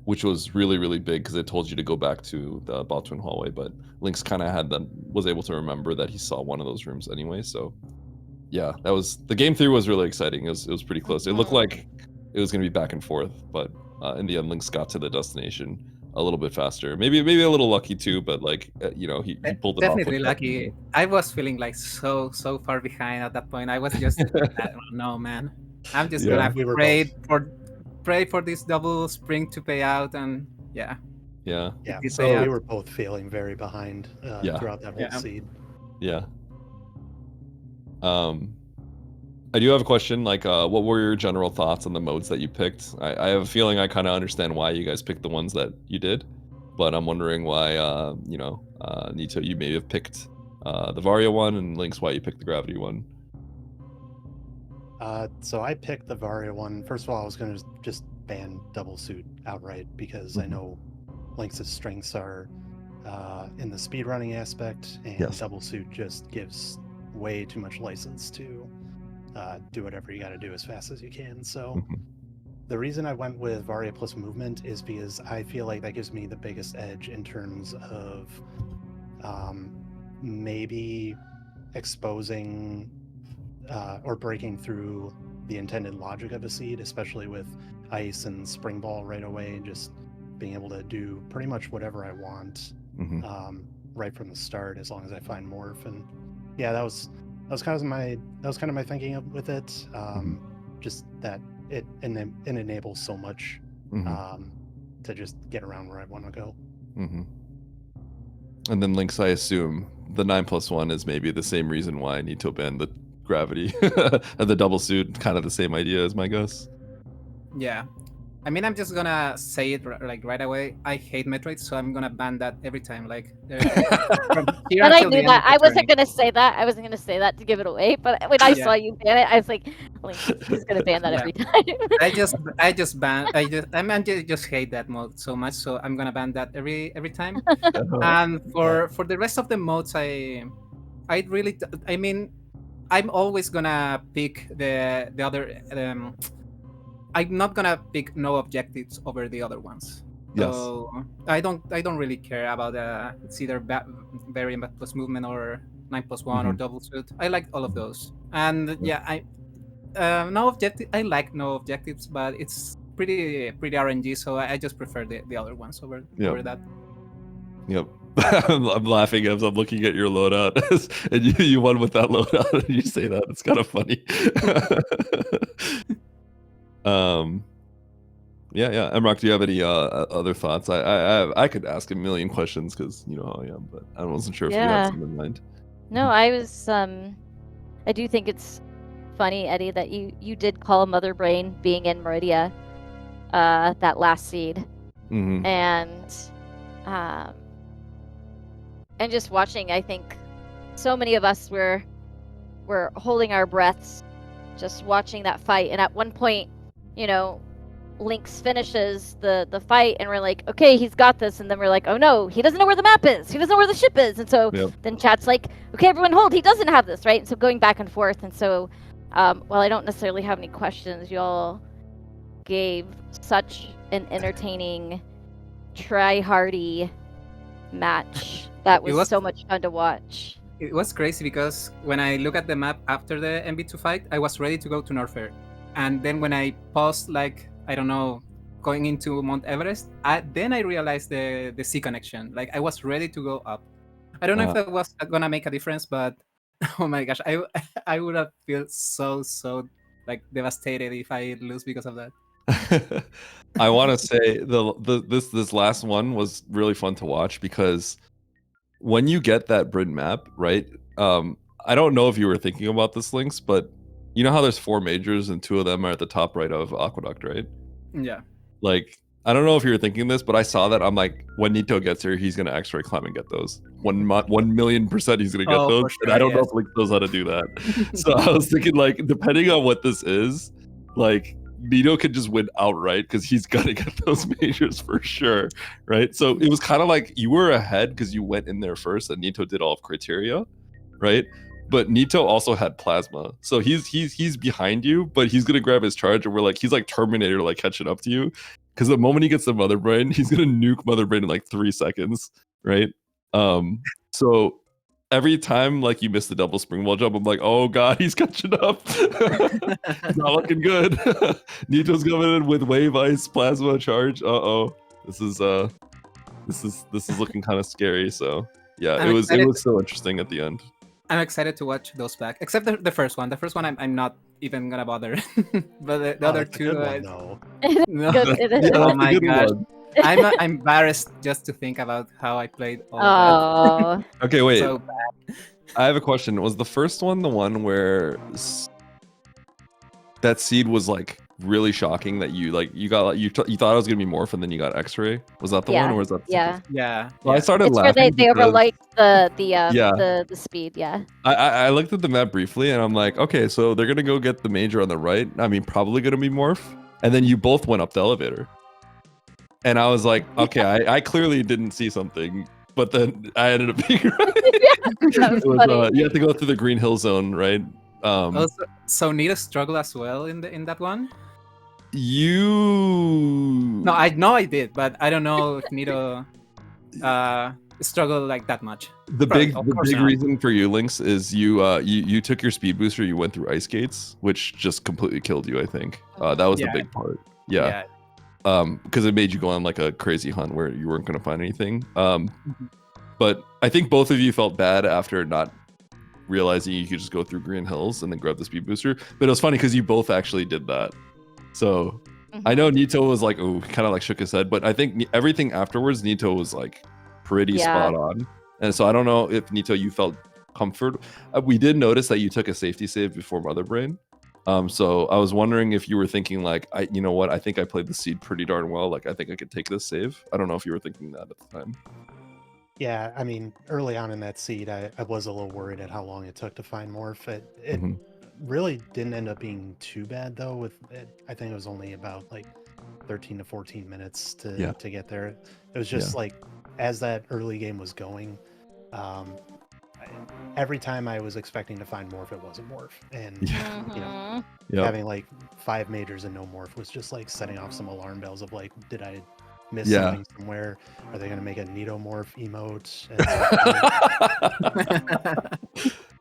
which was really, really big because it told you to go back to the bot twin hallway. But Lynx kind of was able to remember that he saw one of those rooms anyway. So yeah, that was the game 3 was really exciting. It was pretty close. It looked like it was gonna be back and forth, but in the end, Lynx got to the destination a little bit faster. Maybe a little lucky too, but like he pulled it off. Definitely lucky. I was feeling like so far behind at that point. I was just, I don't know, man. I'm just Yeah. gonna We were both. pray for this double spring to pay out, and Yeah. Yeah, did so pay we out. were both feeling very behind Yeah. throughout that whole Yeah. seed. Yeah. I do have a question. Like, what were your general thoughts on the modes that you picked? I have a feeling I kind of understand why you guys picked the ones that you did, but I'm wondering why, Nito, you may have picked the Varia one, and Lynx, why you picked the Gravity one. So I picked the Varia one. First of all, I was going to just ban double suit outright because I Mhm. know Lynx's strengths are in the speedrunning aspect, and Yes. Double Suit just gives way too much license to do whatever you got to do as fast as you can. So Mhm. the reason I went with Varia plus movement is because I feel like that gives me the biggest edge in terms of maybe exposing or breaking through the intended logic of a seed, especially with ice and spring ball right away, just being able to do pretty much whatever I want Mhm. right from the start, as long as I find morph. And yeah, that was kind of my thinking with it. Just that it enables so much to just get around where I want to go. And then Lynx, I assume the 9+1 is maybe the same reason why I need to bend the gravity and the double suit, kind of the same idea as my guess. Yeah. I mean, I'm just gonna say it like right away. I hate Metroid, so I'm gonna ban that every time. Like, from here And I until the knew end that. of the I wasn't tourney. gonna say that. I wasn't gonna say that to give it away. But when I saw Yeah. you ban it, I was like, he's gonna ban that Yeah. every time. I just just hate that mode so much, so I'm gonna ban that every time. And for the rest of the modes, I really, I mean, I'm always gonna pick the other. I'm not gonna pick no objectives over the other ones. Yes. So I don't really care about it's either variant plus movement or 9+1 or double suit. I like all of those. And yeah, no objective. I like no objectives, but it's pretty RNG. So I just prefer the other ones over that. Yep. I'm laughing as I'm looking at your loadout, and you won with that loadout, and you say that. It's kind of funny. Yeah. Emrock, do you have any other thoughts? I could ask a million questions because you know how I am, but I wasn't sure if you had something in mind. No, I was. I do think it's funny, Eddie, that you did call Mother Brain being in Meridia, that last seed, and just watching. I think so many of us were holding our breaths, just watching that fight. And at one point, you know, Lynx finishes the fight, and we're like, okay, he's got this. And then we're like, oh no, he doesn't know where the map is. He doesn't know where the ship is. And so then chat's like, okay, everyone hold. He doesn't have this, right? And so going back and forth. And so, while I don't necessarily have any questions, y'all gave such an entertaining, try-hardy match that was so much fun to watch. It was crazy because when I look at the map after the MB2 fight, I was ready to go to Norfair. And then when I paused, like, I don't know, going into Mount Everest, then I realized the sea connection. Like, I was ready to go up. I don't know if that was gonna make a difference, but oh my gosh, I would have felt so like devastated if I lose because of that. I want to say this last one was really fun to watch because when you get that Brit map, right? I don't know if you were thinking about this, Lynx, but you know how there's 4 majors and 2 of them are at the top right of Aqueduct, right? Yeah. Like, I don't know if you were thinking this, but I saw that. I'm like, when Nito gets here, he's gonna X-ray climb and get those. 1,000,000% he's gonna get those. For sure, and I don't know if Lynx knows how to do that. So I was thinking, like, depending on what this is, like, Nito could just win outright because he's gonna get those majors for sure, right? So it was kind of like you were ahead because you went in there first, and Nito did all of criteria, right? But Nito also had plasma, so he's behind you, but he's gonna grab his charge, and he's like Terminator, like catching up to you, because the moment he gets the Mother Brain, he's gonna nuke Mother Brain in like 3 seconds, right? So every time like you miss the double spring wall jump, I'm like, oh god, he's catching up. It's not looking good. Nito's coming in with wave ice plasma charge. This is looking kind of scary. So yeah, it was so interesting at the end. I'm excited to watch those back, except the first one. The first one I'm not even gonna bother, but the other two. No. Oh my god. I'm embarrassed just to think about how I played all of that. Okay, wait. So bad. I have a question. Was the first one the one where that seed was like really shocking that you thought it was gonna be morph and then you got X-ray? Was that the one, or was that? Yeah. Well, I started it's laughing. Where they overliked the speed. Yeah. I looked at the map briefly and I'm like, okay, so they're gonna go get the major on the right. I mean, probably gonna be morph, and then you both went up the elevator. And I was like, okay, I clearly didn't see something but then I ended up being right. That was It was, funny. you have to go through the green hill zone, right? So Nito struggled as well in that one. You No, I know I did, but I don't know if Nito struggled like that much. the Probably, big of the course big not. reason for you, Lynx, is you took your speed booster, you went through ice gates, which just completely killed you, I think. That was the Yeah. big part. Yeah. Because it made you go on like a crazy hunt where you weren't going to find anything. But I think both of you felt bad after not realizing you could just go through green hills and then grab the speed booster. But it was funny because you both actually did that. So I know Nito was like, oh, kind of like shook his head, but I think everything afterwards, Nito was like pretty spot on. And so I don't know if Nito, you felt comfort. We did notice that you took a safety save before Mother Brain. So I was wondering if you were thinking like, you know what, I think I played the seed pretty darn well. Like I think I could take this save. I don't know if you were thinking that at the time. Yeah, I mean, early on in that seed, I was a little worried at how long it took to find Morph. It really didn't end up being too bad though. With it, I think it was only about like 13 to 14 minutes to get there. It was just like as that early game was going, every time I was expecting to find Morph, it wasn't Morph, and you know, having like 5 majors and no Morph was just like setting off some alarm bells of like, did I miss something somewhere? Are they going to make a Nito Morph emote?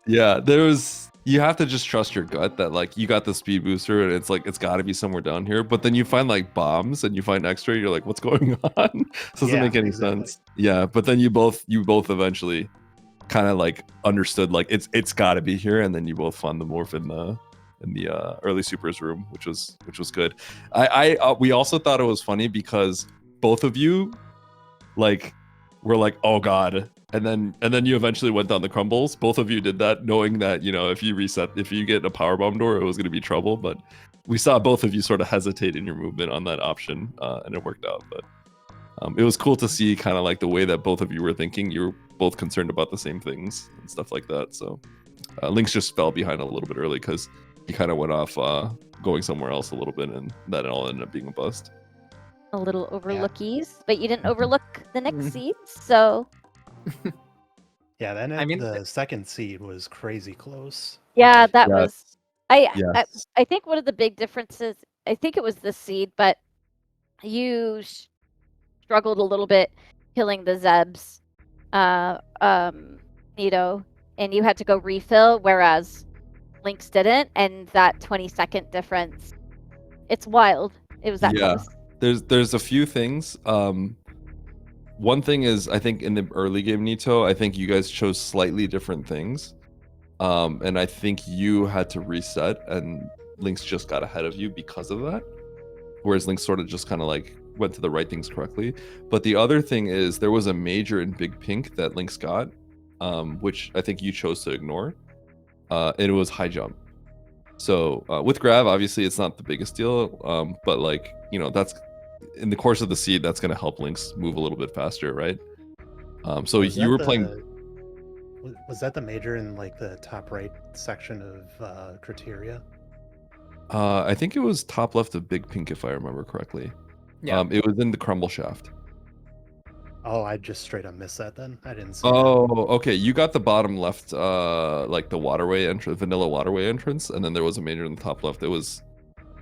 Yeah, you have to just trust your gut that like you got the speed booster and it's like it's got to be somewhere down here, but then you find like bombs and you find X-ray, you're like, what's going on? This doesn't make any sense. Yeah, but then you both eventually kind of like understood like it's got to be here, and then you both found the Morph in the early supers room, which was good. We also thought it was funny because both of you like were like, oh god, and then you eventually went down the crumbles. Both of you did that knowing that, you know, if you get a power bomb door, it was going to be trouble. But we saw both of you sort of hesitate in your movement on that option, and it worked out. But it was cool to see kind of like the way that both of you were thinking. You were both concerned about the same things and stuff like that. So Lynx just fell behind a little bit early because he kind of went off going somewhere else a little bit, and that all ended up being a bust. A little overlookies, but you didn't overlook the next seeds, so yeah, then the second seed was crazy close. Yeah, that was. I think one of the big differences. I think it was the seed, but you struggled a little bit killing the Zebs, Nito, and you had to go refill, whereas Lynx didn't, and that 20-second difference, it's wild. It was that close. There's a few things. One thing is, I think in the early game, Nito, I think you guys chose slightly different things. And I think you had to reset, and Lynx just got ahead of you because of that. Whereas Lynx sort of just kind of like went to the right things correctly. But the other thing is, there was a major in Big Pink that Lynx got, which I think you chose to ignore. And it was high jump. So with grab, obviously it's not the biggest deal, but like, you know, that's in the course of the seed, that's going to help Lynx move a little bit faster, right? So you were playing. Was that the major in like the top right section of criteria? I think it was top left of Big Pink, if I remember correctly. Yeah. It was in the crumble shaft. Oh, I just straight up missed that then. I didn't see that. Okay. You got the bottom left, like the waterway entrance, vanilla waterway entrance, and then there was a major in the top left. It was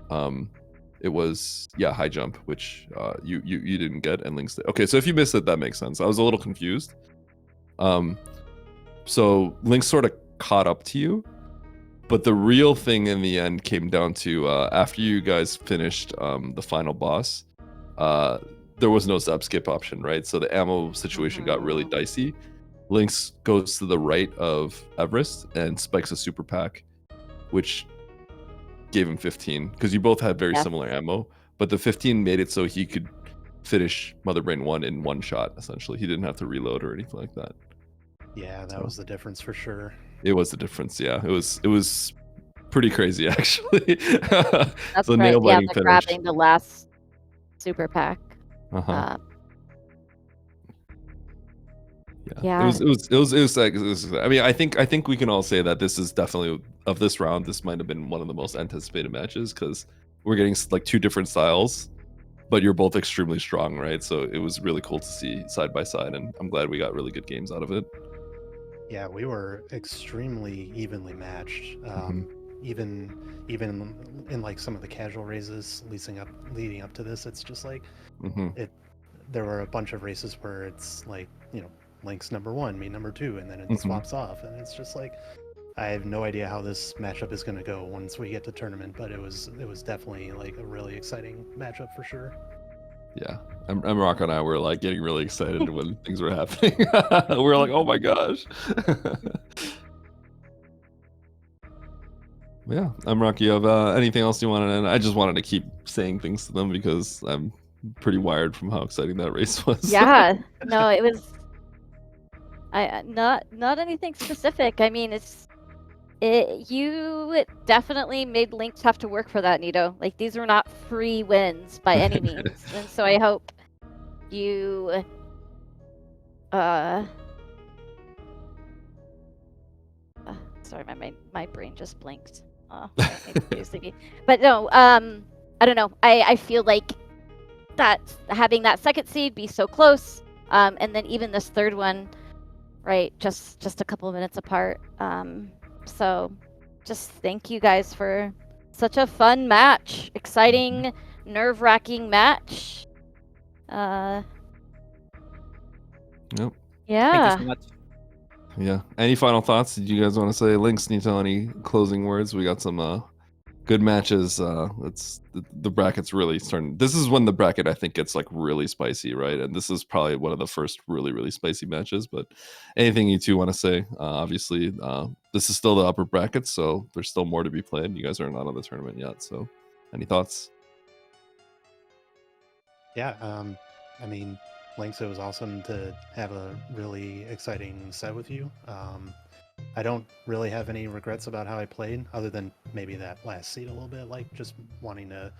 high jump, which you didn't get, and Lynx did. Okay, so if you missed it, that makes sense. I was a little confused. So Lynx sort of caught up to you, but the real thing in the end came down to after you guys finished the final boss. There was no zap skip option, right? So the ammo situation got really dicey. Lynx goes to the right of Everest and spikes a super pack, which gave him 15 because you both had very similar ammo, but the 15 made it so he could finish Mother Brain 1 in one shot. Essentially, he didn't have to reload or anything like that. Yeah, that was the difference for sure. It was the difference. Yeah, it was pretty crazy actually. That's so right. nail-biting Yeah, finish. grabbing the last super pack. Yeah. It was like, I mean, I think we can all say that this is definitely, of this round, this might have been one of the most anticipated matches because we're getting like two different styles, but you're both extremely strong, right? So it was really cool to see side by side, and I'm glad we got really good games out of it. Yeah, we were extremely evenly matched. Even in like some of the casual races leading up to this, it's just like there were a bunch of races where it's like, Lynx number 1, me number 2, and then it swaps off, and it's just like I have no idea how this matchup is going to go once we get to tournament, but it was definitely like a really exciting matchup for sure. Yeah, Rock and I were like getting really excited when things were happening. We were like, oh my gosh. Yeah, Rock, you have anything else you wanted to add? I just wanted to keep saying things to them because I'm pretty wired from how exciting that race was. Yeah, no, it was. Not anything specific. I mean, you definitely made Lynx have to work for that, Nito. Like, these were not free wins by any means, and so I hope you sorry, my brain just blinked. But no, I don't know. I feel like that having that second seed be so close, and then even this third one, right, just a couple of minutes apart. So just thank you guys for such a fun match, exciting, nerve-wracking match. Yep. Yeah. Thank you so much. Yeah. Any final thoughts? Did you guys want to say? Lynx, need to tell any closing words? We got some good matches. It's the bracket's really starting. This is when the bracket I think gets like really spicy, right? And this is probably one of the first really spicy matches. But anything you two want to say? Obviously, this is still the upper bracket, so there's still more to be played. You guys are not on the tournament yet, so any thoughts? Yeah, I mean, Lynx, it was awesome to have a really exciting set with you. I don't really have any regrets about how I played, other than maybe that last seed a little bit, like just wanting to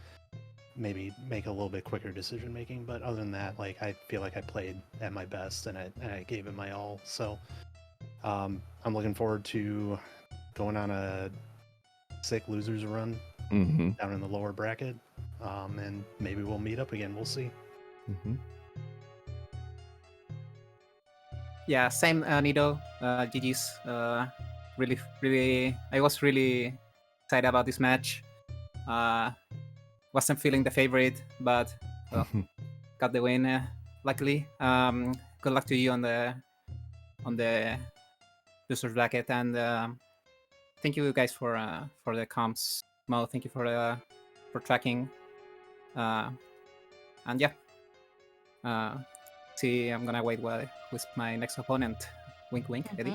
maybe make a little bit quicker decision making. But other than that, like I feel like I played at my best and I gave it my all. So I'm looking forward to going on a sick losers run down in the lower bracket, and maybe we'll meet up again. We'll see. Yeah, same, Nito. GG's. Really, I was really excited about this match. Wasn't feeling the favorite, but well, got the win. Luckily. Good luck to you on the losers bracket, and thank you guys for the comps. Mo, thank you for tracking. And yeah. See, I'm gonna wait with my next opponent. Wink, wink, Eddie.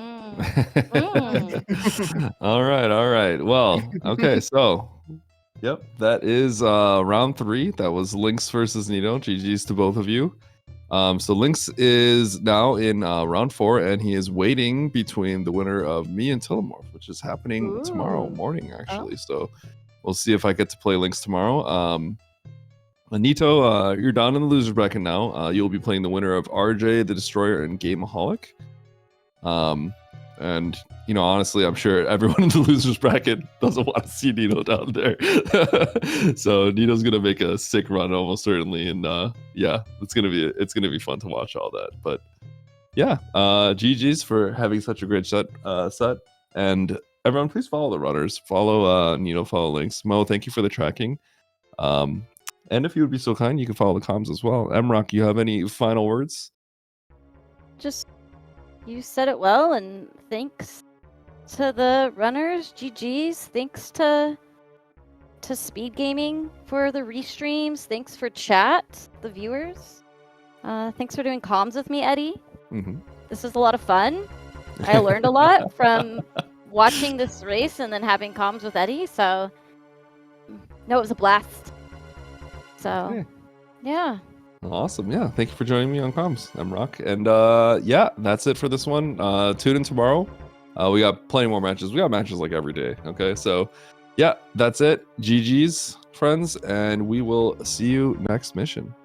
All right. Well, okay, so yep, that is round 3. That was Lynx versus Nito. GG's to both of you. So Lynx is now in round 4, and he is waiting between the winner of me and Tillamorph, which is happening tomorrow morning, actually. So we'll see if I get to play Lynx tomorrow. Nito, you're down in the loser bracket now. You'll be playing the winner of RJ, the Destroyer, and Gameaholic. And honestly, I'm sure everyone in the losers bracket doesn't want to see Nito down there. So Nito's gonna make a sick run, almost certainly, and yeah, it's gonna be fun to watch all that. But yeah, GG's for having such a great set. And everyone, please follow the runners. Follow Nito. Follow Lynx. Mo, thank you for the tracking. And if you would be so kind, you can follow the comms as well. Rock, you have any final words? Just, you said it well, and thanks to the runners, GG's. Thanks to SpeedGaming for the restreams. Thanks for chat, the viewers. Thanks for doing comms with me, Eddie. This is a lot of fun. I learned a lot from watching this race and then having comms with Eddie. So, no, it was a blast. So, yeah. Awesome. Yeah. Thank you for joining me on comms. I'm Rock. And yeah, that's it for this one. Tune in tomorrow. We got plenty more matches. We got matches like every day. Okay. So, yeah, that's it. GG's, friends. And we will see you next mission.